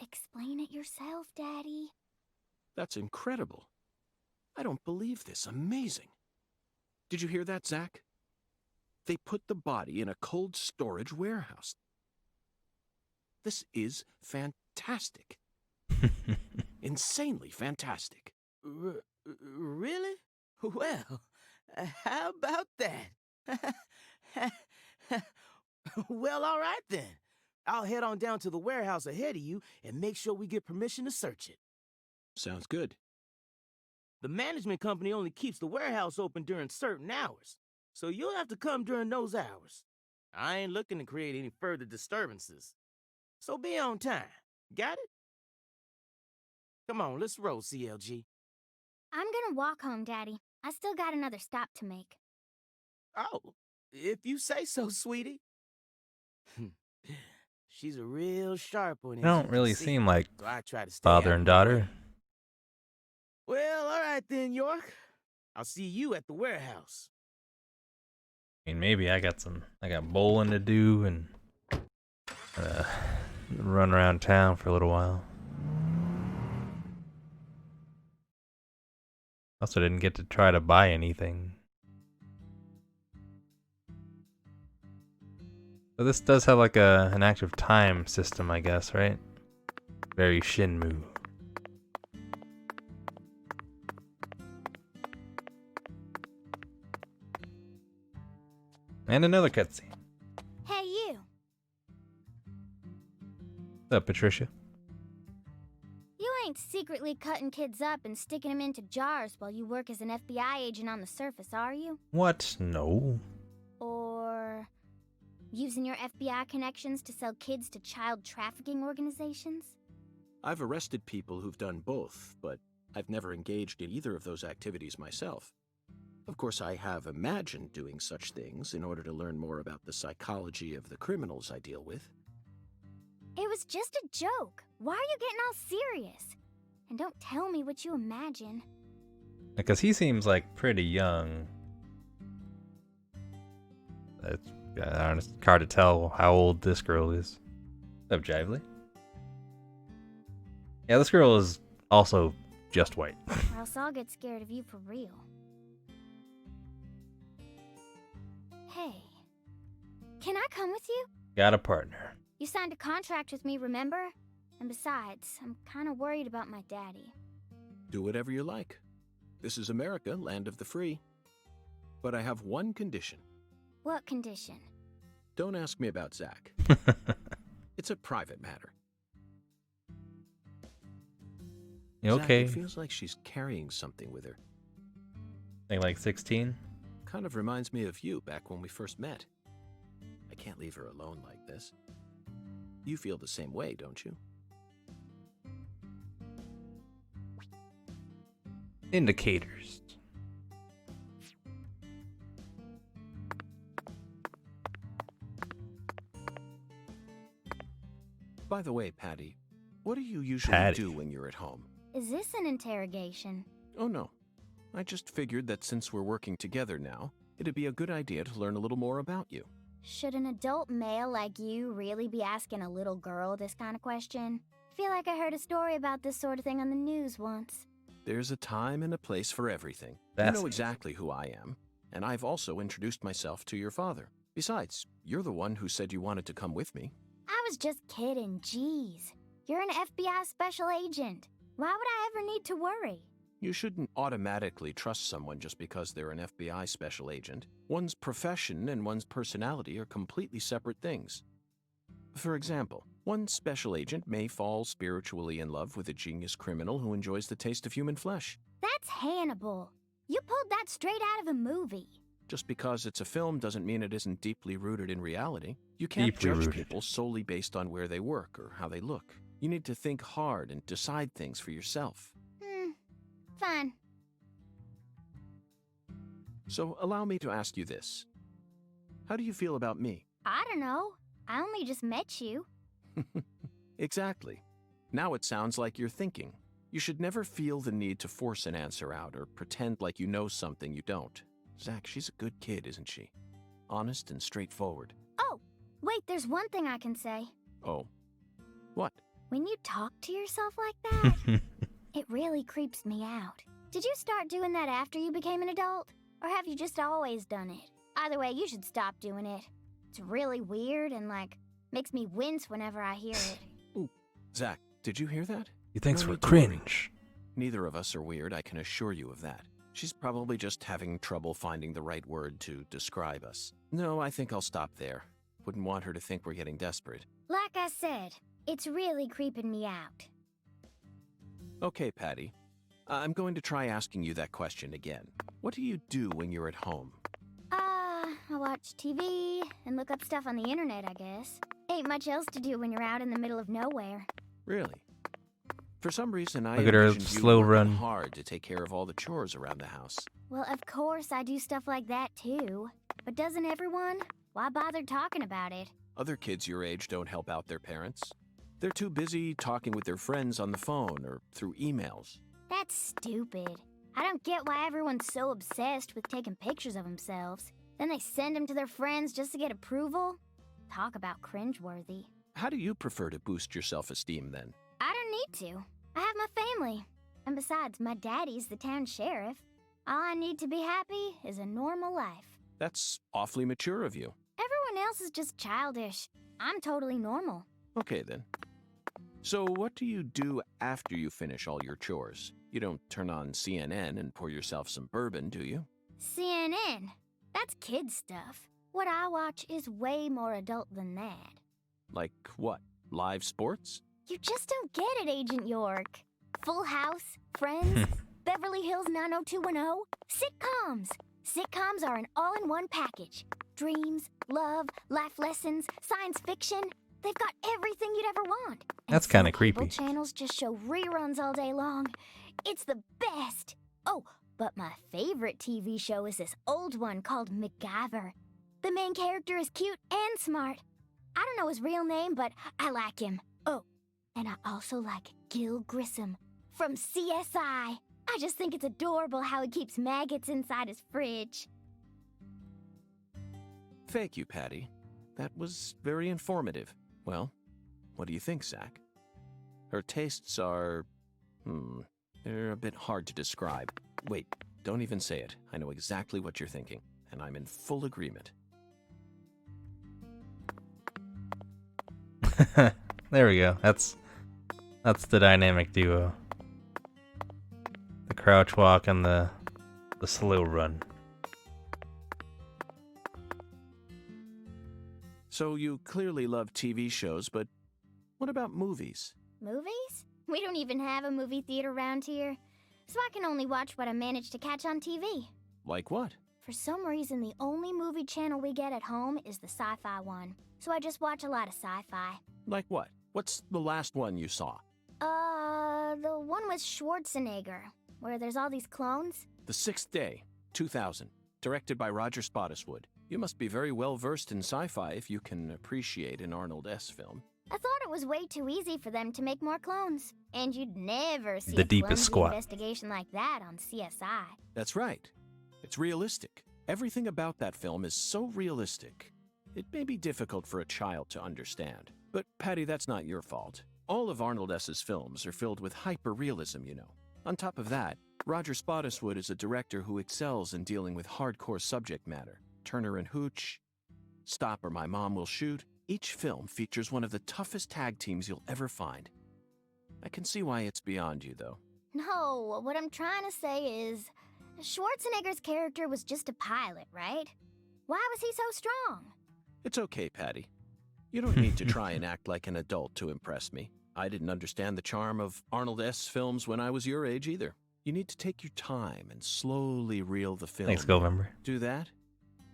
Explain it yourself, Daddy. That's incredible. I don't believe this. Amazing. Did you hear that, Zach? They put the body in a cold storage warehouse. This is fantastic. Insanely fantastic. Really? Well, how about that? Well, all right then. I'll head on down to the warehouse ahead of you and make sure we get permission to search it. Sounds good. The management company only keeps the warehouse open during certain hours, so you'll have to come during those hours. I ain't looking to create any further disturbances. So be on time. Got it? Come on, let's roll, CLG. I'm gonna walk home, Daddy. I still got another stop to make. Oh, if you say so, sweetie. She's a real sharp one. They don't really seem like so I try to stay father and daughter. Well, all right then, York. I'll see you at the warehouse. I mean, maybe I got bowling to do and run around town for a little while. Also didn't get to try to buy anything. So this does have like an active time system, I guess, right? Very Shenmue. And another cutscene. Hey, you. What's up, Patricia? You ain't secretly cutting kids up and sticking them into jars while you work as an FBI agent on the surface, are you? What? No. Or using your FBI connections to sell kids to child trafficking organizations? I've arrested people who've done both, but I've never engaged in either of those activities myself. Of course, I have imagined doing such things in order to learn more about the psychology of the criminals I deal with. It was just a joke. Why are you getting all serious? And don't tell me what you imagine. Because he seems like pretty young. It's hard to tell how old this girl is. What's up, Jively? Yeah, this girl is also just white. Or else I'll get scared of you for real. Hey, can I come with you? Got a partner. You signed a contract with me, remember? And besides, I'm kind of worried about my daddy. Do whatever you like. This is America, land of the free. But I have one condition. What condition? Don't ask me about Zach. It's a private matter. Okay. Zach, it feels like she's carrying something with her. Think like 16? Kind of reminds me of you back when we first met. I can't leave her alone like this. You feel the same way, don't you? Indicators. By the way, Patty, what do you usually do when you're at home? Is this an interrogation? Oh, no. I just figured that since we're working together now, it'd be a good idea to learn a little more about you. Should an adult male like you really be asking a little girl this kind of question? I feel like I heard a story about this sort of thing on the news once. There's a time and a place for everything. You know exactly who I am. and I've also introduced myself to your father. Besides, you're the one who said you wanted to come with me. I was just kidding, jeez. You're an FBI special agent. Why would I ever need to worry? You shouldn't automatically trust someone just because they're an FBI special agent. One's profession and one's personality are completely separate things. For example, one special agent may fall spiritually in love with a genius criminal who enjoys the taste of human flesh. That's Hannibal. You pulled that straight out of a movie. Just because it's a film doesn't mean it isn't deeply rooted in reality. You can't Deeply judge rooted. people solely based on where they work or how they look. You need to think hard and decide things for yourself. Fine. So allow me to ask you this. How do you feel about me? I don't know. I only just met you. Exactly. Now it sounds like you're thinking. You should never feel the need to force an answer out or pretend like you know something you don't. Zach, she's a good kid, isn't she? Honest and straightforward. Oh, wait, there's one thing I can say. Oh. What? When you talk to yourself like that, it really creeps me out. Did you start doing that after you became an adult? Or have you just always done it? Either way, you should stop doing it. It's really weird and, makes me wince whenever I hear it. Ooh, Zach, did you hear that? He thinks No we're need to worry. cringe. Neither of us are weird, I can assure you of that. She's probably just having trouble finding the right word to describe us. No, I think I'll stop there. Wouldn't want her to think we're getting desperate. Like I said, it's really creeping me out. Okay, Patty. I'm going to try asking you that question again. What do you do when you're at home? I watch TV and look up stuff on the internet, I guess. Ain't much else to do when you're out in the middle of nowhere. Really? For some reason, I Look at her envisioned you slow working run. hard to take care of all the chores around the house. Well, of course I do stuff like that too. But doesn't everyone? Why bother talking about it? Other kids your age don't help out their parents. They're too busy talking with their friends on the phone or through emails. That's stupid. I don't get why everyone's so obsessed with taking pictures of themselves. Then they send them to their friends just to get approval? Talk about cringeworthy. How do you prefer to boost your self-esteem then? I don't need to. I have my family. And besides, my daddy's the town sheriff. All I need to be happy is a normal life. That's awfully mature of you. Everyone else is just childish. I'm totally normal. Okay then. So what do you do after you finish all your chores? You don't turn on CNN and pour yourself some bourbon, do you? CNN? That's kid stuff. What I watch is way more adult than that. Like what? Live sports? You just don't get it, Agent York. Full House, Friends, Beverly Hills 90210, sitcoms. Sitcoms are an all-in-one package. Dreams, love, life lessons, science fiction. They've got everything you'd ever want. And That's kind of some creepy. cable channels just show reruns all day long. It's the best. Oh, but my favorite TV show is this old one called MacGyver. The main character is cute and smart. I don't know his real name, but I like him. Oh, and I also like Gil Grissom from CSI. I just think it's adorable how he keeps maggots inside his fridge. Thank you, Patty. That was very informative. Well, what do you think, Zach? Her tastes are... they're a bit hard to describe. Wait, don't even say it. I know exactly what you're thinking, and I'm in full agreement. There we go. That's the dynamic duo. The crouch walk and the slow run. So you clearly love TV shows, but what about movies? Movies? We don't even have a movie theater around here, so I can only watch what I manage to catch on TV. Like what? For some reason, the only movie channel we get at home is the sci-fi one, so I just watch a lot of sci-fi. Like what? What's the last one you saw? The one with Schwarzenegger, where there's all these clones. The Sixth Day, 2000, directed by Roger Spottiswoode. You must be very well versed in sci-fi if you can appreciate an Arnold S. film. I thought it was way too easy for them to make more clones, and you'd never see The a deepest clumsy squat. investigation like that on CSI. That's right. It's realistic. Everything about that film is so realistic. It may be difficult for a child to understand. But, Patty, that's not your fault. All of Arnold S.'s films are filled with hyper-realism, you know. On top of that, Roger Spottiswoode is a director who excels in dealing with hardcore subject matter. Turner and Hooch, Stop or My Mom Will Shoot. Each film features one of the toughest tag teams you'll ever find. I can see why it's beyond you, though. No, what I'm trying to say is, Schwarzenegger's character was just a pilot, right? Why was he so strong? It's okay, Patty. You don't need to try and act like an adult to impress me. I didn't understand the charm of Arnold S. films when I was your age either. You need to take your time and slowly reel the film. Thanks, Go-Member. Do that,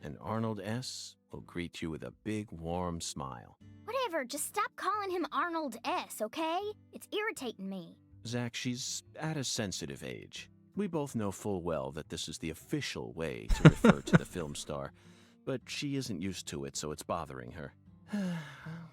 and Arnold S. will greet you with a big, warm smile. Whatever, just stop calling him Arnold S., okay? It's irritating me. Zach, she's at a sensitive age. We both know full well that this is the official way to refer to the film star, but she isn't used to it, so it's bothering her.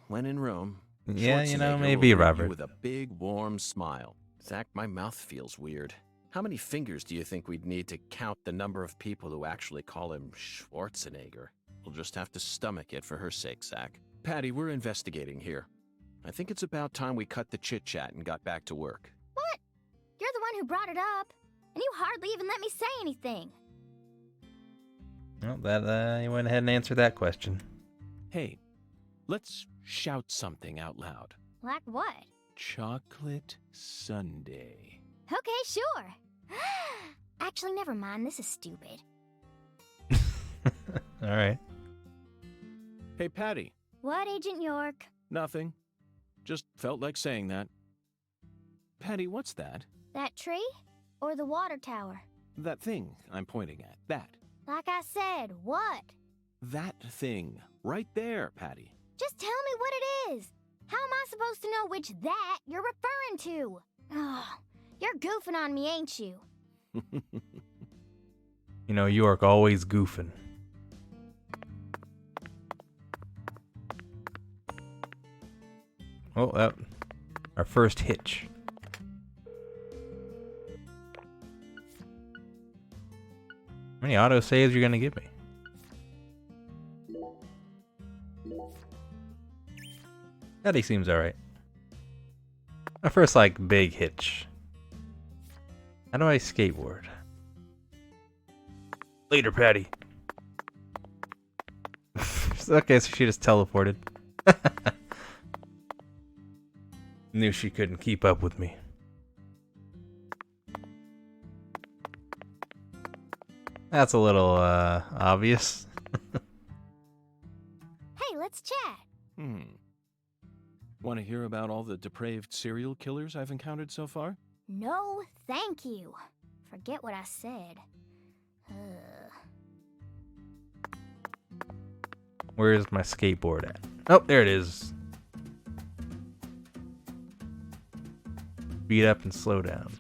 When in Rome, Yeah, you know, Schwarzenegger maybe, will greet Robert. you with a big, warm smile. Zach, my mouth feels weird. How many fingers do you think we'd need to count the number of people who actually call him Schwarzenegger? We'll just have to stomach it for her sake, Zach. Patty, we're investigating here. I think it's about time we cut the chit-chat and got back to work. What? You're the one who brought it up, and you hardly even let me say anything. Well, that you went ahead and answered that question. Hey, let's shout something out loud. Like what? Chocolate Sundae. Okay, sure. Actually, never mind. This is stupid. All right. Hey, Patty. What, Agent York? Nothing. Just felt like saying that. Patty, what's that? That tree? Or the water tower? That thing I'm pointing at. That. Like I said, what? That thing. Right there, Patty. Just tell me what it is. How am I supposed to know which that you're referring to? Oh, you're goofing on me, ain't you? You know, York always goofing. Oh, our first hitch. How many autosaves you gonna give me? That he seems alright. My first, like, big hitch. How do I skateboard? Later, Patty. Okay, so she just teleported. Knew she couldn't keep up with me. That's a little, obvious. Hey, let's chat. Want to hear about all the depraved serial killers I've encountered so far? No, thank you. Forget what I said. Where's my skateboard at? Oh, there it is. Speed up and slow down.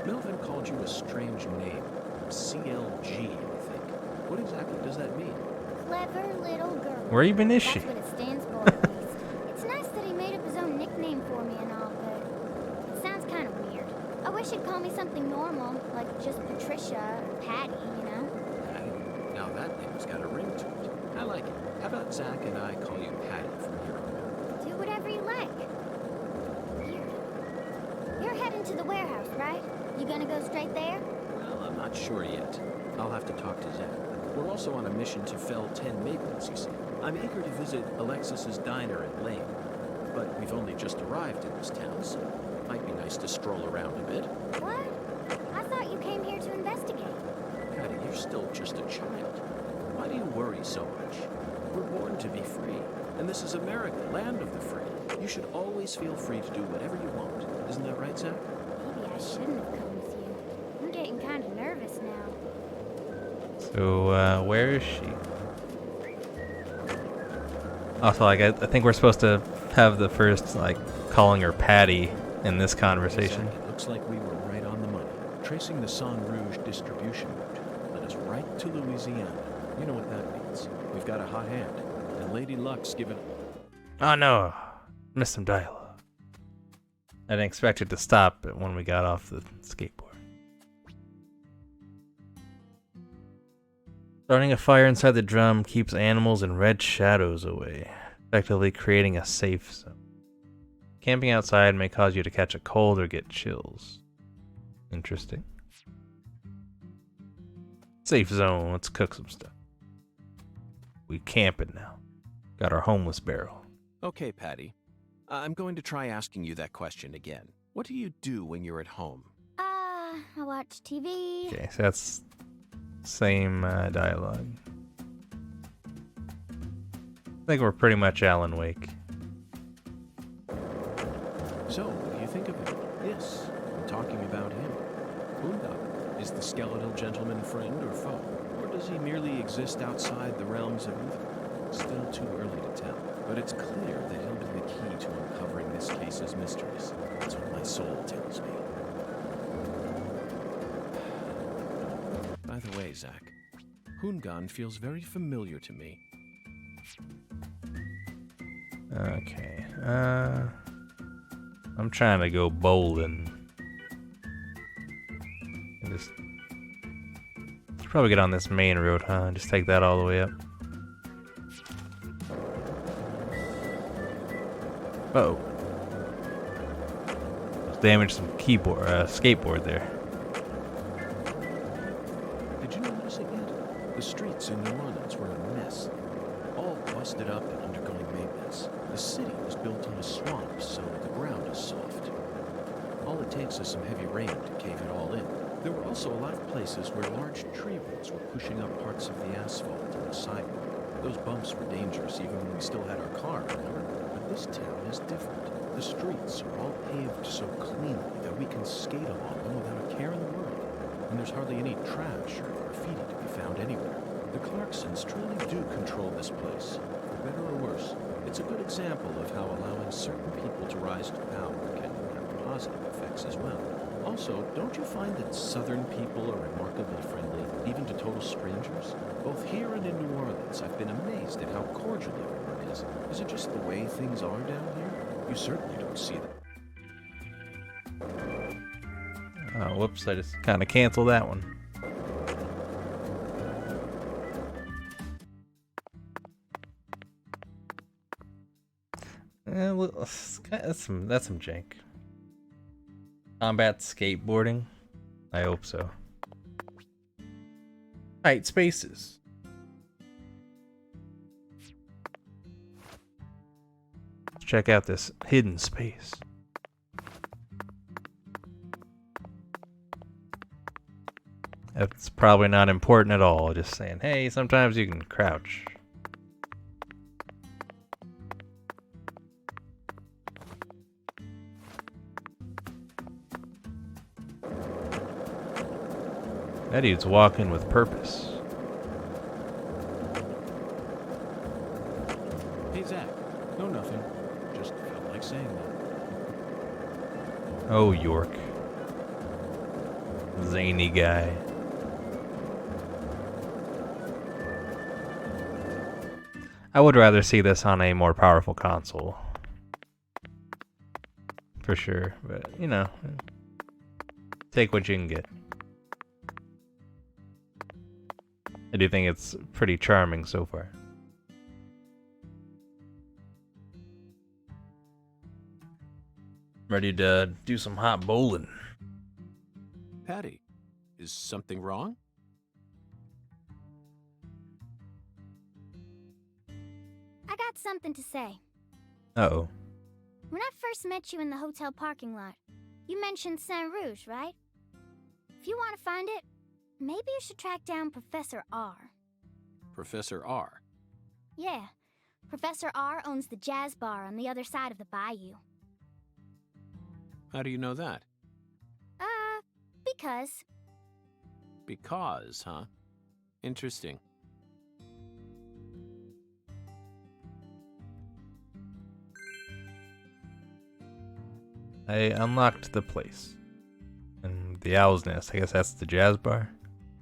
Melvin called you a strange name. CLG, I think. What exactly does that mean? Clever little girl. Where even is she? That's what it stands for, at least. It's nice that he made up his own nickname for me and all, but it sounds kind of weird. I wish he'd call me something normal, like just Patricia or Patty, you know? Patty? Now that name's got a ring to it. I like it. How about Zach and I call you Patty from here on out? Do whatever you like. Weird. You're heading to the warehouse, right? You gonna go straight there? Well, I'm not sure yet. I'll have to talk to Zach. We're also on a mission to fell 10 Maplins, you see. I'm eager to visit Alexis's diner in Lane, but we've only just arrived in this town, so it might be nice to stroll around a bit. What? I thought you came here to investigate. Patty, you're still just a child. Why do you worry so much? We're born to be free, and this is America, land of the free. You should always feel free to do whatever you want. Isn't that right, Zach? Maybe I shouldn't have come with you. I'm getting kind of nervous now. So, where is she? Also, like, I think we're supposed to have the first, like, calling her Patty in this conversation. Zach, it looks like we were right on the money. Tracing the Sang Rouge distribution route led us right to Louisiana. You know what that means. We've got a hot hand, and Lady Luck's given... Oh no, missed some dialogue. I didn't expect it to stop when we got off the skateboard. Starting a fire inside the drum keeps animals and red shadows away. effectively creating a safe zone. Camping outside may cause you to catch a cold or get chills. Interesting. Safe zone, let's cook some stuff. We camping now. Got our homeless barrel. Okay, Patty. I'm going to try asking you that question again. What do you do when you're at home? I watch TV. Okay, so that's same dialogue. I think we're pretty much Alan Wake. So, what do you think of him? Yes, I'm talking about him. Boondock, is the skeletal gentleman friend or foe? Or does he merely exist outside the realms of evil? Still too early to tell, but it's clear that he'll be the key to uncovering this case's mysteries. That's what my soul tells me. By the way, Zach, Hoongan feels very familiar to me. Okay, I'm trying to go bowling. Just probably get on this main road, huh? Just take that all the way up. Uh-oh. Just damaged some skateboard there. Did you notice it yet? The streets in New Orleans were a mess. All busted up and undergoing maintenance. The city was built on a swamp, so the ground is soft. All it takes is some heavy rain to cave it all in. There were also a lot of places where large tree roots were pushing up parts of the asphalt and the sidewalk. Those bumps were dangerous even when we still had our car, remember? But this town is different. The streets are all paved so cleanly that we can skate along them without a care in the world. And there's hardly any trash or graffiti to be found anywhere. The Clarksons truly do control this place, for better or worse. It's a good example of how allowing certain people to rise to power can have positive effects as well. Also, don't you find that Southern people are remarkably friendly, even to total strangers? Both here and in New Orleans, I've been amazed at how cordial everyone is. Is it just the way things are down here? You certainly don't see them. Oh, whoops, I just kind of canceled that one. Well, that's some jank. Combat skateboarding? I hope so. Tight spaces. Let's check out this hidden space. That's probably not important at all. Just saying, hey, sometimes you can crouch. That dude's walking with purpose. Hey, Zach. No, nothing. Just felt like saying that. Oh, York. Zany guy. I would rather see this on a more powerful console. For sure, but, you know, take what you can get. I do think it's pretty charming so far. Ready to do some hot bowling. Patty, is something wrong? I got something to say. Uh-oh. When I first met you in the hotel parking lot, you mentioned Saint Rouge, right? If you want to find it, maybe you should track down Professor R. Professor R? Yeah. Professor R owns the jazz bar on the other side of the bayou. How do you know that? Because. Because, huh? Interesting. I unlocked the place. And the Owl's Nest, I guess that's the jazz bar?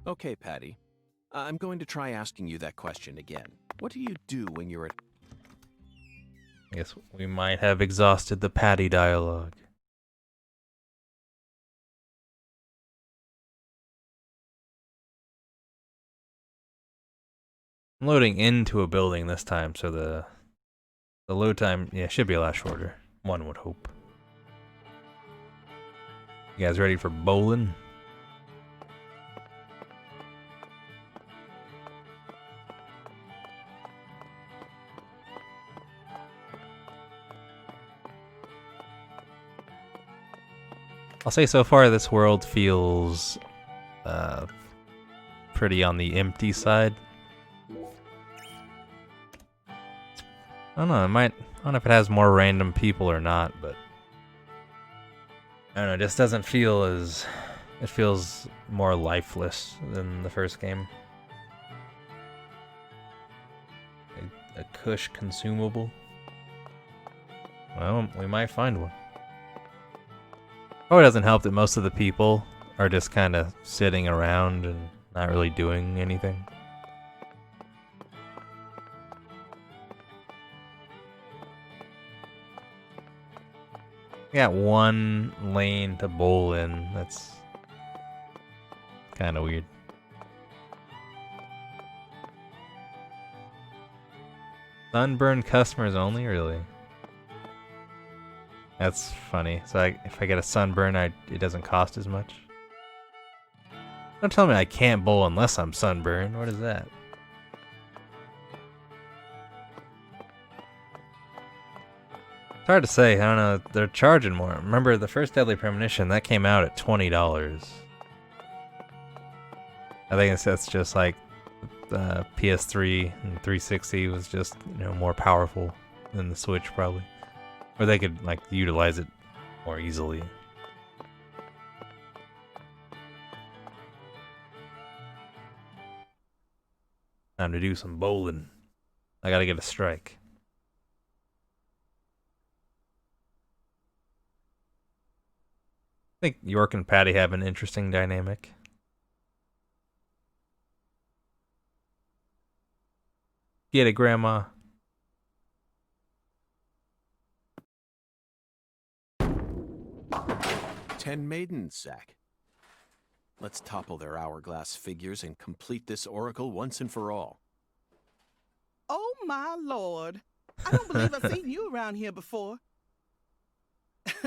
Okay, Patty. I'm going to try asking you that question again. What do you do when you're at... I guess we might have exhausted the Patty dialogue. I'm loading into a building this time, so the The load time, yeah, should be a lot shorter. One would hope. You guys ready for bowling? I'll say so far this world feels pretty on the empty side. I don't know, I don't know if it has more random people or not, but I don't know, it just doesn't feel as, it feels more lifeless than the first game. A Kush consumable. Well, we might find one. Oh, it doesn't help that most of the people are just kind of sitting around and not really doing anything. Got one lane to bowl in. That's kind of weird. Sunburned customers only, really? That's funny. So if I get a sunburn, it doesn't cost as much. Don't tell me I can't bowl unless I'm sunburned. What is that? It's hard to say. I don't know. They're charging more. Remember the first Deadly Premonition that came out at $20. I think that's just like the PS3 and 360 was just, you know, more powerful than the Switch probably. Or they could, like, utilize it more easily. Time to do some bowling. I gotta get a strike. I think York and Patty have an interesting dynamic. Get it, Grandma. Ten maidens, Zack. Let's topple their hourglass figures and complete this oracle once and for all. Oh, my Lord. I don't believe I've seen you around here before.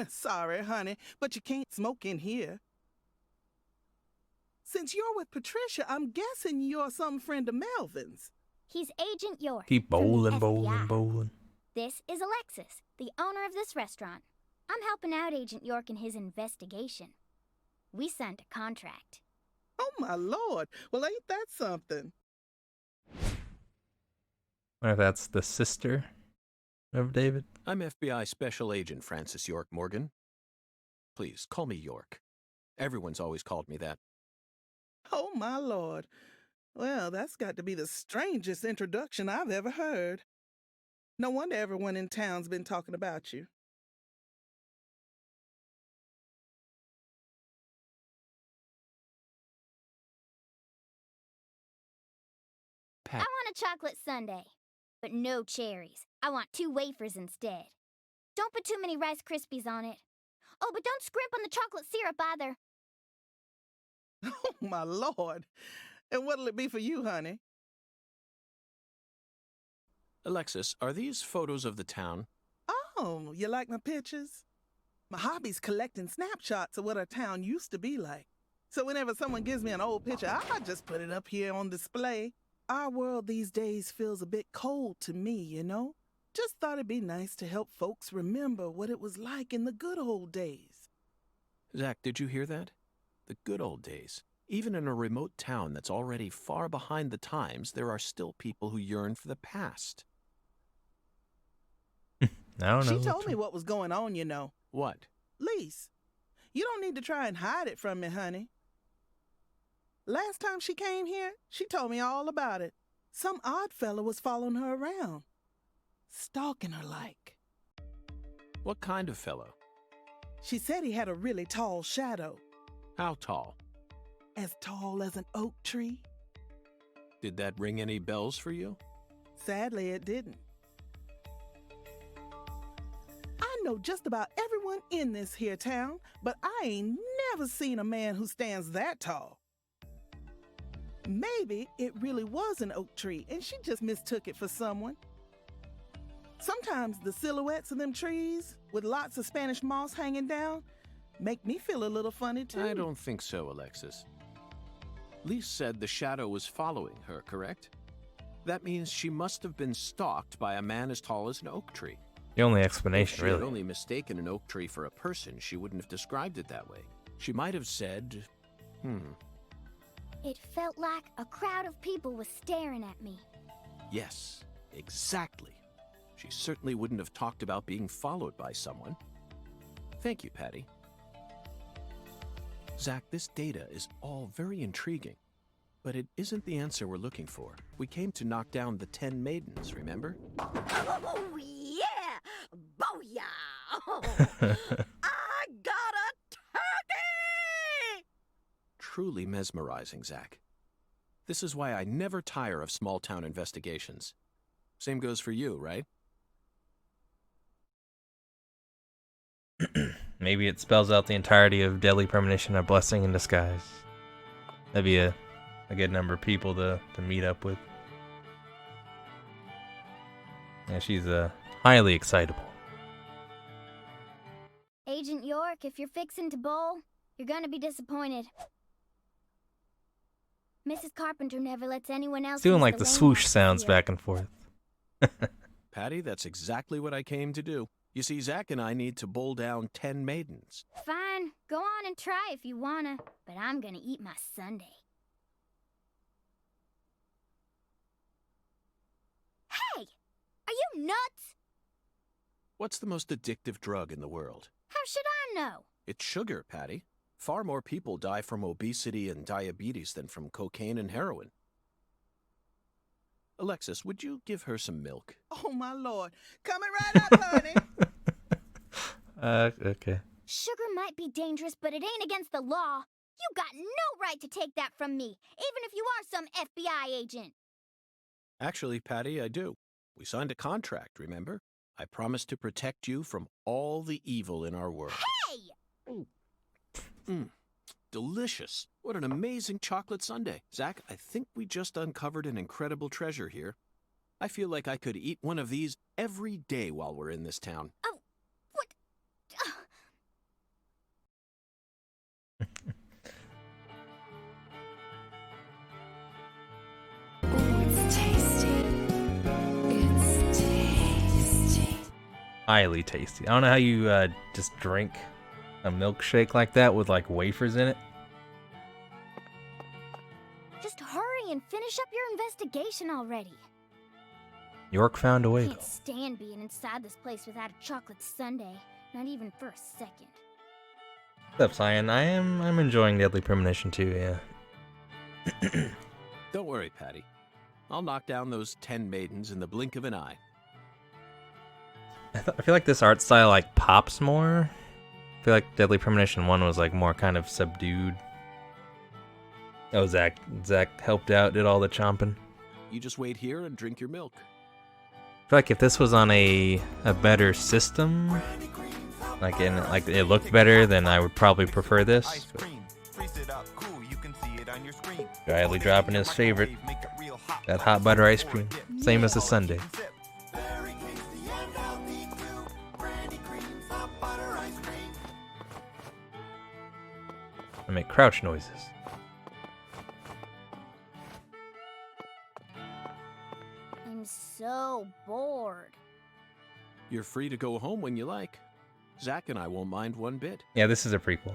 Sorry, honey, but you can't smoke in here. Since you're with Patricia, I'm guessing you're some friend of Melvin's. He's Agent York. Keep bowling, from the bowling, FBI. bowling. This is Alexis, the owner of this restaurant. I'm helping out Agent York in his investigation. We signed a contract. Oh, my Lord. Well, ain't that something? Wonder if that's the sister of David. I'm FBI Special Agent Francis York Morgan. Please, call me York. Everyone's always called me that. Oh, my Lord. Well, that's got to be the strangest introduction I've ever heard. No wonder everyone in town's been talking about you. I want a chocolate sundae, but no cherries. I want 2 wafers instead. Don't put too many Rice Krispies on it. Oh, but don't scrimp on the chocolate syrup either. Oh, my Lord. And what'll it be for you, honey? Alexis, are these photos of the town? Oh, you like my pictures? My hobby's collecting snapshots of what our town used to be like. So whenever someone gives me an old picture, I just put it up here on display. Our world these days feels a bit cold to me, you know? Just thought it'd be nice to help folks remember what it was like in the good old days. Zack, did you hear that? The good old days. Even in a remote town that's already far behind the times, there are still people who yearn for the past. I don't know. She told me what was going on, you know. What? Lise, you don't need to try and hide it from me, honey. Last time she came here, she told me all about it. Some odd fella was following her around, stalking her like. What kind of fellow? She said he had a really tall shadow. How tall? As tall as an oak tree. Did that ring any bells for you? Sadly, it didn't. I know just about everyone in this here town, but I ain't never seen a man who stands that tall. Maybe it really was an oak tree and she just mistook it for someone. Sometimes the silhouettes of them trees with lots of Spanish moss hanging down make me feel a little funny, too. I don't think so, Alexis. Lise said the shadow was following her, correct? That means she must have been stalked by a man as tall as an oak tree. The only If explanation, she really. had only mistaken an oak tree for a person, she wouldn't have described it that way. She might have said, It felt like a crowd of people was staring at me. Yes, exactly. She certainly wouldn't have talked about being followed by someone. Thank you, Patty. Zach, this data is all very intriguing, but it isn't the answer we're looking for. We came to knock down the 10 maidens, remember? Oh, yeah! Booyah! I got a turkey! Truly mesmerizing, Zach. This is why I never tire of small-town investigations. Same goes for you, right? Maybe it spells out the entirety of Deadly Premonition, a blessing in disguise. That'd be a good number of people to meet up with. Yeah, she's highly excitable. Agent York, if you're fixing to bowl, you're gonna be disappointed. Mrs. Carpenter never lets anyone else It's doing use like the lane swoosh walks sounds here. back and forth. Patty, that's exactly what I came to do. You see, Zach and I need to bowl down 10 maidens. Fine, go on and try if you wanna, but I'm gonna eat my sundae. Hey! Are you nuts? What's the most addictive drug in the world? How should I know? It's sugar, Patty. Far more people die from obesity and diabetes than from cocaine and heroin. Alexis, would you give her some milk? Oh, my Lord. Coming right up, honey. Okay. Sugar might be dangerous, but it ain't against the law. You got no right to take that from me, even if you are some FBI agent. Actually, Patty, I do. We signed a contract, remember? I promised to protect you from all the evil in our world. Hey! Delicious. What an amazing chocolate sundae. Zach, I think we just uncovered an incredible treasure here. I feel like I could eat one of these every day while we're in this town. Oh, what? It's tasty. It's tasty. Highly tasty. I don't know how you just drink a milkshake like that with like wafers in it. Just hurry and finish up your investigation already. York found a way Can't though. stand being inside this place without a chocolate sundae, not even for a second. What's up, Cyan? I'm enjoying Deadly Premonition too, yeah. Don't worry, Patty. I'll knock down those 10 maidens in the blink of an eye. I feel like this art style like pops more. I feel like Deadly Premonition 1 was like more kind of subdued. Oh, Zach helped out, did all the chomping. You just wait here and drink your milk. I feel like if this was on a better system, like it looked better, then I would probably prefer this. Riley dropping his favorite, that hot butter ice cream, same as the sundae. I make crouch noises. I'm so bored. You're free to go home when you like. Zach and I won't mind one bit. Yeah, this is a prequel.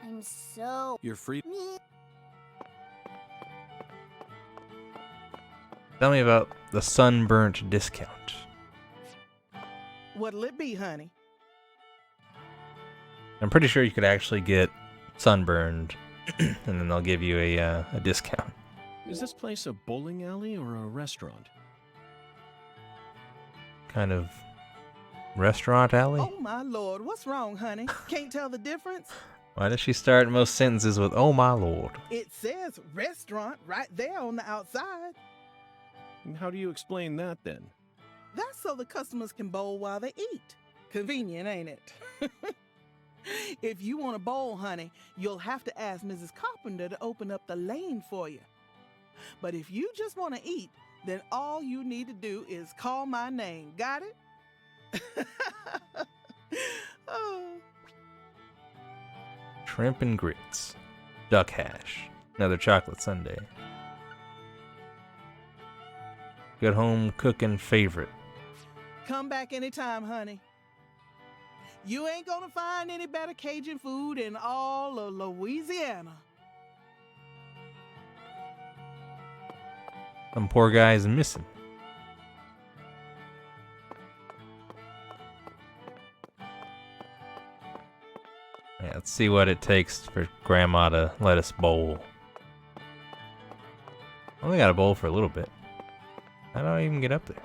I'm so... You're free. Tell me about the sunburnt discount. What'll it be, honey? I'm pretty sure you could actually get sunburned, and then they'll give you a discount. Is this place a bowling alley or a restaurant? Kind of restaurant alley? Oh, my Lord. What's wrong, honey? Can't tell the difference? Why does she start most sentences with, "Oh my Lord"? It says restaurant right there on the outside. And how do you explain that, then? That's so the customers can bowl while they eat. Convenient, ain't it? If you want to bowl, honey, you'll have to ask Mrs. Carpenter to open up the lane for you. But if you just want to eat, then all you need to do is call my name. Got it? Oh. Shrimp and grits. Duck hash. Another chocolate sundae. Good home cooking favorite. Come back anytime, honey. You ain't gonna find any better Cajun food in all of Louisiana. Some poor guy's missing. Yeah, let's see what it takes for Grandma to let us bowl. Only got a bowl for a little bit. How do I even get up there?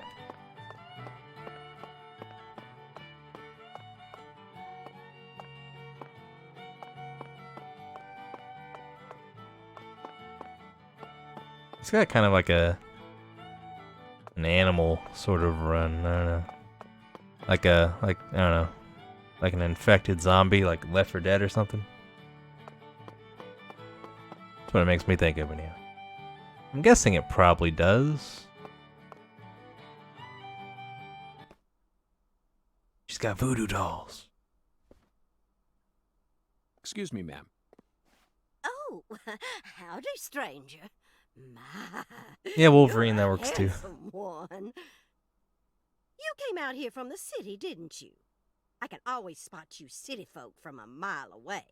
It's got kind of like an animal sort of run. I don't know. I don't know. Like an infected zombie, like Left 4 Dead or something. That's what it makes me think of anyhow. I'm guessing it probably does. She's got voodoo dolls. Excuse me, ma'am. Oh, howdy, stranger. My, Yeah, Wolverine, you're that a works too. handsome one. You came out here from the city, didn't you? I can always spot you city folk from a mile away.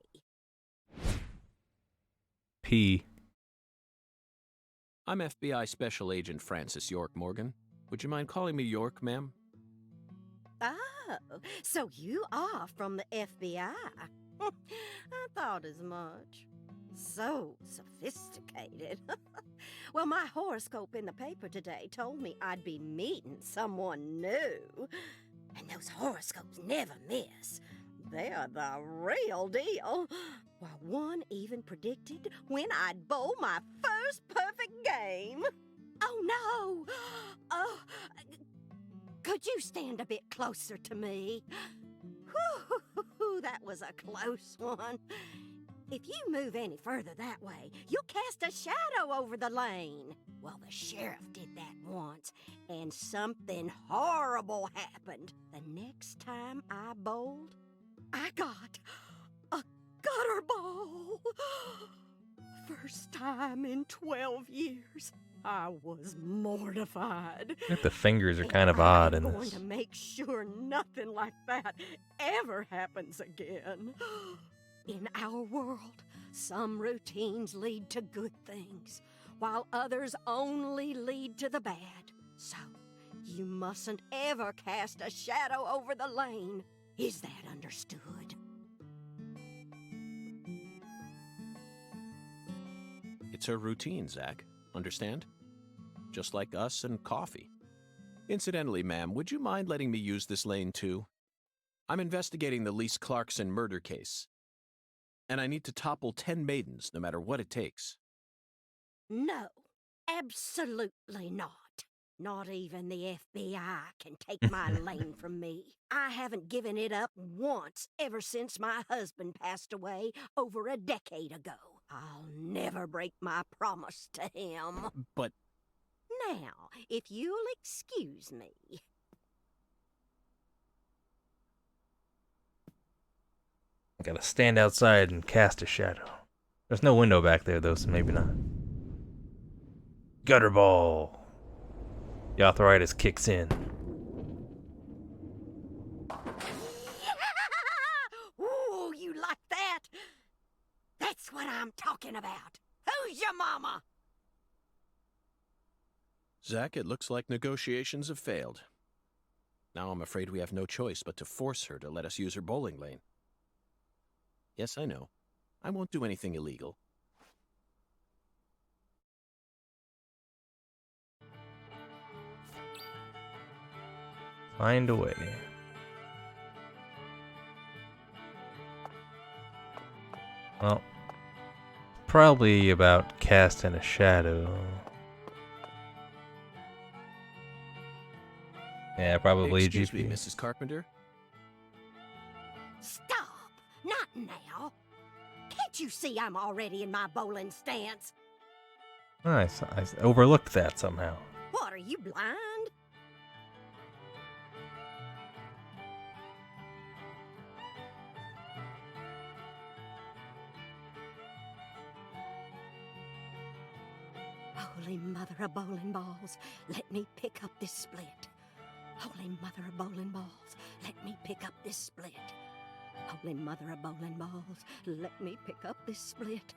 P. I'm FBI Special Agent Francis York Morgan. Would you mind calling me York, ma'am? Oh, so you are from the FBI. I thought as much. So sophisticated. Well, my horoscope in the paper today told me I'd be meeting someone new. And those horoscopes never miss. They're the real deal. Well, one even predicted when I'd bowl my first perfect game. Oh, no. Oh, could you stand a bit closer to me? Whew, that was a close one. If you move any further that way, you'll cast a shadow over the lane. Well, the sheriff did that once, and something horrible happened. The next time I bowled, I got a gutter ball. First time in 12 years. I was mortified. I think the fingers are kind of odd in I'm going this. to make sure nothing like that ever happens again. In our world, some routines lead to good things, while others only lead to the bad. So, you mustn't ever cast a shadow over the lane. Is that understood? It's her routine, Zach. Understand? Just like us and coffee. Incidentally, ma'am, would you mind letting me use this lane too? I'm investigating the Lise Clarkson murder case. And I need to topple 10 maidens, no matter what it takes. No, absolutely not. Not even the FBI can take my lane from me. I haven't given it up once ever since my husband passed away over a decade ago. I'll never break my promise to him. But... Now, if you'll excuse me. I gotta stand outside and cast a shadow. There's no window back there, though, so maybe not. Gutter ball. The arthritis kicks in. Ooh, you like that? That's what I'm talking about. Who's your mama? Zach, it looks like negotiations have failed. Now I'm afraid we have no choice but to force her to let us use her bowling lane. Yes, I know. I won't do anything illegal. Find a way. Well, probably about casting a shadow. Yeah, probably Excuse GP. me, Mrs. Carpenter? Stop! Not now. Can't you see I'm already in my bowling stance? Nice. I overlooked that somehow. What, are you blind? Holy mother of bowling balls, let me pick up this split. Holy mother of bowling balls, let me pick up this split. Holy mother of bowling balls, let me pick up this split.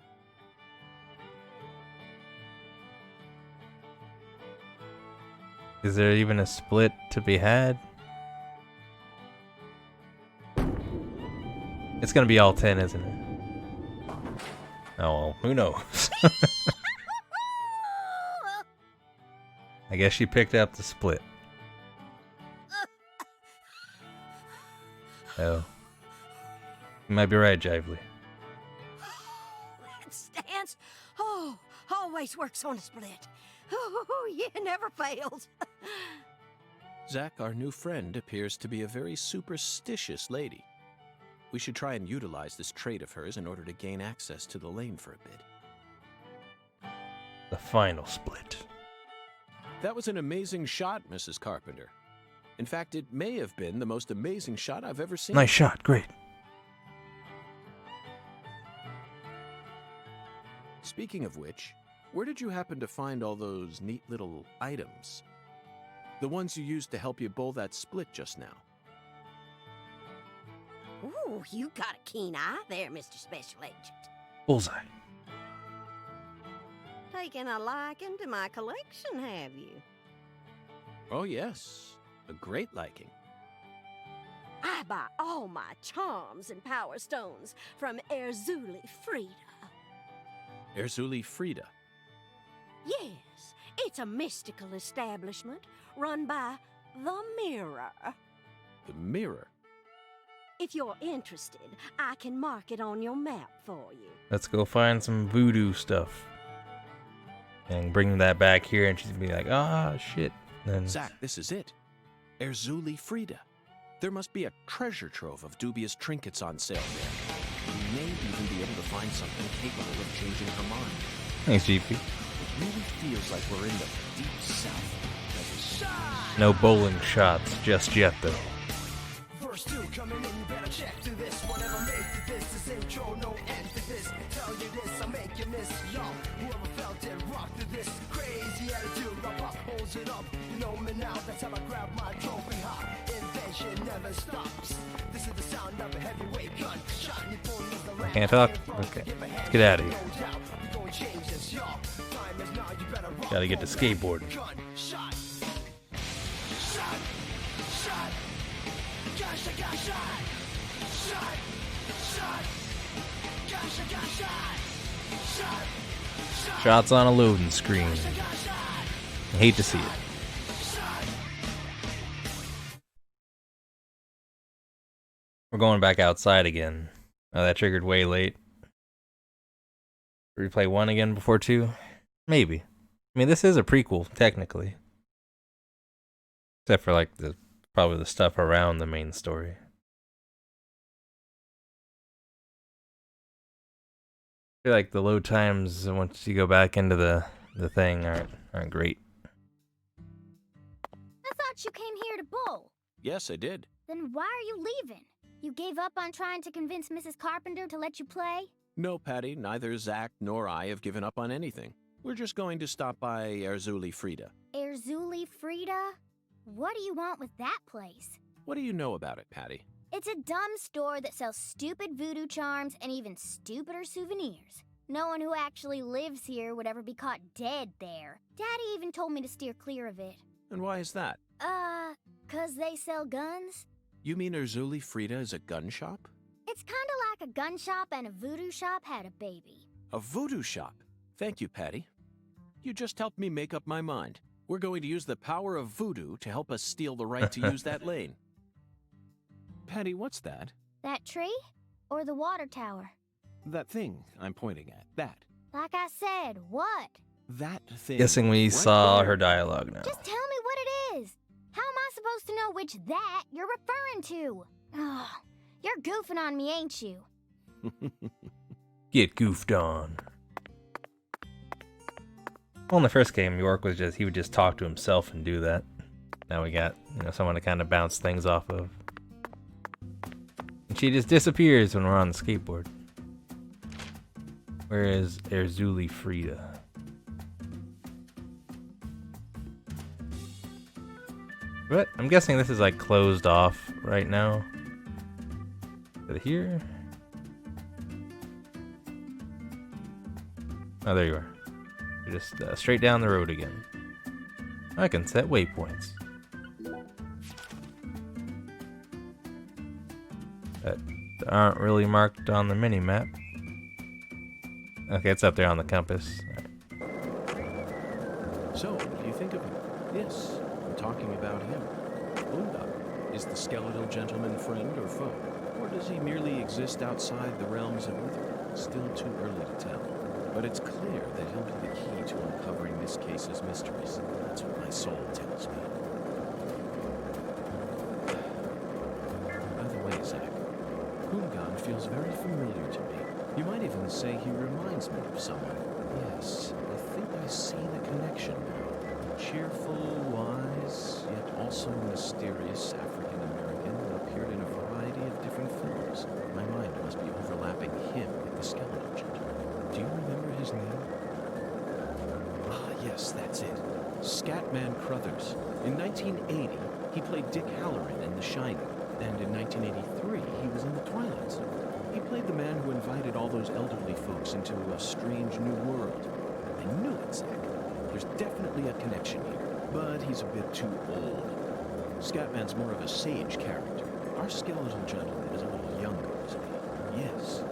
Is there even a split to be had? It's gonna be all 10, isn't it? Oh, well, who knows? I guess she picked up the split. Oh. You might be right, Jively. Let's dance. Oh, always works on a split. Oh, yeah, never fails. Zach, our new friend, appears to be a very superstitious lady. We should try and utilize this trait of hers in order to gain access to the lane for a bit. The final split. That was an amazing shot, Mrs. Carpenter. In fact, it may have been the most amazing shot I've ever seen. Nice shot, great. Speaking of which, where did you happen to find all those neat little items? The ones you used to help you bowl that split just now. Ooh, you got a keen eye there, Mr. Special Agent. Bullseye. Taking a liking to my collection, have you? Oh, yes. A great liking. I buy all my charms and power stones from Erzuli Frida. Erzuli Frida. Yes, it's a mystical establishment run by the Mirror. The Mirror? If you're interested, I can mark it on your map for you. Let's go find some voodoo stuff. And bring that back here, and she's gonna be like, ah, shit. Then Zach, this is it. Erzuli Frida. There must be a treasure trove of dubious trinkets on sale there. We may even be able to find something capable of changing her mind. Thanks, GP. It really feels like we're in the deep south. No bowling shots just yet, though. Verse 2 coming in, you better check to this. Whatever made to this intro, no end to this. Tell you this, I'll make you miss. Y'all, whoever felt it, rock to this crazy attitude. My pop holds it up. You know me now, that's how I grab my trophy hop. Invention never stops. This is the sound of a heavyweight gun. Shot your phone is the lamp. Can't talk? Okay. Let's get out of here. Gotta get to skateboarding. Shot. Gosh, I got shot. Shot. Gosh, I got shot. Shots on a loading screen. I hate to see it. We're going back outside again. Oh, that triggered way late. Replay 1 again before 2? Maybe. I mean, this is a prequel, technically. Except for, like, probably the stuff around the main story. I feel like the load times once you go back into the thing aren't great. I thought you came here to bowl. Yes, I did. Then why are you leaving? You gave up on trying to convince Mrs. Carpenter to let you play? No, Patty, neither Zach nor I have given up on anything. We're just going to stop by Erzuli Frida. Erzuli Frida? What do you want with that place? What do you know about it, Patty? It's a dumb store that sells stupid voodoo charms and even stupider souvenirs. No one who actually lives here would ever be caught dead there. Daddy even told me to steer clear of it. And why is that? 'Cause they sell guns? You mean Erzuli Frida is a gun shop? It's kinda like a gun shop and a voodoo shop had a baby. A voodoo shop? Thank you, Patty. You just helped me make up my mind. We're going to use the power of voodoo to help us steal the right to use that lane. Patty, what's that? That tree? Or the water tower? That thing I'm pointing at. That. Like I said, what? That thing. Guessing we right saw there. her dialogue now. Just tell me what it is. How am I supposed to know which that you're referring to? Oh, you're goofing on me, ain't you? Well, in the first game, York was he would just talk to himself and do that. Now we got, someone to kind of bounce things off of. And she just disappears when we're on the skateboard. Where is Erzuli Frida? But I'm guessing this is like closed off right now. Is it here? Oh, there you are. You're just straight down the road again. I can set waypoints. That aren't really marked on the mini-map. Okay, it's up there on the compass. So, what do you think of him? Yes, I'm talking about him. Boondock. Is the skeletal gentleman friend or foe? Or does he merely exist outside the realms of Wither? Still too early to tell. But it's clear that he'll be the key to uncovering this case's mysteries. That's what my soul tells me. By the way, Zach, Kungan feels very familiar to me. You might even say he reminds me of someone. Yes, I think I see the connection now. Cheerful, wise, yet also mysterious African-American who appeared in a variety of different films. My mind must be overlapping him with the skeletal gentleman. Do you remember his name? Ah, yes, that's it. Scatman Crothers. In 1980, he played Dick Halloran in The Shining. And in 1983, he was in The Twilight Zone. He played the man who invited all those elderly folks into a strange new world. I knew it, Zach. There's definitely a connection here, but he's a bit too old. Scatman's more of a sage character. Our skeletal gentleman is a little younger, isn't he? Yes.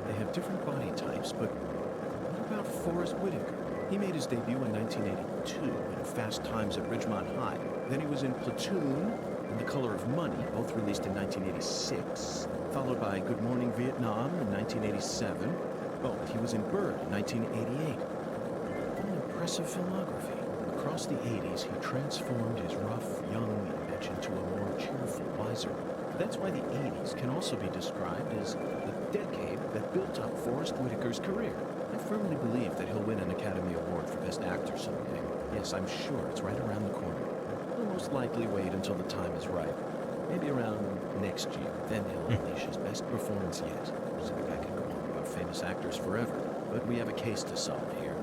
They have different body types, but what about Forrest Whitaker? He made his debut in 1982 in Fast Times at Ridgemont High. Then he was in Platoon and The Color of Money, both released in 1986, followed by Good Morning Vietnam in 1987. Oh, and he was in Bird in 1988. What an impressive filmography. Across the 80s, he transformed his rough, young image into a more cheerful, wiser one. That's why the 80s can also be described as the decade that built up Forrest Whitaker's career. I firmly believe that he'll win an Academy Award for Best Actor someday. Yes, I'm sure it's right around the corner. He'll most likely wait until the time is right. Maybe around next year. Then he'll unleash his best performance yet. Zach, I could go on about famous actors forever, but we have a case to solve here.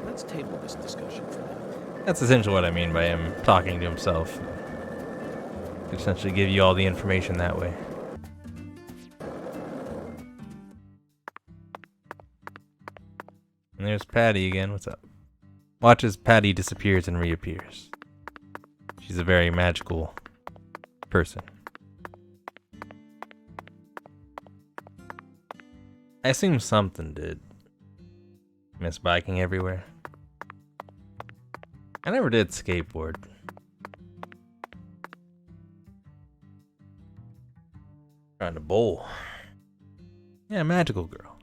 Let's table this discussion for now. That's essentially what I mean by him talking to himself. Essentially give you all the information that way. And there's Patty again. What's up? Watch as Patty disappears and reappears. She's a very magical person. I assume something did. Miss biking everywhere. I never did skateboard. Trying to bowl. Yeah, magical girl.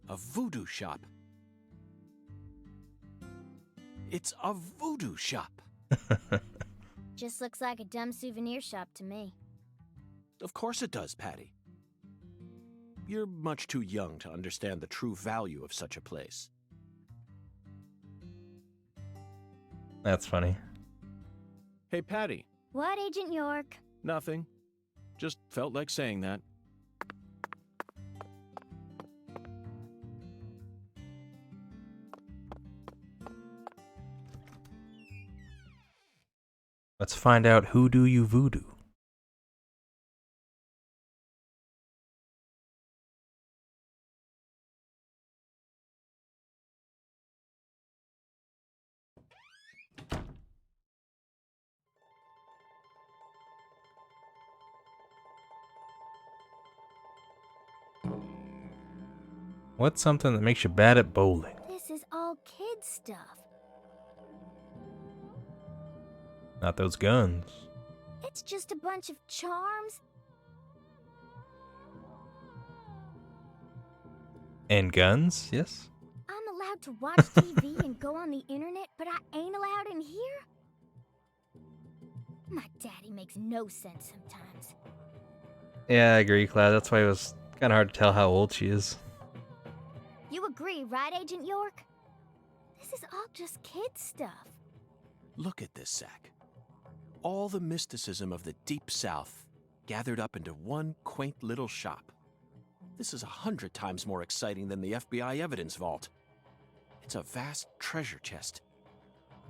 A voodoo shop. It's a voodoo shop. Just looks like a dumb souvenir shop to me. Of course it does, Patty. You're much too young to understand the true value of such a place. That's funny. Hey, Patty. What, Agent York? Nothing. Just felt like saying that. Let's find out who do you voodoo. What's something that makes you bad at bowling? This is all kid stuff. Not those guns. It's just a bunch of charms. And guns, yes? I'm allowed to watch TV and go on the internet, but I ain't allowed in here? My daddy makes no sense sometimes. Yeah, I agree, Cloud. That's why it was kind of hard to tell how old she is. You agree, right, Agent York? This is all just kid stuff. Look at this, Zach. All the mysticism of the Deep South gathered up into one quaint little shop. This is 100 times more exciting than the FBI evidence vault. It's a vast treasure chest.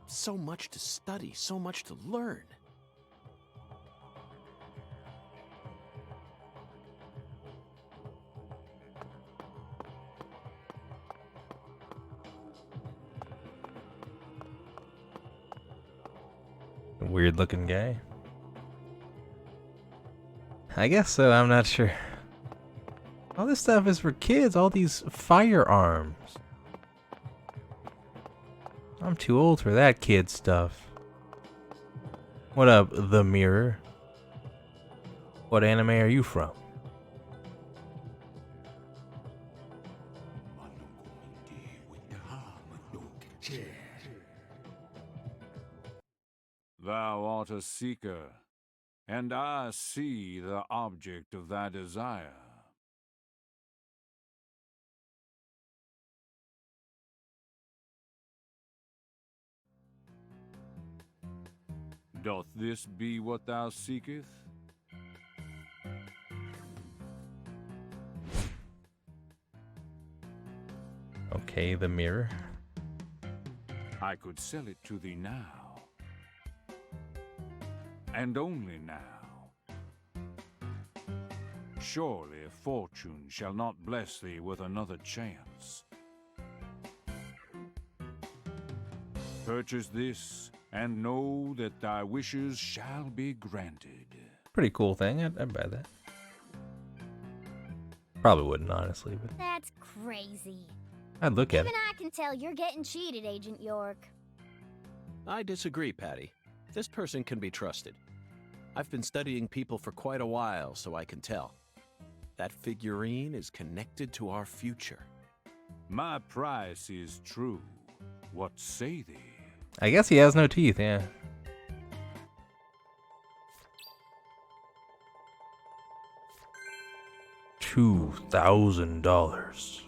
So much to study, so much to learn. Weird looking guy. I guess so, I'm not sure. All this stuff is for kids, all these firearms. I'm too old for that kid stuff. What up, The Mirror? What anime are you from? Thou art a seeker, and I see the object of thy desire. Doth this be what thou seekest? Okay, The Mirror. I could sell it to thee now, and only now. Surely fortune shall not bless thee with another chance. Purchase this, and know that thy wishes shall be granted. Pretty cool thing, I'd buy that. Probably wouldn't, honestly, but That's crazy. I'd look at Even it. I can tell you're getting cheated, Agent York. I disagree, Patty. This person can be trusted. I've been studying people for quite a while, so I can tell. That figurine is connected to our future. My price is true. What say thee? I guess he has no teeth, yeah. $2,000.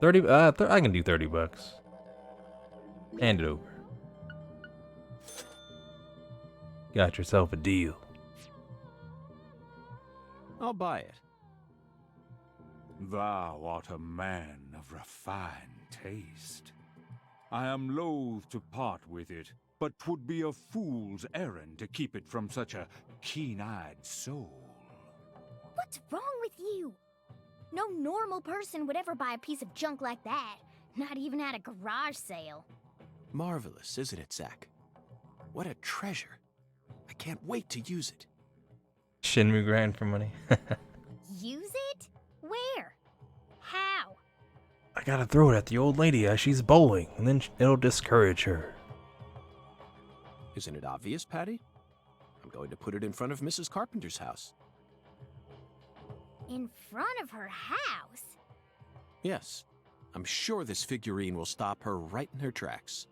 30. I can do $30. Hand it over. Got yourself a deal. I'll buy it. Thou art a man of refined taste. I am loath to part with it, but 'twould be a fool's errand to keep it from such a keen-eyed soul. What's wrong with you? No normal person would ever buy a piece of junk like that. Not even at a garage sale. Marvelous, isn't it, Zach? What a treasure. I can't wait to use it. Shinmu grind for money. Use it? Where? How? I gotta throw it at the old lady as she's bowling, and then it'll discourage her. Isn't it obvious, Patty? I'm going to put it in front of Mrs. Carpenter's house. In front of her house? Yes. I'm sure this figurine will stop her right in her tracks.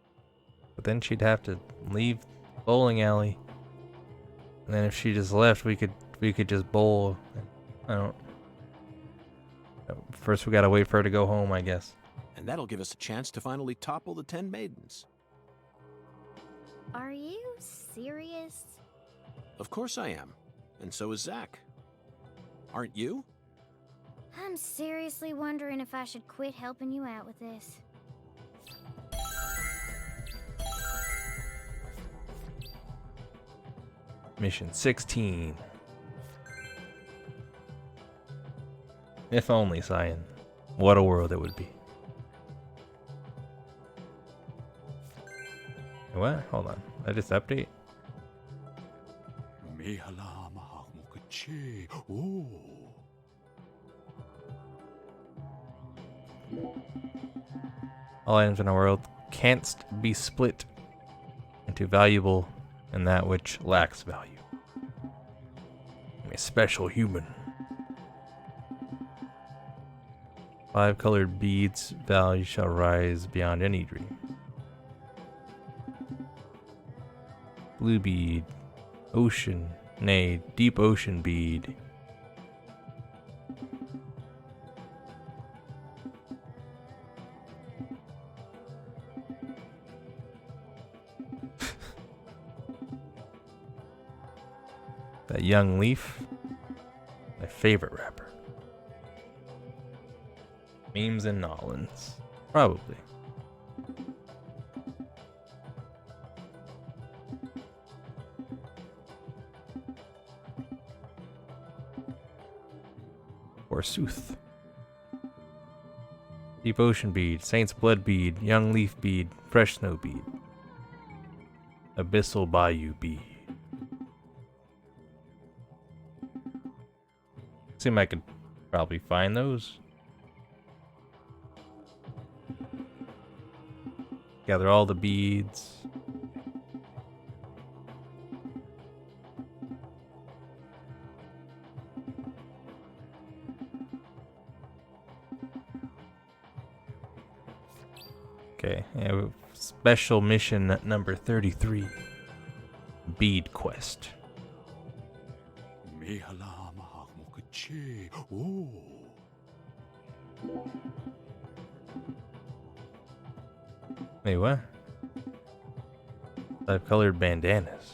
But then she'd have to leave bowling alley. And then if she just left, we could just bowl. I don't. First, we gotta wait for her to go home, I guess. And that'll give us a chance to finally topple the 10 maidens. Are you serious? Of course I am. And so is Zach. Aren't you? I'm seriously wondering if I should quit helping you out with this. Mission 16. If only, Cyan. What a world it would be. What? Hold on. I just update? Oh. All items in our world can't be split into valuable and that which lacks value. A special human. 5 colored beads value shall rise beyond any dream. Blue bead, ocean, nay, deep ocean bead. That Young Leaf, my favorite rapper. Memes and Nolans, probably. Forsooth. Deep Ocean Bead, Saint's Blood Bead, Young Leaf Bead, Fresh Snow Bead, Abyssal Bayou Bead. Seem I could probably find those. Gather all the beads. Okay, yeah, special mission number 33. Bead Quest. Wait, what? I've colored bandanas.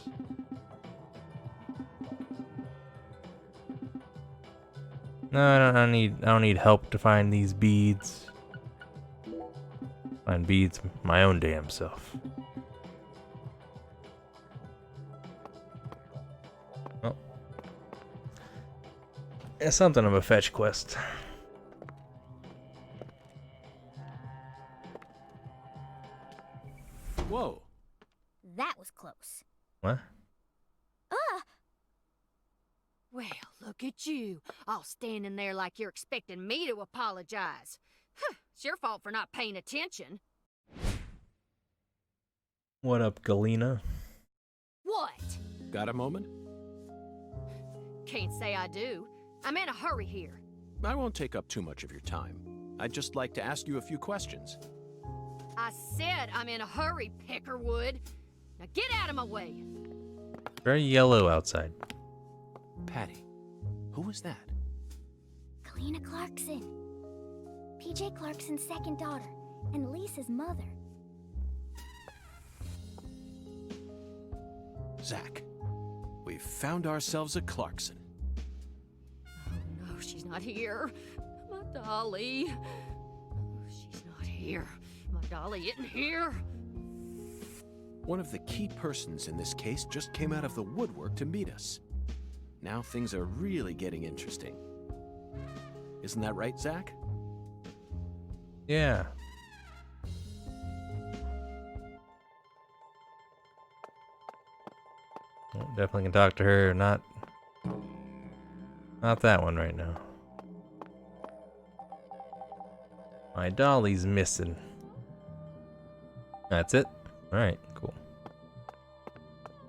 No, I don't need help to find these beads. Find beads my own damn self. Well, it's something of a fetch quest. Whoa. That was close. What? Well, look at you, all standing there like you're expecting me to apologize. Huh, it's your fault for not paying attention. What up, Galena? What? Got a moment? Can't say I do. I'm in a hurry here. I won't take up too much of your time. I'd just like to ask you a few questions. I said I'm in a hurry, Peckerwood. Now get out of my way. Very yellow outside. Patty, who was that? Kalina Clarkson. PJ Clarkson's second daughter, and Lisa's mother. Zach, we've found ourselves a Clarkson. Oh no, she's not here. My dolly. Oh, she's not here. My dolly isn't here. One of the key persons in this case just came out of the woodwork to meet us. Now things are really getting interesting. Isn't that right, Zach? Yeah. Well, definitely can talk to her. Not that one right now. My dolly's missing. That's it? Alright, cool.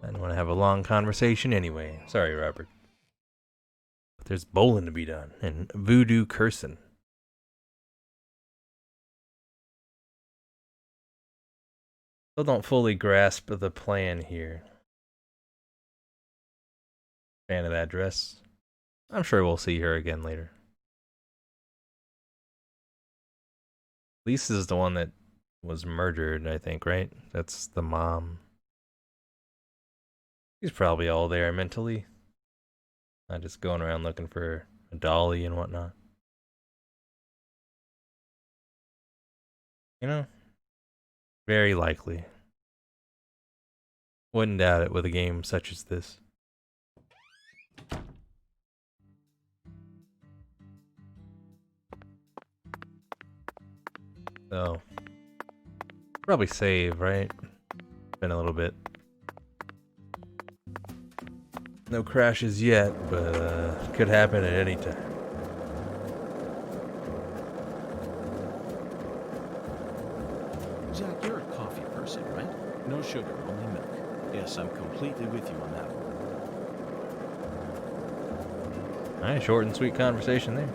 I didn't want to have a long conversation anyway. Sorry, Robert. But there's bowling to be done, and voodoo cursing. Still don't fully grasp the plan here. Fan of that dress. I'm sure we'll see her again later. Lisa's the one that was murdered, I think, right? That's the mom. She's probably all there mentally. Not just going around looking for a dolly and whatnot. You know? Very likely. Wouldn't doubt it with a game such as this. So, probably save, right? Been a little bit. No crashes yet, but could happen at any time. Zach, you're a coffee person, right? No sugar, only milk. Yes, I'm completely with you on that one. Alright, short and sweet conversation there.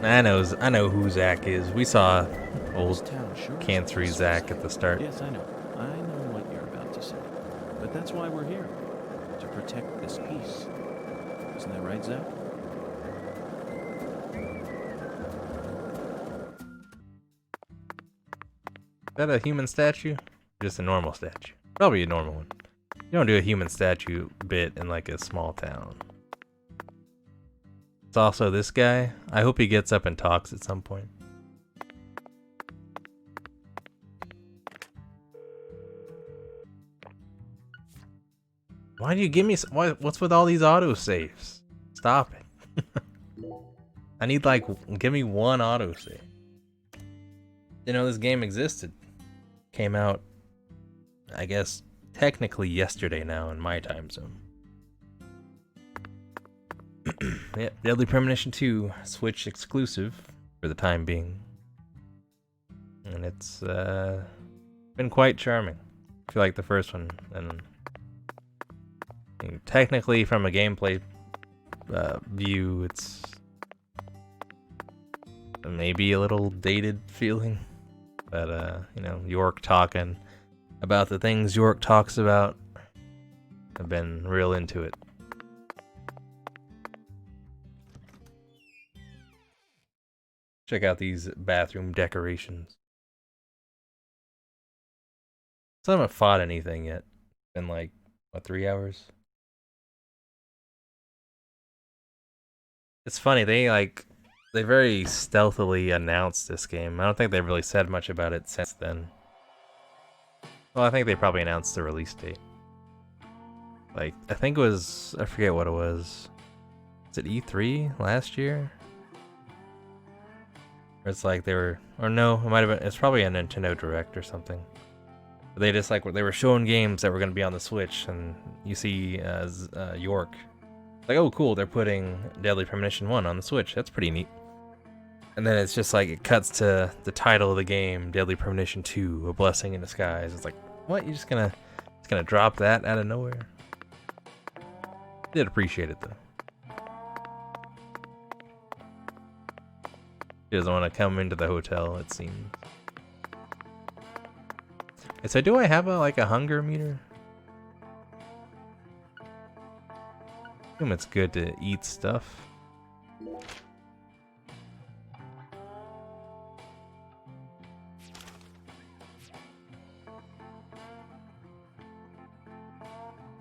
I know who Zach is. We saw old cancery Zach at the start. Yes, I know. I know what you're about to say. But that's why we're here. To protect this peace. Isn't that right, Zach? Is that a human statue? Just a normal statue. Probably a normal one. You don't do a human statue bit in like a small town. It's also this guy. I hope he gets up and talks at some point. Why do you give me... What's with all these autosaves? Stop it. I need like... Give me one autosave. You know, this game existed. Came out, I guess, technically yesterday now in my time zone. Yeah, Deadly Premonition 2, Switch exclusive for the time being. And it's been quite charming. I feel like the first one. And I mean, technically, from a gameplay view, it's maybe a little dated feeling. But, you know, York talking about the things York talks about. I've been real into it. Check out these bathroom decorations. Still haven't fought anything yet. Been like, what, 3 hours? It's funny, they very stealthily announced this game. I don't think they've really said much about it since then. Well, I think they probably announced the release date. Like, I think it was, I forget what it was. Was it E3 last year? Or it's like they were, or no, it might have been, it's probably a Nintendo Direct or something. But they just they were showing games that were going to be on the Switch, and you see York. Like, oh cool, they're putting Deadly Premonition 1 on the Switch. That's pretty neat. And then it's just like, it cuts to the title of the game, Deadly Premonition 2, A Blessing in Disguise. It's like, what? You're just gonna drop that out of nowhere? Did appreciate it though. She doesn't want to come into the hotel, it seems. So do I have a hunger meter? I assume it's good to eat stuff.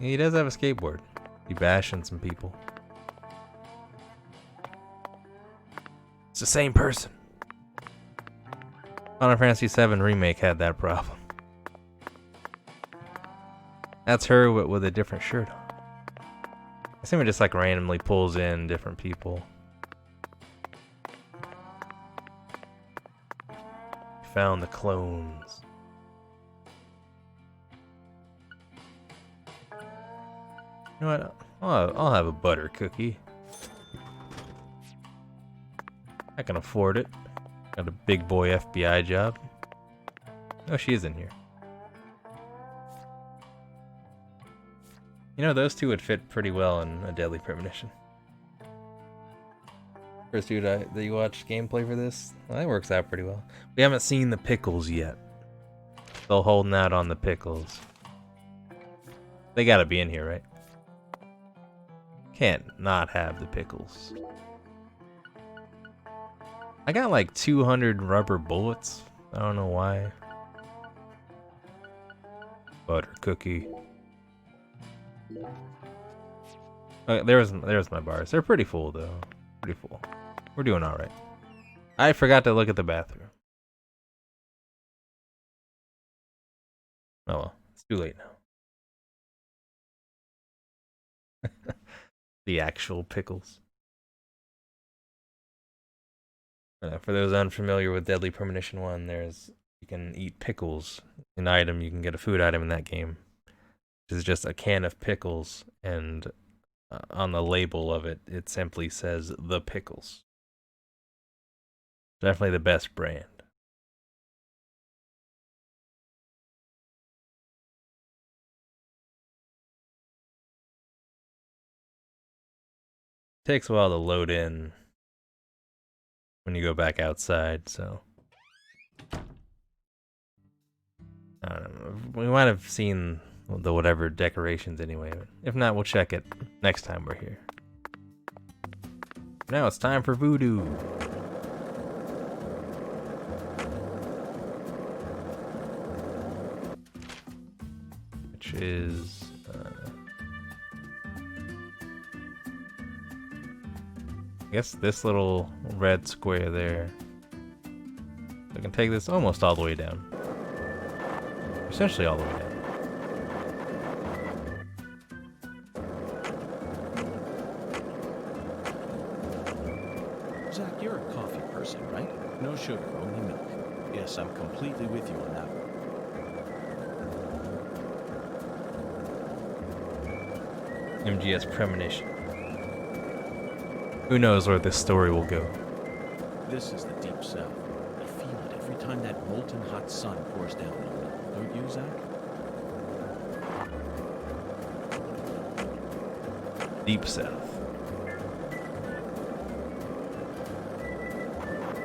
He does have a skateboard. He bashing some people. It's the same person. Final Fantasy VII Remake had that problem. That's her with a different shirt on. I assume it just like randomly pulls in different people. Found the clones. You know what? I'll have a butter cookie. I can afford it. Got a big boy FBI job. Oh, she is in here. You know, those two would fit pretty well in a Deadly Premonition. First dude that you watched gameplay for this, well, that works out pretty well. We haven't seen the pickles yet. Still holding out on the pickles. They gotta be in here, right? Can't not have the pickles. I got like 200 rubber bullets. I don't know why. Butter cookie. Okay, there's my bars. They're pretty full though. Pretty full. We're doing all right. I forgot to look at the bathroom. Oh well, it's too late now. The actual pickles. For those unfamiliar with Deadly Premonition 1, you can eat pickles. An item, you can get a food item in that game. Which is just a can of pickles, and on the label of it, it simply says The Pickles. Definitely the best brand. Takes a while to load in when you go back outside, so I don't know. We might have seen the whatever decorations anyway. If not, we'll check it next time we're here. Now it's time for voodoo. Which is I guess this little red square there. I can take this almost all the way down. Essentially all the way down. Zach, you're a coffee person, right? No sugar, only milk. Yes, I'm completely with you on that one. MGS Premonition. Who knows where this story will go? This is the deep south. I feel it every time that molten hot sun pours down on me. Don't you, Zach? Deep south.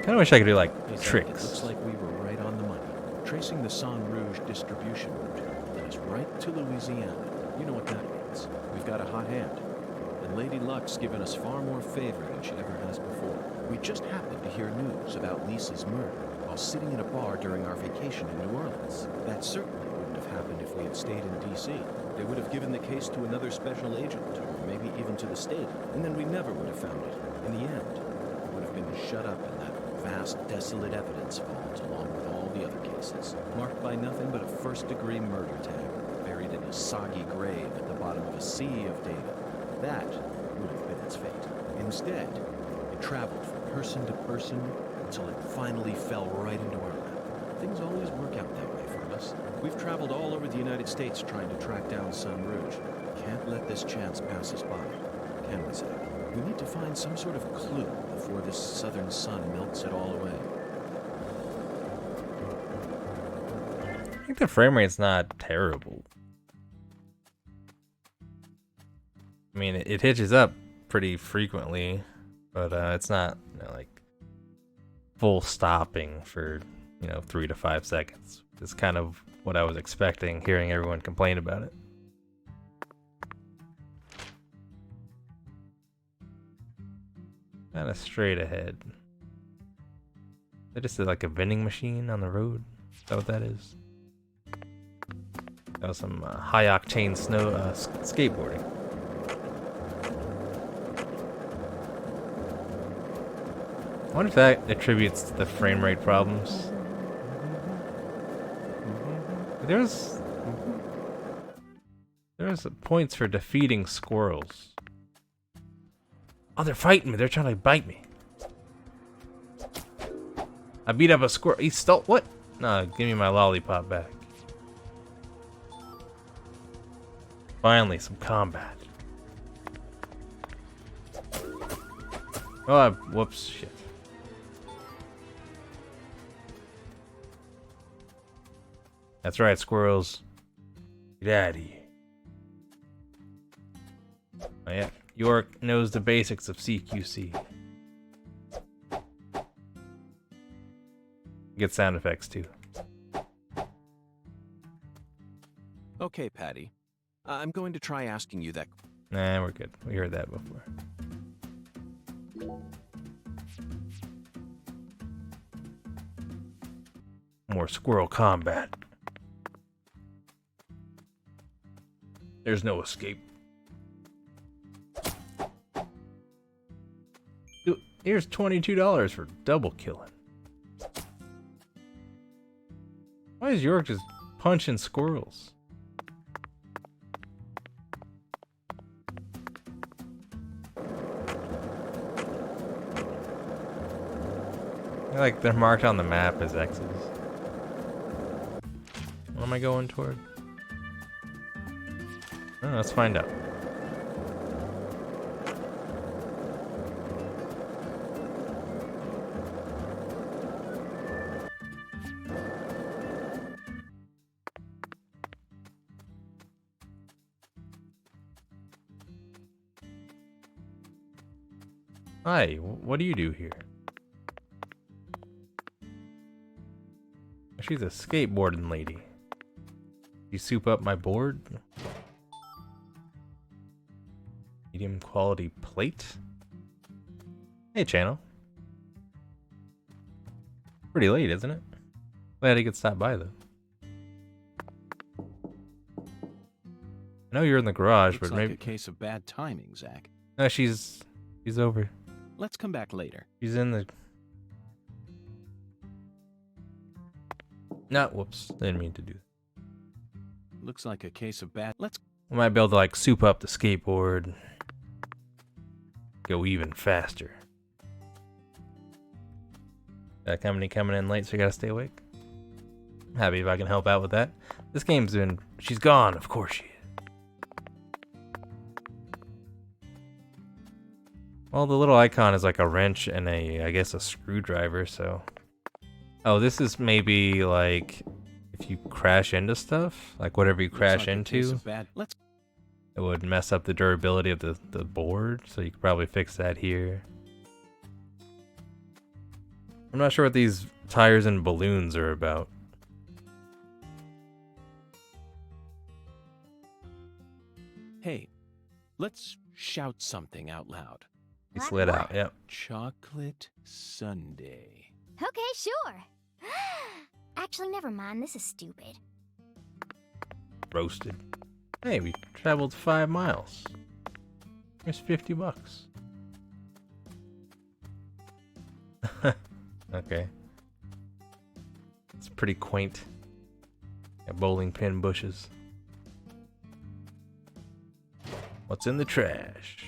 Kinda wish I could do like Hey, Zach, tricks. It looks like we were right on the money. Tracing the Sang Rouge distribution route led us right to Louisiana. You know what that means. We've got a hot hand. And Lady Luck's given us far more favor than she ever has before. We just happened to hear news about Lisa's murder while sitting in a bar during our vacation in New Orleans. That certainly wouldn't have happened if we had stayed in D.C. They would have given the case to another special agent, or maybe even to the state, and then we never would have found it. In the end, it would have been shut up in that vast, desolate evidence vault along with all the other cases, marked by nothing but a first-degree murder tag, buried in a soggy grave at the bottom of a sea of data. That would have been its fate. Instead, it traveled from person to person until it finally fell right into our lap. Things always work out that way for us. We've traveled all over the United States trying to track down Sang Rouge. Can't let this chance pass us by, can we, Zach? We need to find some sort of clue before this southern sun melts it all away. I think the frame rate's not terrible. I mean, it hitches up pretty frequently, but it's not, you know, like full stopping for, 3 to 5 seconds. It's kind of what I was expecting, hearing everyone complain about it. Kind of straight ahead. They just did like a vending machine on the road. Is that what that is? That was some high octane snow skateboarding. I wonder if that attributes to the frame rate problems. There's points for defeating squirrels. Oh, they're fighting me. They're trying to bite me. I beat up a squirrel. He stole what? No, give me my lollipop back. Finally, some combat. Oh, whoops, shit. That's right, squirrels. Get out of here. Oh yeah, York knows the basics of CQC. Get sound effects too. Okay, Patty. I'm going to try asking you that. Nah, we're good. We heard that before. More squirrel combat. There's no escape. Dude, here's $22 for double killing. Why is York just punching squirrels? Like they're marked on the map as X's. What am I going toward? Oh, let's find out. Hi, what do you do here? She's a skateboarding lady. You soup up my board? Medium quality plate? Hey, channel. Pretty late, isn't it? Glad he could stop by, though. I know you're in the garage, Looks but like maybe... a case of bad timing, Zach. No, she's over. Let's come back later. She's in the... No, whoops. Didn't mean to do that. Looks like a case of bad... Let's... I might be able to, like, soup up the skateboard. Go even faster. Got a company coming in late, so you gotta stay awake. I'm happy if I can help out with that. This game's been... She's gone, of course she is. Well, the little icon is like a wrench and I guess a screwdriver, so... Oh, this is maybe like if you crash into stuff, like whatever you crash into, it would mess up the durability of the board, so you could probably fix that here. I'm not sure what these tires and balloons are about. Hey, let's shout something out loud. He slid out, yep. Chocolate sundae. Okay, sure. Actually, never mind. This is stupid. Roasted. Hey, we traveled 5 miles. Here's $50. Okay. It's pretty quaint. Got bowling pin bushes. What's in the trash?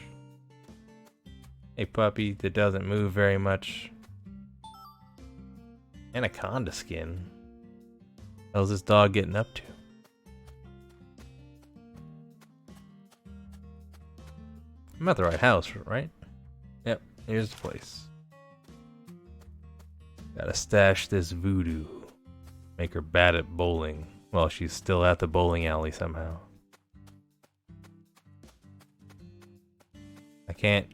A puppy that doesn't move very much. Anaconda skin. How's this dog getting up to? I'm at the right house, right? Yep, here's the place. Gotta stash this voodoo. Make her bad at bowling while she's still at the bowling alley somehow. I can't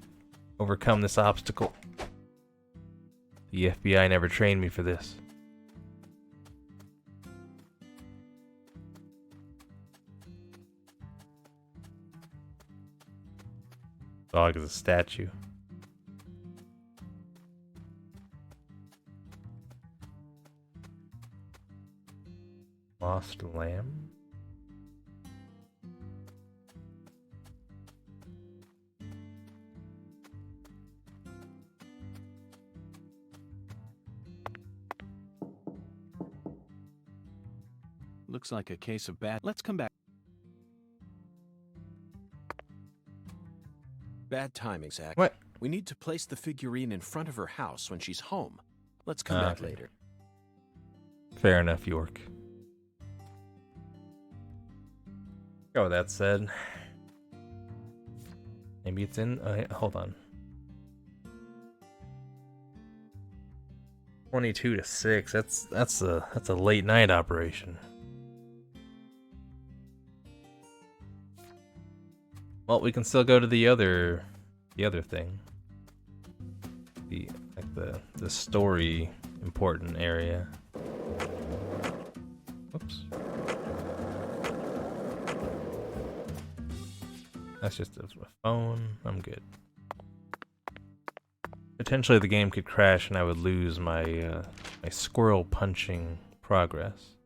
overcome this obstacle. The FBI never trained me for this. Dog is a statue. Lost lamb? Looks like a case of bad... Let's come back. Bad timing, Zach. What? We need to place the figurine in front of her house when she's home. Let's come back later. Fair enough, York. Oh, that said, maybe it's in. Hold on. 22 to 6. That's a late night operation. Well, we can still go to the other thing. The story important area. Oops. That's just a phone. I'm good. Potentially the game could crash and I would lose my my squirrel punching progress.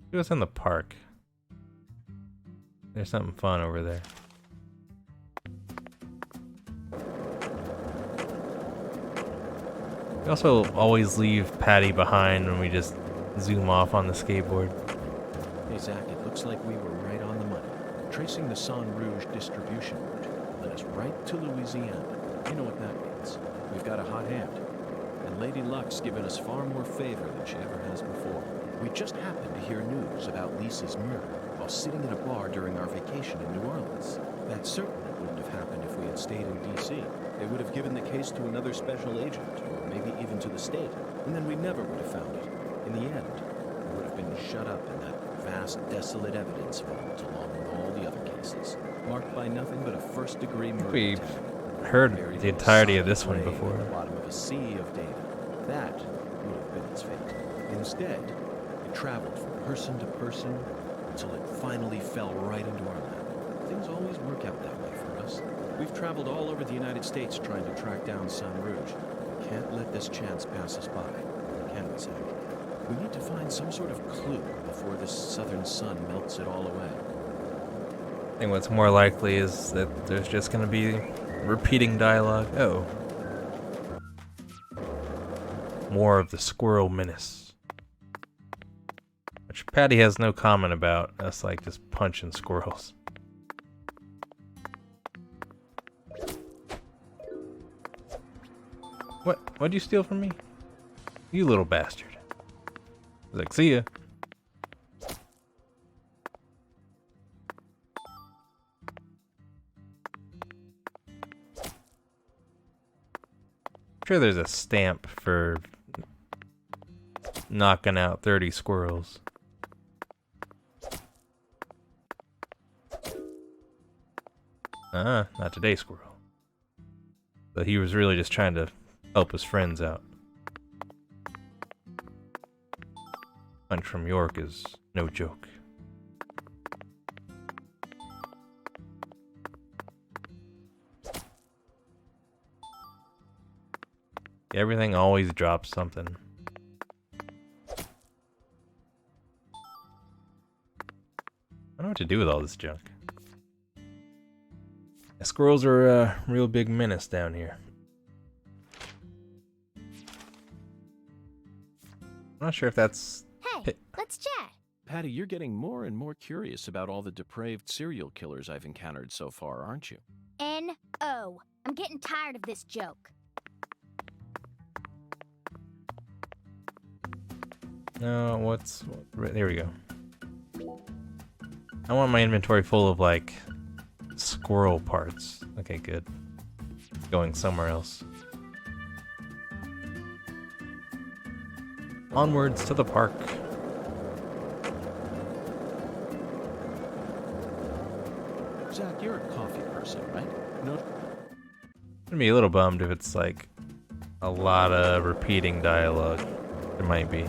Who was in the park? There's something fun over there. We also always leave Patty behind when we just zoom off on the skateboard. Hey, Zach, it looks like we were right on the money. Tracing the San Rouge distribution route led us right to Louisiana. You know what that means. We've got a hot hand. And Lady Luck's given us far more favor than she ever has before. We just happened to hear news about Lisa's murder while sitting in a bar during our vacation in New Orleans. That certainly wouldn't have happened if we had stayed in D.C. They would have given the case to another special agent, or maybe even to the state, and then we never would have found it. In the end, we would have been shut up in that vast, desolate evidence vault along with all the other cases, marked by nothing but a first-degree murder We've attack. heard the entirety of this one before. At the bottom of a sea of data. That would have been its fate. Instead, it traveled from person to person until it finally fell right into our lap. Things always work out that way for us. We've traveled all over the United States trying to track down San Rouge. We can't let this chance pass us by, can we, Zach? We need to find some sort of clue before this southern sun melts it all away. I think what's more likely is that there's just gonna be repeating dialogue. Oh. More of the squirrel menace. Which Patty has no comment about. That's like just punching squirrels. What'd you steal from me? You little bastard. I was like, see ya. Sure there's a stamp for knocking out 30 squirrels. Not today, squirrel. But he was really just trying to help his friends out. Punch from York is no joke. Everything always drops something. I don't know what to do with all this junk. The squirrels are a real big menace down here. I'm not sure if that's... Hey, let's chat. Patty, you're getting more and more curious about all the depraved serial killers I've encountered so far, aren't you? N-O. I'm getting tired of this joke. No, there we go. I want my inventory full of, like, squirrel parts. Okay, good. Going somewhere else. Onwards to the park. Zach, you're a coffee person, right? No. I'd be a little bummed if it's, like, a lot of repeating dialogue. There might be.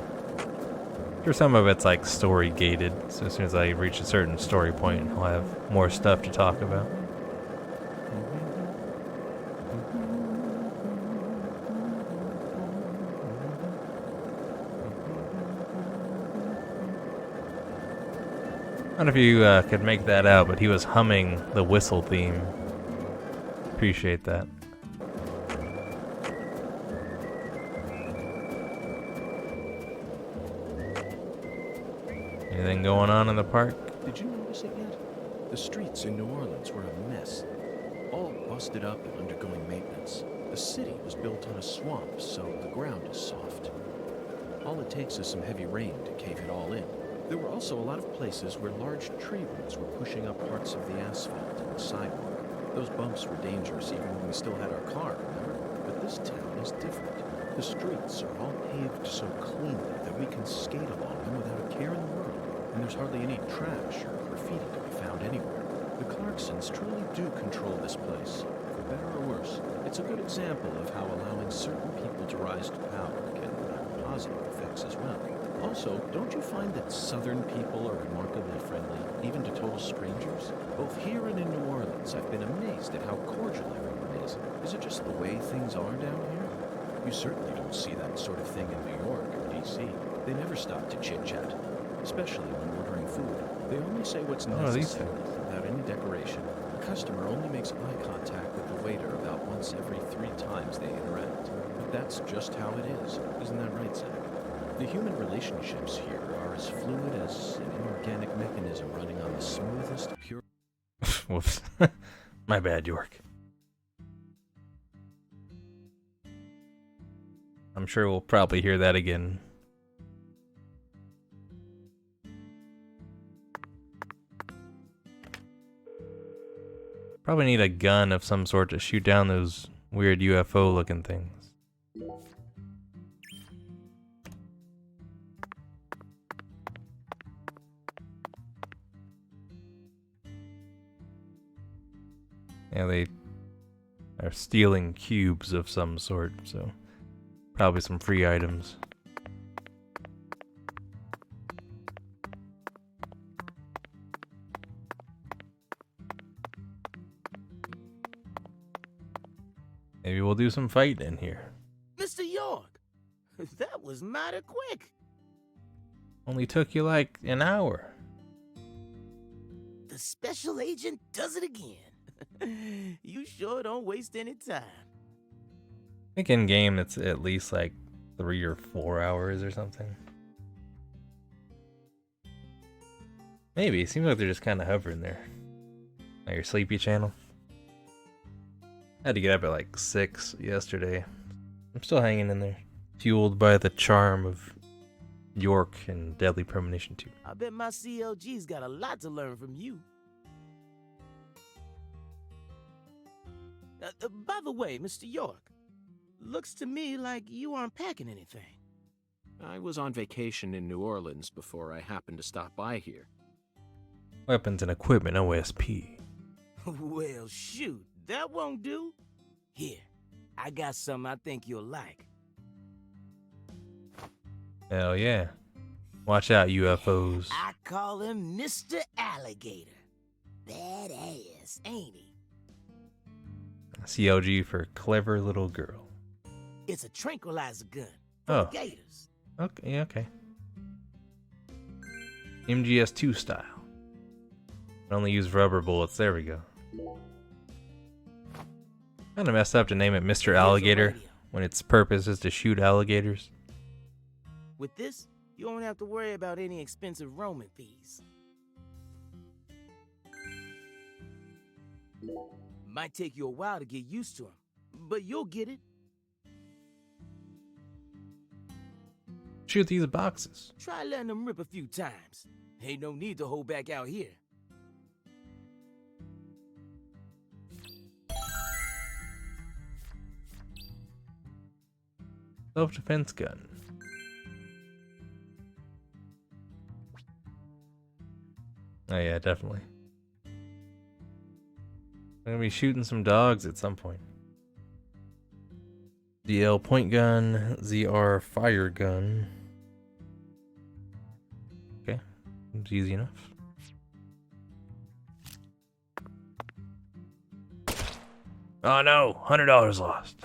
Sure, some of it's like story gated, so as soon as I reach a certain story point, I'll have more stuff to talk about. I don't know if you could make that out, but he was humming the whistle theme. Appreciate that. Anything going on in the park? Did you notice it yet? The streets in New Orleans were a mess. All busted up and undergoing maintenance. The city was built on a swamp, so the ground is soft. All it takes is some heavy rain to cave it all in. There were also a lot of places where large tree roots were pushing up parts of the asphalt and the sidewalk. Those bumps were dangerous even when we still had our car, remember? But this town is different. The streets are all paved so cleanly that we can skate along them without a care in the world. And there's hardly any trash or graffiti to be found anywhere. The Clarksons truly do control this place, for better or worse. It's a good example of how allowing certain people to rise to power can have positive effects as well. Also, don't you find that Southern people are remarkably friendly, even to total strangers? Both here and in New Orleans, I've been amazed at how cordial everyone is. Is it just the way things are down here? You certainly don't see that sort of thing in New York or D.C. They never stop to chit-chat, especially when ordering food. They only say what's necessary without any decoration. The customer only makes eye contact with the waiter about once every 3 times they interact. But that's just how it is. Isn't that right, Zach? The human relationships here are as fluid as an inorganic mechanism running on the smoothest, pure... Whoops. My bad, York. I'm sure we'll probably hear that again. Probably need a gun of some sort to shoot down those weird UFO looking things. Yeah, they are stealing cubes of some sort, so probably some free items. Maybe we'll do some fighting in here. Mr. York, that was mighty quick. Only took you like an hour. The special agent does it again. You sure don't waste any time. I think in game it's at least like 3 or 4 hours or something. Maybe. It seems like they're just kind of hovering there. Like your sleepy channel. I had to get up at like 6 yesterday. I'm still hanging in there. Fueled by the charm of York and Deadly Premonition 2. I bet my CLG's got a lot to learn from you. By the way, Mr. York, looks to me like you aren't packing anything. I was on vacation in New Orleans before I happened to stop by here. Weapons and equipment OSP. Well, shoot, that won't do. Here, I got something I think you'll like. Hell yeah. Watch out, UFOs. I call him Mr. Alligator. Badass, ain't he? CLG for clever little girl. It's a tranquilizer gun for Oh. the gators. Okay, yeah, okay. MGS2 style. Only use rubber bullets. There we go. Kinda messed up to name it Mr. Alligator when its purpose is to shoot alligators. With this, you won't have to worry about any expensive roaming fees. Might take you a while to get used to them, but you'll get it. Shoot these boxes. Try letting them rip a few times. Ain't no need to hold back out here. Self-defense gun. Oh yeah, definitely. I'm gonna be shooting some dogs at some point. DL point gun, ZR fire gun. Okay, it's easy enough. Oh no, $100 lost.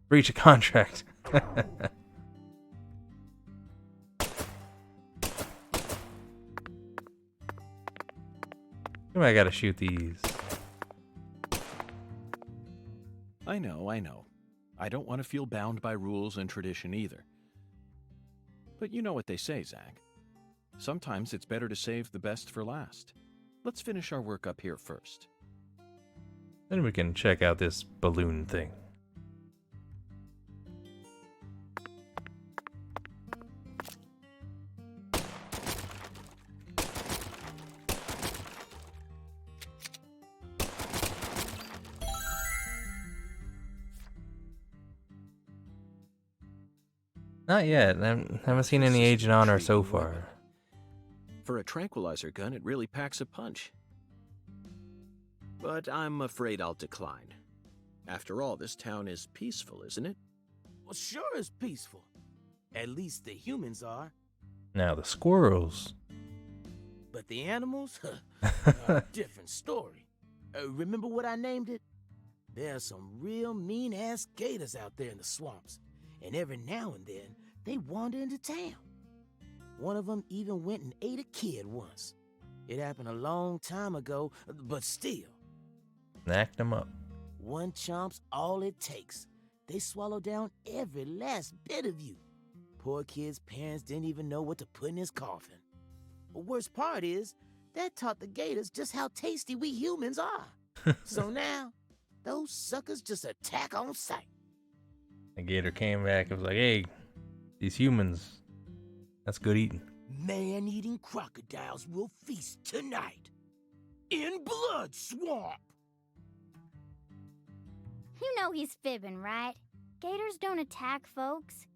Breach of contract. I gotta shoot these. I know. I don't want to feel bound by rules and tradition either. But you know what they say, Zach. Sometimes it's better to save the best for last. Let's finish our work up here first. Then we can check out this balloon thing. Not yet. I haven't seen any Agent Honor so far. For a tranquilizer gun, it really packs a punch. But I'm afraid I'll decline. After all, this town is peaceful, isn't it? Well, sure is peaceful. At least the humans are. Now the squirrels. But the animals? A different story. Remember what I named it? There are some real mean-ass gators out there in the swamps. And every now and then, they wander into town. One of them even went and ate a kid once. It happened a long time ago, but still. Snacked them up. One chomp's all it takes. They swallow down every last bit of you. Poor kid's parents didn't even know what to put in his coffin. The worst part is, that taught the gators just how tasty we humans are. So now, those suckers just attack on sight. The gator came back and was like, hey, these humans, that's good eating. Man-eating crocodiles will feast tonight. In Blood Swamp! You know he's fibbing, right? Gators don't attack folks.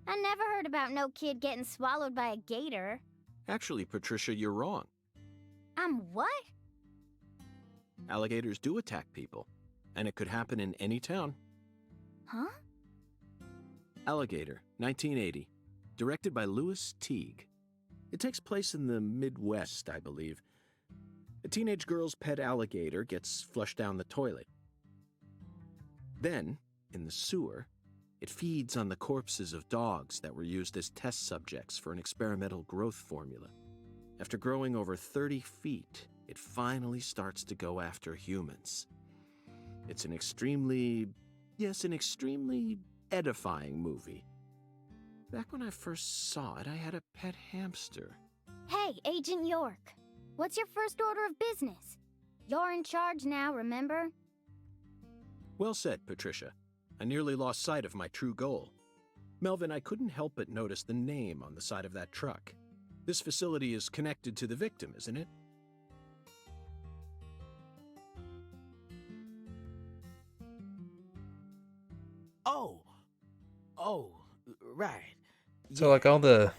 I never heard about no kid getting swallowed by a gator. Actually, Patricia, you're wrong. I'm what? Alligators do attack people, and it could happen in any town. Huh? Alligator, 1980. Directed by Louis Teague. It takes place in the Midwest, I believe. A teenage girl's pet alligator gets flushed down the toilet. Then, in the sewer, It feeds on the corpses of dogs that were used as test subjects for an experimental growth formula. After growing over 30 feet, it finally starts to go after humans. It's an extremely edifying movie. Back when I first saw it, I had a pet hamster. Hey, Agent York. What's your first order of business? You're in charge now, remember? Well said, Patricia. I nearly lost sight of my true goal. Melvin, I couldn't help but notice the name on the side of that truck. This facility is connected to the victim, isn't it? Oh, right. So like all the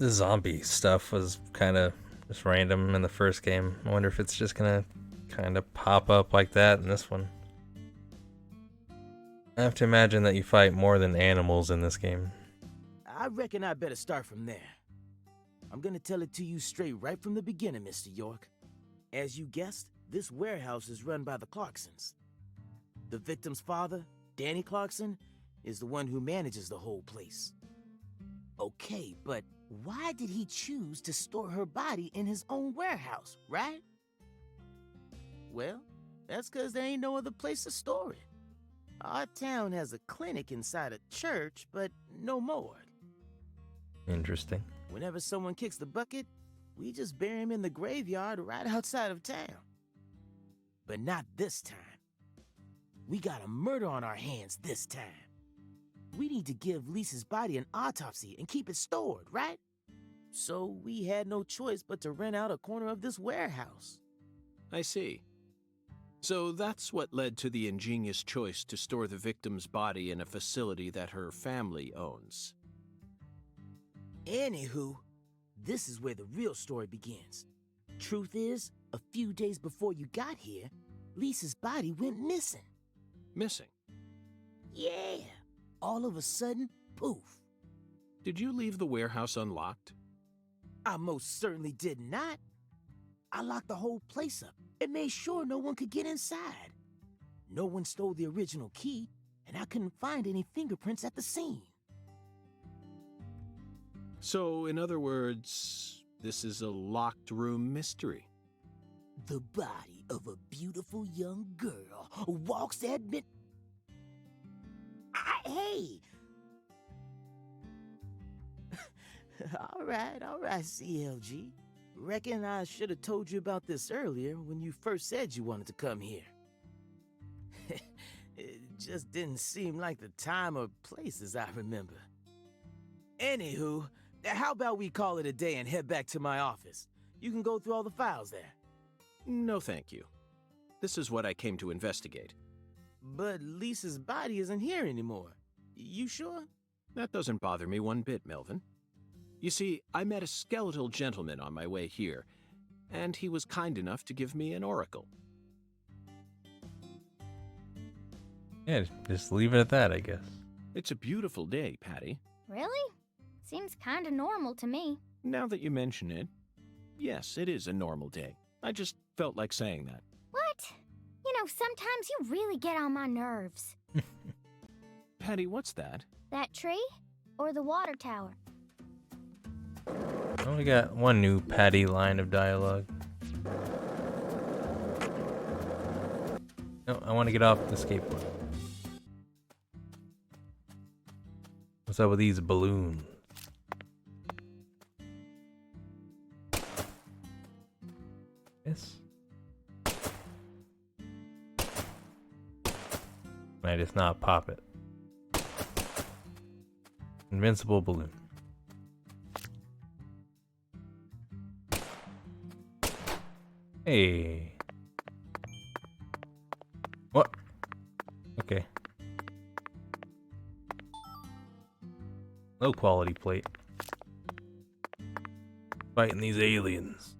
zombie stuff was kind of just random in the first game. I wonder if it's just gonna kind of pop up like that in this one. I have to imagine that you fight more than animals in this game. I reckon I better start from there. I'm gonna tell it to you straight right from the beginning, Mr. York. As you guessed, this warehouse is run by the Clarksons. The victim's father, Danny Clarkson, is the one who manages the whole place. Okay, but why did he choose to store her body in his own warehouse, right? Well, that's because there ain't no other place to store it. Our town has a clinic inside a church, but no morgue. Interesting. Whenever someone kicks the bucket, we just bury him in the graveyard right outside of town. But not this time. We got a murder on our hands this time. We need to give Lisa's body an autopsy and keep it stored, right? So we had no choice but to rent out a corner of this warehouse. I see. So that's what led to the ingenious choice to store the victim's body in a facility that her family owns. Anywho, this is where the real story begins. Truth is, a few days before you got here, Lisa's body went missing. Missing? Yeah. All of a sudden, poof. Did you leave the warehouse unlocked? I most certainly did not. I locked the whole place up and made sure no one could get inside. No one stole the original key, and I couldn't find any fingerprints at the scene. So, in other words, this is a locked room mystery. The body of a beautiful young girl walks at midnight. Hey! all right, CLG. Reckon I should have told you about this earlier when you first said you wanted to come here. It just didn't seem like the time or place as I remember. Anywho, how about we call it a day and head back to my office? You can go through all the files there. No, thank you. This is what I came to investigate. But Lisa's body isn't here anymore. You sure? That doesn't bother me one bit, Melvin. You see, I met a skeletal gentleman on my way here, and he was kind enough to give me an oracle. Yeah, just leave it at that, I guess. It's a beautiful day, Patty. Really? Seems kinda normal to me. Now that you mention it, yes, it is a normal day. I just felt like saying that. What? You know, sometimes you really get on my nerves. Patty, what's that? That tree? Or the water tower? Oh, we got one new Patty line of dialogue. No, I want to get off the skateboard. What's up with these balloons? Yes. Might just not pop it. Invincible balloon. Hey. What? Okay. Low quality plate. Fighting these aliens.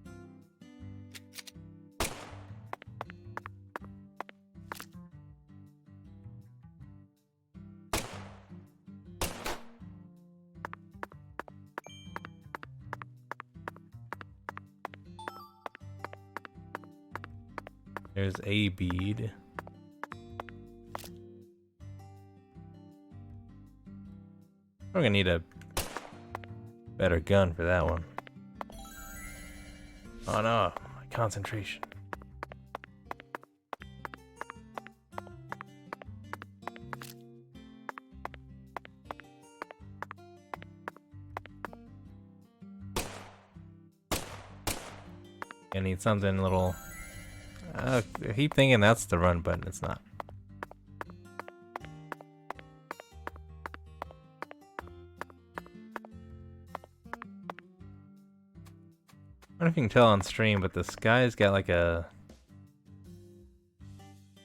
There's a bead. I'm gonna need a better gun for that one. Oh no, my concentration. I need something a little... I keep thinking that's the run button, it's not. I don't know if you can tell on stream, but the sky's got like a...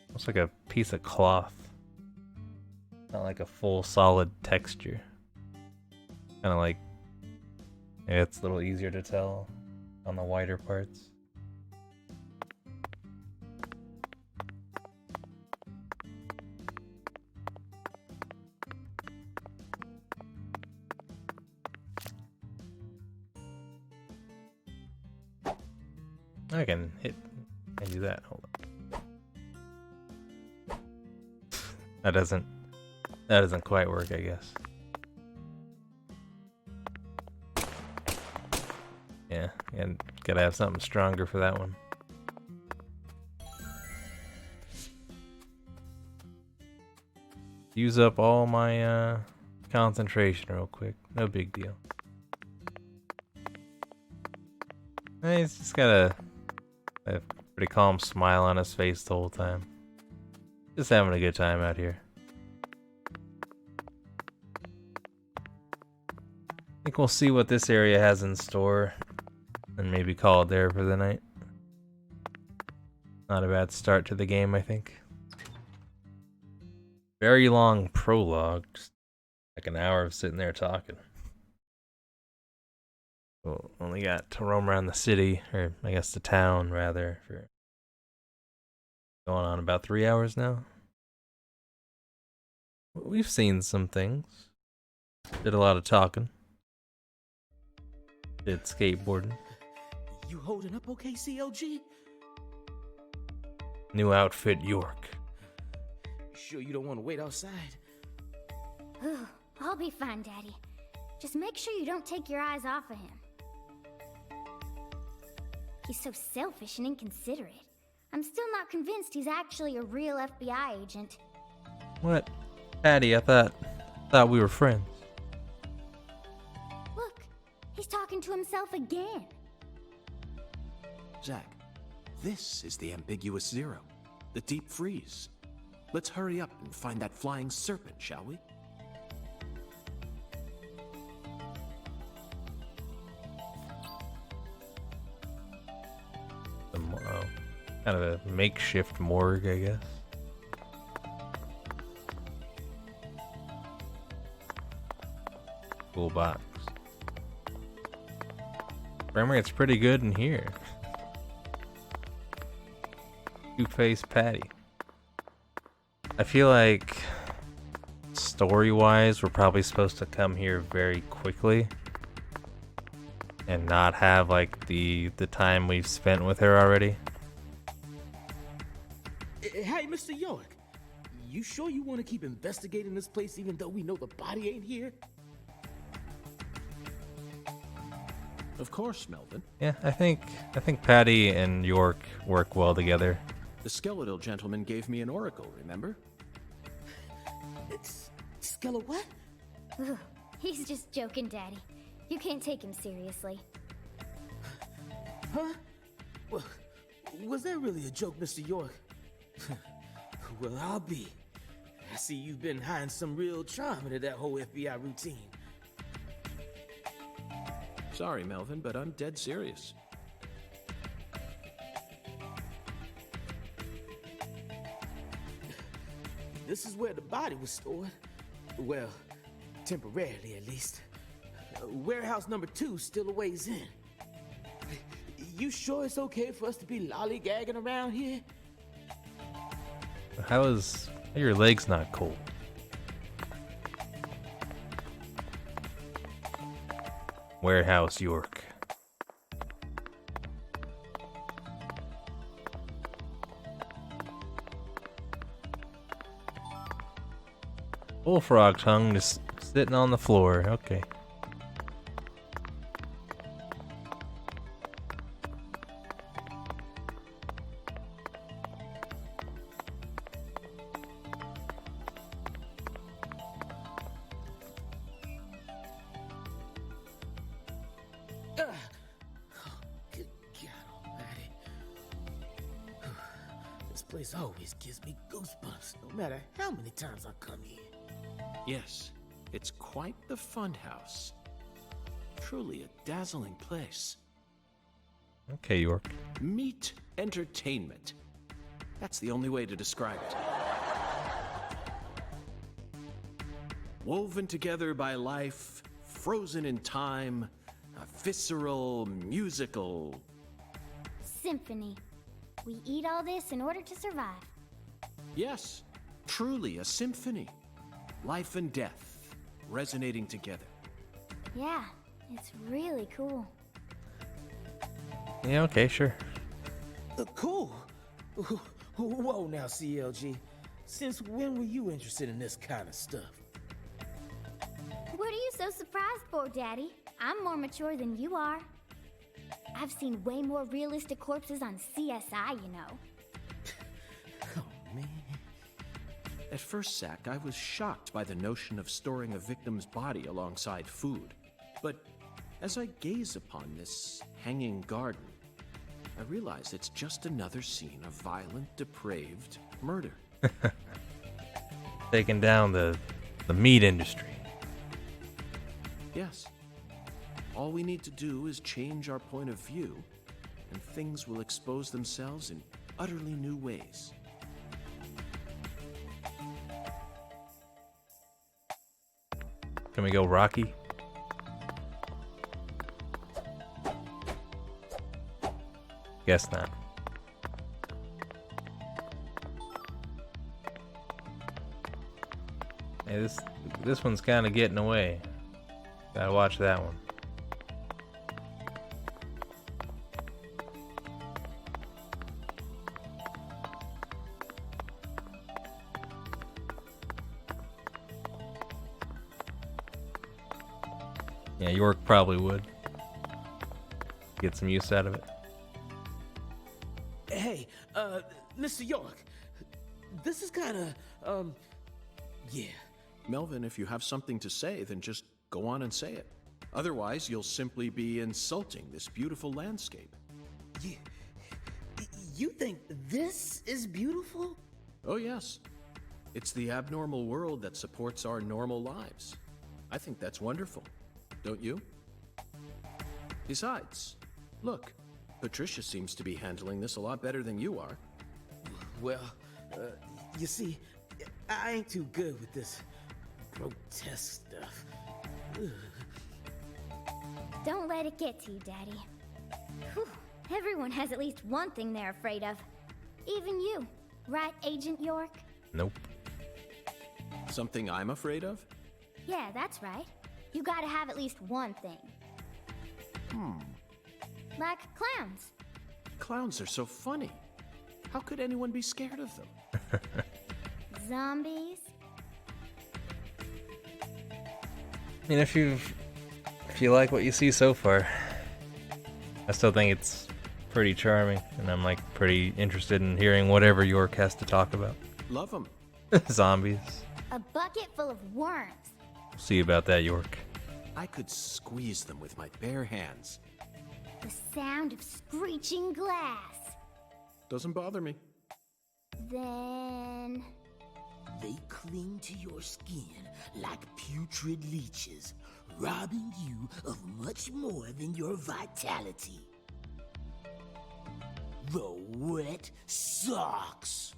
Looks like a piece of cloth. Not like a full solid texture. Kind of like... Maybe it's a little easier to tell on the wider parts. I can do that. Hold on. That doesn't quite work, I guess. Yeah, and gotta have something stronger for that one. Use up all my concentration real quick. No big deal. He's just got a pretty calm smile on his face the whole time. Just having a good time out here. I think we'll see what this area has in store and maybe call it there for the night. Not a bad start to the game, I think. Very long prologue, just like an hour of sitting there talking. Well, only got to roam around the city, or I guess the town rather, for going on about 3 hours now. We've seen some things. Did a lot of talking. Did skateboarding. You holding up okay, CLG? New outfit, York. Sure you don't want to wait outside? I'll be fine, Daddy. Just make sure you don't take your eyes off of him. He's so selfish and inconsiderate. I'm still not convinced he's actually a real FBI agent. What? Patty, I thought we were friends. Look, he's talking to himself again. Zach, this is the ambiguous zero, the deep freeze. Let's hurry up and find that flying serpent, shall we? Kind of a makeshift morgue, I guess. Cool box. Frame rate's pretty good in here. Two-Face Patty. I feel like story-wise, we're probably supposed to come here very quickly and not have like the time we've spent with her already. Hey, Mr. York, you sure you want to keep investigating this place even though we know the body ain't here? Of course, Melvin. Yeah, I think Patty and York work well together. The skeletal gentleman gave me an oracle, remember? It's Skella what? Ugh, he's just joking, Daddy. You can't take him seriously. Huh? Well, was that really a joke, Mr. York? Well, I'll be. I see you've been hiding some real charm into that whole FBI routine. Sorry, Melvin, but I'm dead serious. This is where the body was stored. Well, temporarily at least. Warehouse number 2 still a ways in. You sure it's okay for us to be lollygagging around here? How are your legs not cold? Warehouse, York. Bullfrog tongue just Sitting on the floor. Okay. Good God Almighty. This place always gives me goosebumps, no matter how many times I come here. Yes, it's quite the funhouse. Truly a dazzling place. Okay, York. Meat entertainment. That's the only way to describe it. Woven together by life, frozen in time, a visceral, musical... Symphony. We eat all this in order to survive. Yes, truly a symphony. Life and death, resonating together. Yeah, it's really cool. Yeah, okay, sure. Cool. Whoa now, CLG. Since when were you interested in this kind of stuff? What are you so surprised for, Daddy? I'm more mature than you are. I've seen way more realistic corpses on CSI, you know. Oh, man. At first, Zach, I was shocked by the notion of storing a victim's body alongside food. But as I gaze upon this hanging garden, I realize it's just another scene of violent, depraved murder. Taking down the meat industry. Yes. All we need to do is change our point of view, and things will expose themselves in utterly new ways. Can we go Rocky? Guess not. Hey, this one's kind of getting away. Gotta watch that one. Yeah, York probably would. Get some use out of it. Hey, Mr. York. This is kinda, yeah. Melvin, if you have something to say, then just go on and say it. Otherwise, you'll simply be insulting this beautiful landscape. You think this is beautiful? Oh, yes. It's the abnormal world that supports our normal lives. I think that's wonderful. Don't you? Besides, look, Patricia seems to be handling this a lot better than you are. Well, you see, I ain't too good with this grotesque stuff. Ugh. Don't let it get to you, Daddy. Whew. Everyone has at least one thing they're afraid of. Even you. Right, Agent York? Nope. Something I'm afraid of? Yeah, that's right. You gotta have at least one thing. Like clowns. Clowns are so funny. How could anyone be scared of them? Zombies. I mean, if you like what you see so far, I still think it's pretty charming, and I'm like pretty interested in hearing whatever York has to talk about. Love them. Zombies. A bucket full of worms. We'll see about that, York. I could squeeze them with my bare hands. The sound of screeching glass. Doesn't bother me. Then... They cling to your skin like putrid leeches, robbing you of much more than your vitality. The wet socks.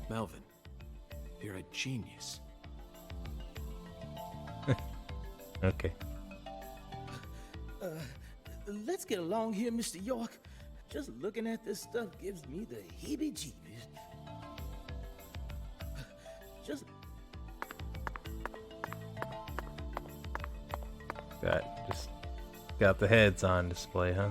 Melvin, you're a genius. Okay. Let's get along here, Mr. York. Just looking at this stuff gives me the heebie-jeebies. Just... Got the heads on display, huh?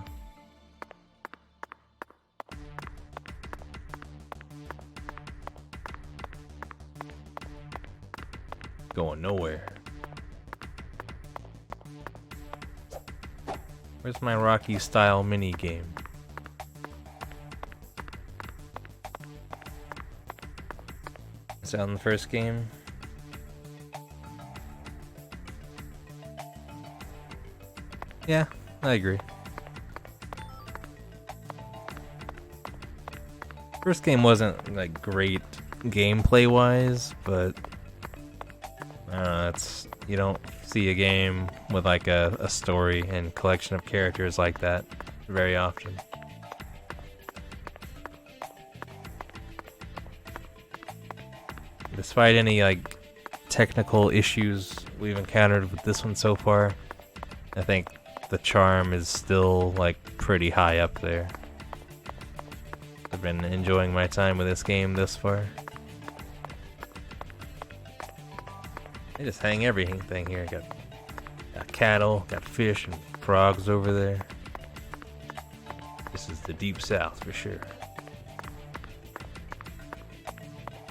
Going nowhere. Where's my Rocky style mini game? Is that in the first game? Yeah, I agree. First game wasn't like great gameplay wise, but it's you don't see a game with like a story and collection of characters like that very often. Despite any like technical issues we've encountered with this one so far, I think the charm is still like pretty high up there. I've been enjoying my time with this game this far. They just hang everything here. Got cattle, got fish and frogs over there. This is the deep south for sure.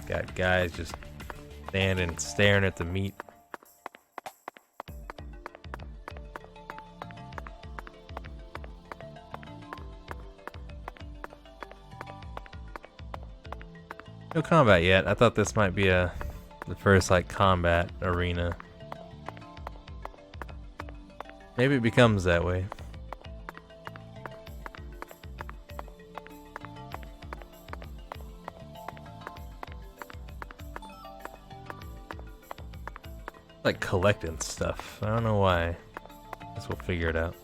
Got guys just standing staring at the meat. No combat yet. I thought this might be the first like combat arena. Maybe it becomes that way. Like collecting stuff. I don't know why. Guess we'll figure it out.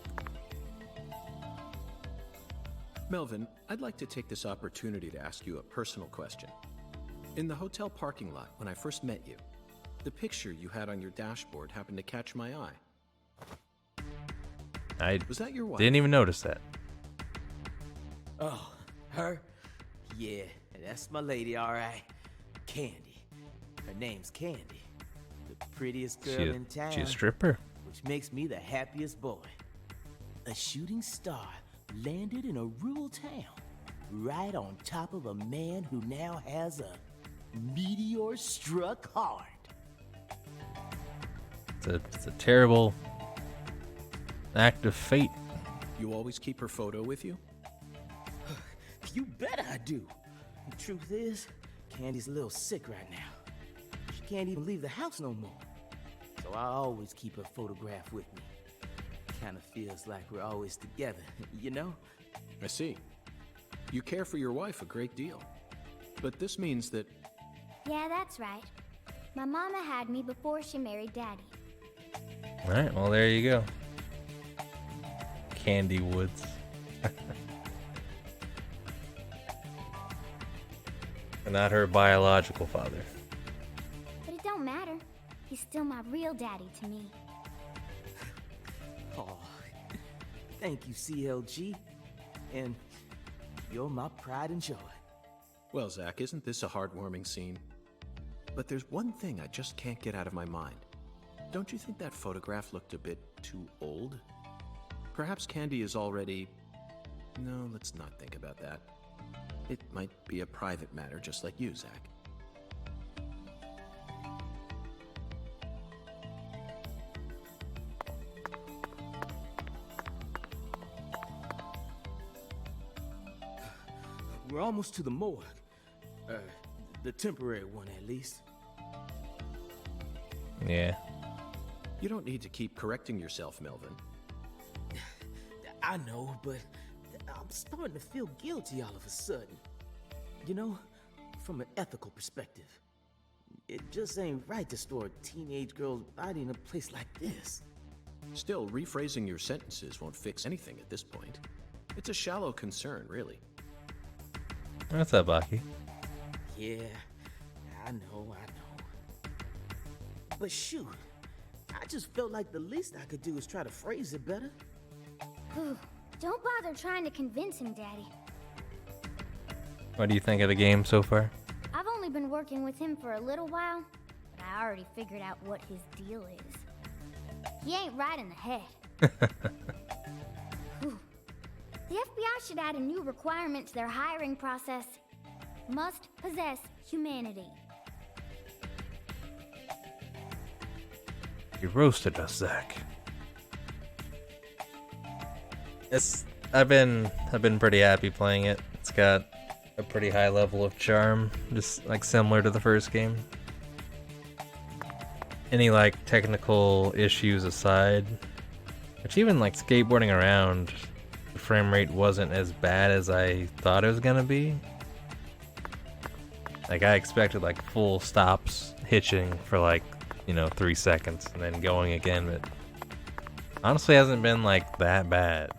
Melvin, I'd like to take this opportunity to ask you a personal question. In the hotel parking lot, when I first met you, the picture you had on your dashboard happened to catch my eye. Was that your wife? Didn't even notice that. Oh, her? Yeah, that's my lady, all right. Candy. Her name's Candy. The prettiest girl in town. She a stripper? Which makes me the happiest boy. A shooting star landed in a rural town, right on top of a man who now has a meteor struck hard. It's a terrible act of fate. You always keep her photo with you? You bet I do. The truth is, Candy's a little sick right now. She can't even leave the house no more. So I always keep her photograph with me. Kind of feels like we're always together, you know? I see. You care for your wife a great deal. But this means that... Yeah, that's right. My mama had me before she married Daddy. Alright, well there you go. Candy Woods. And not her biological father. But it don't matter. He's still my real daddy to me. Oh, thank you, CLG. And you're my pride and joy. Well, Zach, isn't this a heartwarming scene? But there's one thing I just can't get out of my mind. Don't you think that photograph looked a bit too old? Perhaps Candy is already... No, let's not think about that. It might be a private matter, just like you, Zach. We're almost to the morgue. The temporary one, at least. Yeah. You don't need to keep correcting yourself, Melvin. I know, but I'm starting to feel guilty all of a sudden. You know, from an ethical perspective. It just ain't right to store a teenage girl's body in a place like this. Still, rephrasing your sentences won't fix anything at this point. It's a shallow concern, really. What's up, Baki? Yeah, I know. But shoot, I just felt like the least I could do is try to phrase it better. Don't bother trying to convince him, Daddy. What do you think of the game so far? I've only been working with him for a little while, but I already figured out what his deal is. He ain't right in the head. The FBI should add a new requirement to their hiring process. Must possess humanity. You roasted us, Zach. I've been pretty happy playing it. It's got a pretty high level of charm, just like similar to the first game. Any like technical issues aside, which even like skateboarding around, the frame rate wasn't as bad as I thought it was gonna be. Like I expected like full stops hitching for like, 3 seconds and then going again, but honestly hasn't been like that bad.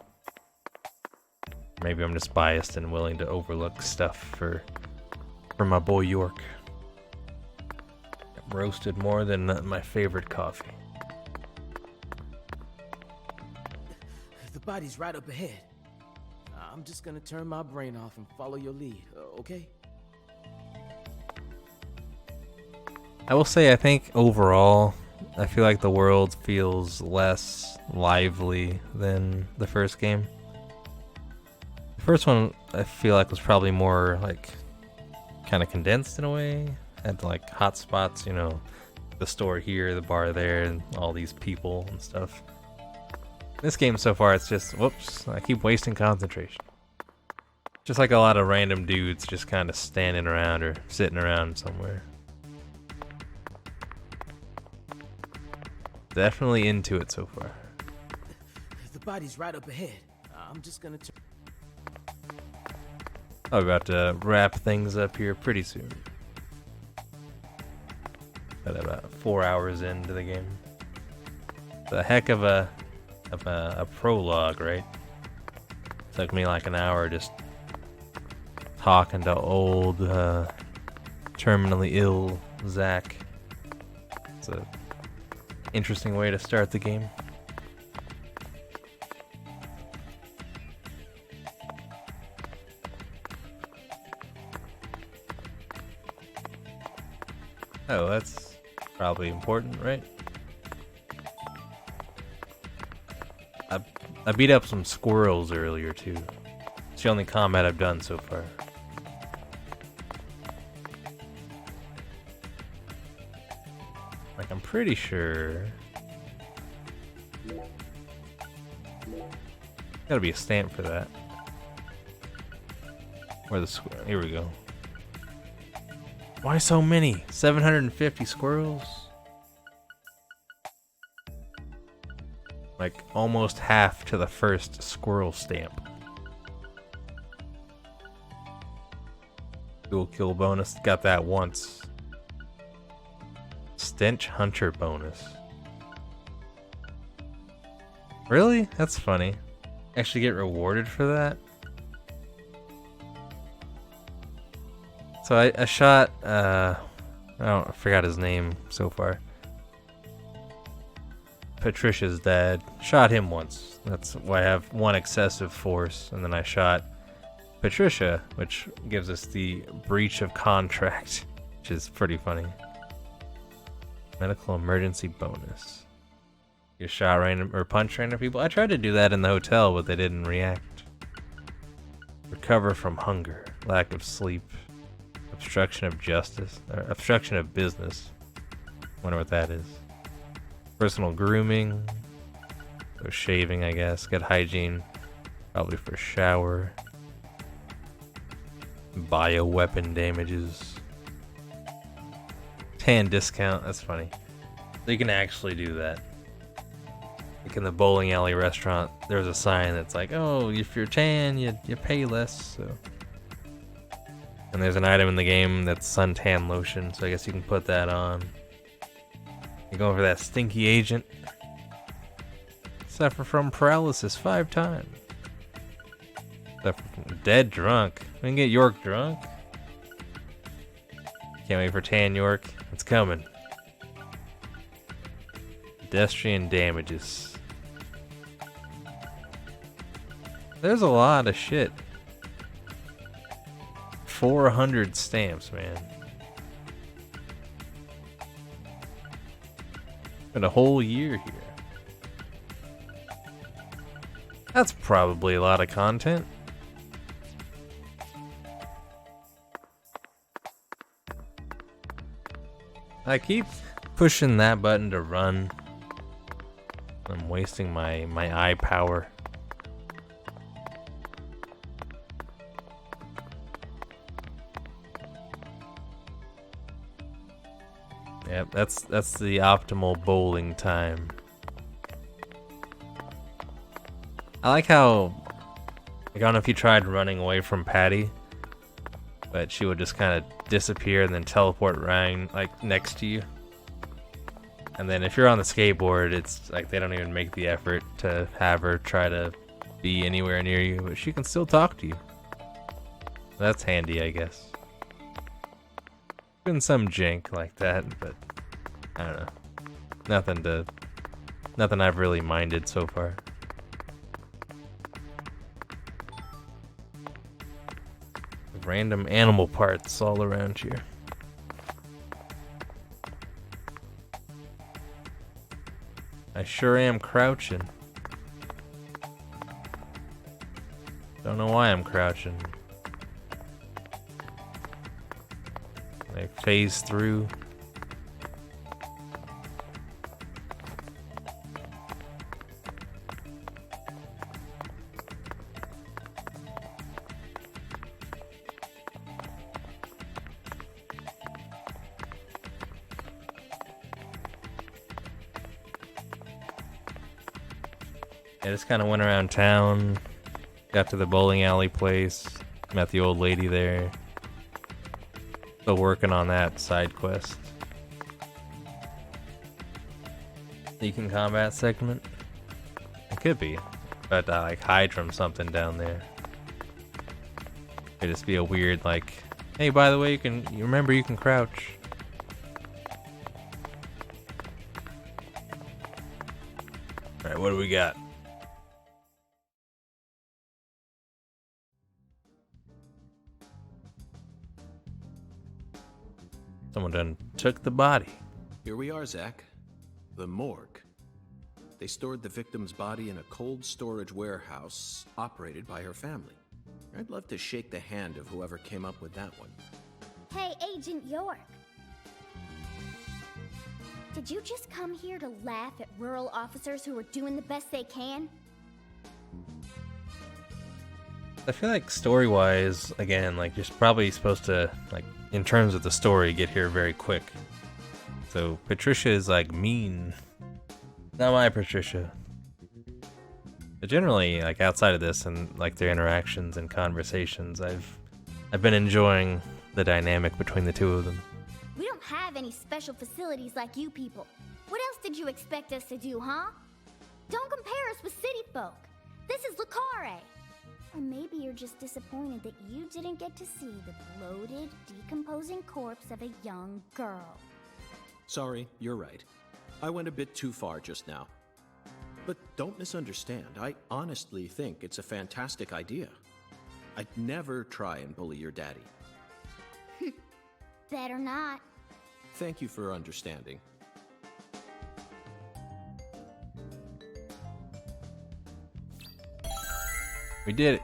Maybe I'm just biased and willing to overlook stuff for my boy York. Roasted more than my favorite coffee. The body's right up ahead. I'm just gonna turn my brain off and follow your lead, okay? I will say I think overall, I feel like the world feels less lively than the first game. The first one I feel like was probably more like kind of condensed in a way. Had like hot spots, the store here, the bar there, and all these people and stuff. This game so far, it's just, whoops, I keep wasting concentration. Just like a lot of random dudes just kind of standing around or sitting around somewhere. Definitely into it so far. The body's right up ahead. I'm just gonna turn. I'm about to wrap things up here pretty soon. About 4 hours into the game. It's a heck of a prologue, right? Took me like an hour just talking to old, terminally ill Zach. It's a interesting way to start the game. Oh, that's probably important, right? I beat up some squirrels earlier too. It's the only combat I've done so far. Like I'm pretty sure. Gotta be a stamp for that. Where the squirrel? Here we go. Why so many? 750 squirrels? Like almost half to the first squirrel stamp. Dual kill bonus. Got that once. Stench hunter bonus. Really? That's funny. Actually get rewarded for that? So I shot, I forgot his name so far. Patricia's dad. Shot him once. That's why I have one excessive force. And then I shot Patricia, which gives us the breach of contract, which is pretty funny. Medical emergency bonus. You shot random or punch random people. I tried to do that in the hotel, but they didn't react. Recover from hunger, lack of sleep. Obstruction of justice, or obstruction of business. Wonder what that is. Personal grooming. So shaving, I guess. Good hygiene. Probably for shower. Bioweapon damages. Tan discount. That's funny. So you can actually do that. Like in the bowling alley restaurant, there's a sign that's like, oh, if you're tan, you pay less. So. And there's an item in the game that's suntan lotion, so I guess you can put that on. You're going for that stinky agent. Suffer from paralysis 5 times. Suffer from dead drunk. We can get York drunk. Can't wait for Tan York. It's coming. Pedestrian damages. There's a lot of shit. 400 stamps, man. Been a whole year here. That's probably a lot of content. I keep pushing that button to run, I'm wasting my eye power. Yep, that's the optimal bowling time. I like how, I don't know if you tried running away from Patty, but she would just kind of disappear and then teleport right like next to you. And then if you're on the skateboard, it's like they don't even make the effort to have her try to be anywhere near you, but she can still talk to you. That's handy, I guess. Been some jank like that, but I don't know. Nothing I've really minded so far. Random animal parts all around here. I sure am crouching. Don't know why I'm crouching. I phase through. I just kind of went around town, got to the bowling alley place, met the old lady there. Still working on that side quest. Deacon combat segment? It could be, but I like hide from something down there. Could just be a weird like, hey, by the way, you remember you can crouch. All right, what do we got? Someone done took the body. Here we are, Zach. The morgue. They stored the victim's body in a cold storage warehouse operated by her family. I'd love to shake the hand of whoever came up with that one. Hey, Agent York. Did you just come here to laugh at rural officers who are doing the best they can? I feel like story-wise, again, like you're probably supposed to, like, in terms of the story, get here very quick. So Patricia is like mean. Not my Patricia. But generally, like outside of this and like their interactions and conversations, I've been enjoying the dynamic between the two of them. We don't have any special facilities like you people. What else did you expect us to do, huh? Don't compare us with city folk. This is Lucare. Or maybe you're just disappointed that you didn't get to see the bloated, decomposing corpse of a young girl. Sorry, you're right. I went a bit too far just now. But don't misunderstand. I honestly think it's a fantastic idea. I'd never try and bully your daddy. Better not. Thank you for understanding. We did it.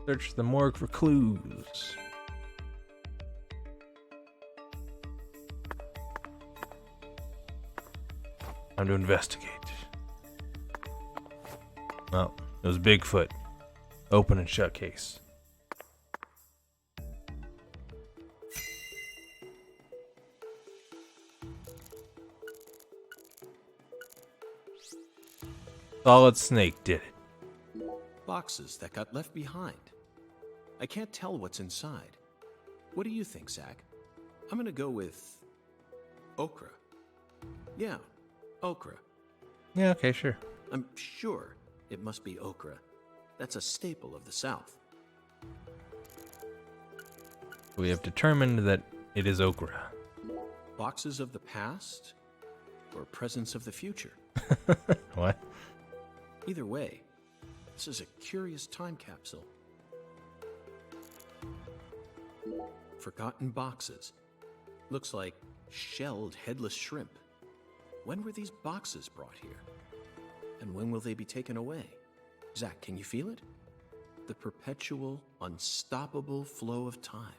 Search the morgue for clues. Time to investigate. Oh, it was Bigfoot. Open and shut case. Solid snake did it. Boxes that got left behind. I can't tell what's inside. What do you think, Zach? I'm gonna go with okra. Yeah, okra. Yeah, okay, sure. I'm sure it must be okra. That's a staple of the South. We have determined that it is okra. Boxes of the past or presents of the future? What? Either way, this is a curious time capsule. Forgotten boxes. Looks like shelled headless shrimp. When were these boxes brought here? And when will they be taken away? Zach, can you feel it? The perpetual, unstoppable flow of time.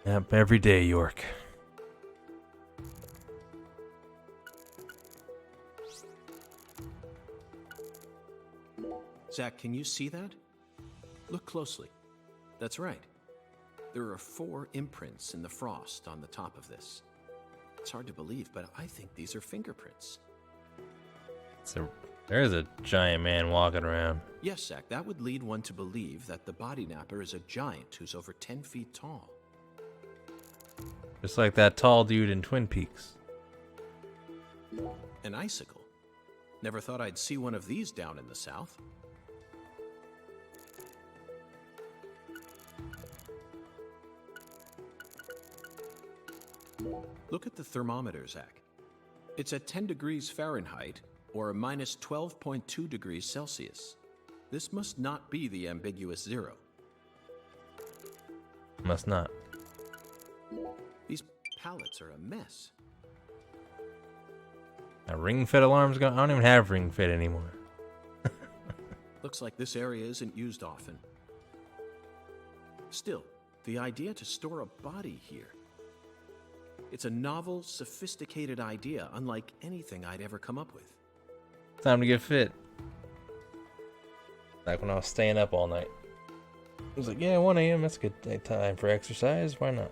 Yep, every day, York. Zach, can you see that? Look closely. That's right. There are 4 imprints in the frost on the top of this. It's hard to believe, but I think these are fingerprints. There's a giant man walking around. Yes, Zach, that would lead one to believe that the body napper is a giant who's over 10 feet tall. Just like that tall dude in Twin Peaks. An icicle. Never thought I'd see one of these down in the South. Look at the thermometer, Zach. It's at 10 degrees Fahrenheit, or minus 12.2 degrees Celsius. This must not be the ambiguous 0. Must not. These pallets are a mess. A ring fit alarm's gone. I don't even have ring fit anymore. Looks like this area isn't used often. Still, the idea to store a body here. It's a novel, sophisticated idea, unlike anything I'd ever come up with. Time to get fit. Like when I was staying up all night. I was like, yeah, 1 a.m. That's a good time for exercise. Why not?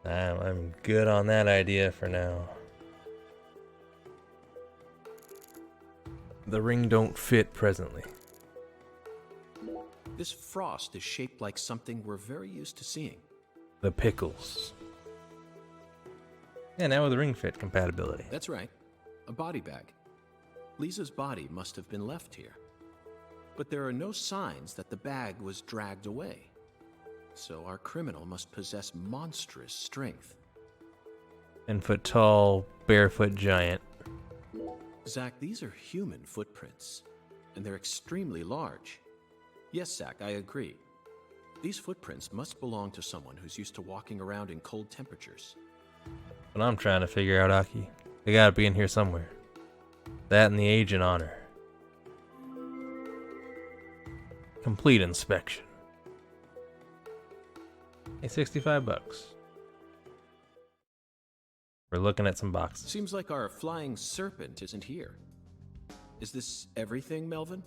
I'm good on that idea for now. The ring don't fit presently. This frost is shaped like something we're very used to seeing. The pickles. Yeah, now with the ring fit compatibility. That's right. A body bag. Lisa's body must have been left here. But there are no signs that the bag was dragged away. So our criminal must possess monstrous strength. 10-foot tall, barefoot giant. Zach, these are human footprints. And they're extremely large. Yes, Zach, I agree. These footprints must belong to someone who's used to walking around in cold temperatures. But I'm trying to figure out, Aki. They gotta be in here somewhere. That and the agent on her. Complete inspection. Hey, $65. We're looking at some boxes. Seems like our flying serpent isn't here. Is this everything, Melvin?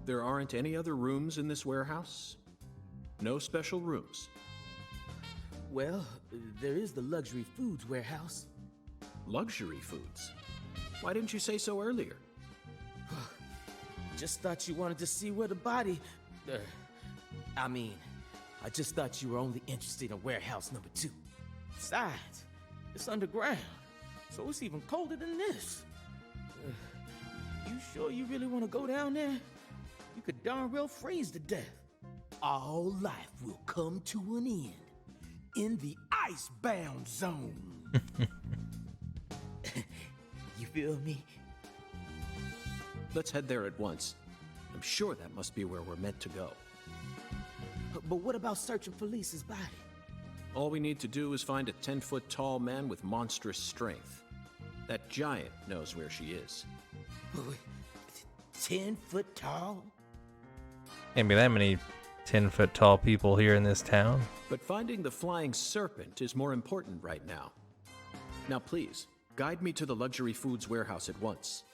There aren't any other rooms in this warehouse? No special rooms? Well, there is the luxury foods warehouse. Luxury foods? Why didn't you say so earlier? Just thought you wanted to see where the body... I just thought you were only interested in warehouse number 2. Besides, it's underground, so it's even colder than this. You sure you really want to go down there? You could darn well freeze to death. All life will come to an end in the icebound zone. You feel me? Let's head there at once. I'm sure that must be where we're meant to go. But what about searching for Lisa's body? All we need to do is find a 10-foot tall man with monstrous strength. That giant knows where she is. 10 foot tall? Can't be that many 10-foot tall people here in this town. But finding the flying serpent is more important right now. Now please, guide me to the luxury foods warehouse at once.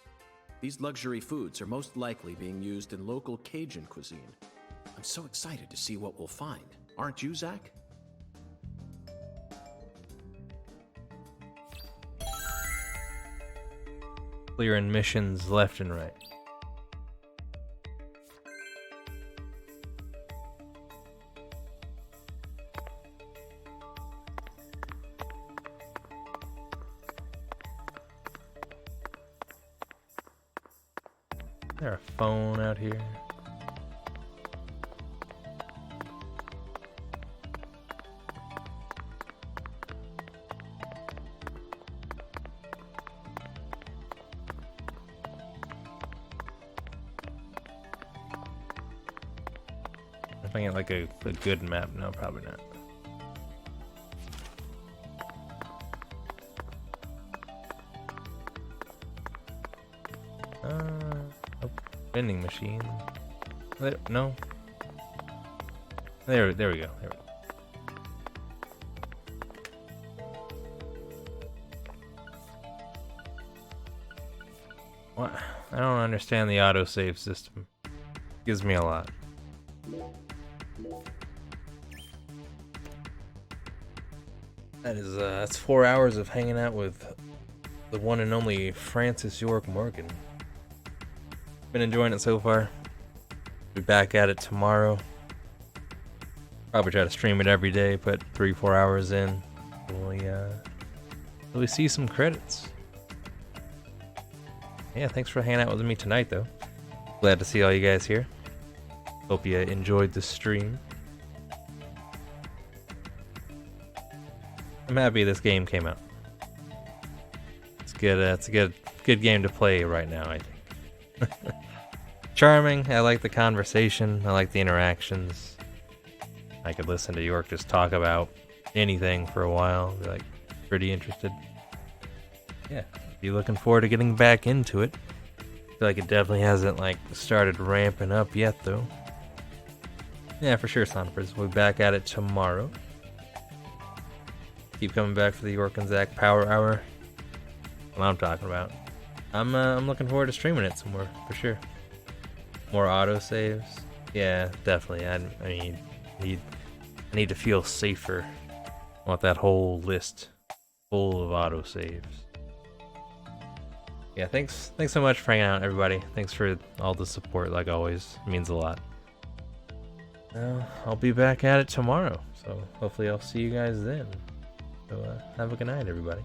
These luxury foods are most likely being used in local Cajun cuisine. I'm so excited to see what we'll find. Aren't you, Zach? Clearing missions left and right. Is there a phone out here? If I get like a good map, no, probably not. Oh, vending machine. There, no. There we go. There we go. What? I don't understand the autosave system. Gives me a lot. That's 4 hours of hanging out with the one and only Francis York Morgan. Been enjoying it so far. Be back at it tomorrow. Probably try to stream it every day, put 3-4 hours in. We see some credits. Yeah, thanks for hanging out with me tonight, though. Glad to see all you guys here. Hope you enjoyed the stream. I'm happy this game came out. It's good. It's a good game to play right now, I think. Charming. I like the conversation. I like the interactions. I could listen to York just talk about anything for a while. Be like pretty interested. Yeah, be looking forward to getting back into it. Feel like it definitely hasn't like started ramping up yet, though. Yeah, for sure, Sonfers. We'll be back at it tomorrow. Keep coming back for the York and Zach Power Hour. What I'm talking about. I'm looking forward to streaming it some more, for sure. More autosaves. Yeah, definitely. I need to feel safer. I want that whole list full of autosaves. Yeah, thanks so much for hanging out, everybody. Thanks for all the support, like always. It means a lot. I'll be back at it tomorrow, so hopefully I'll see you guys then. So have a good night, everybody.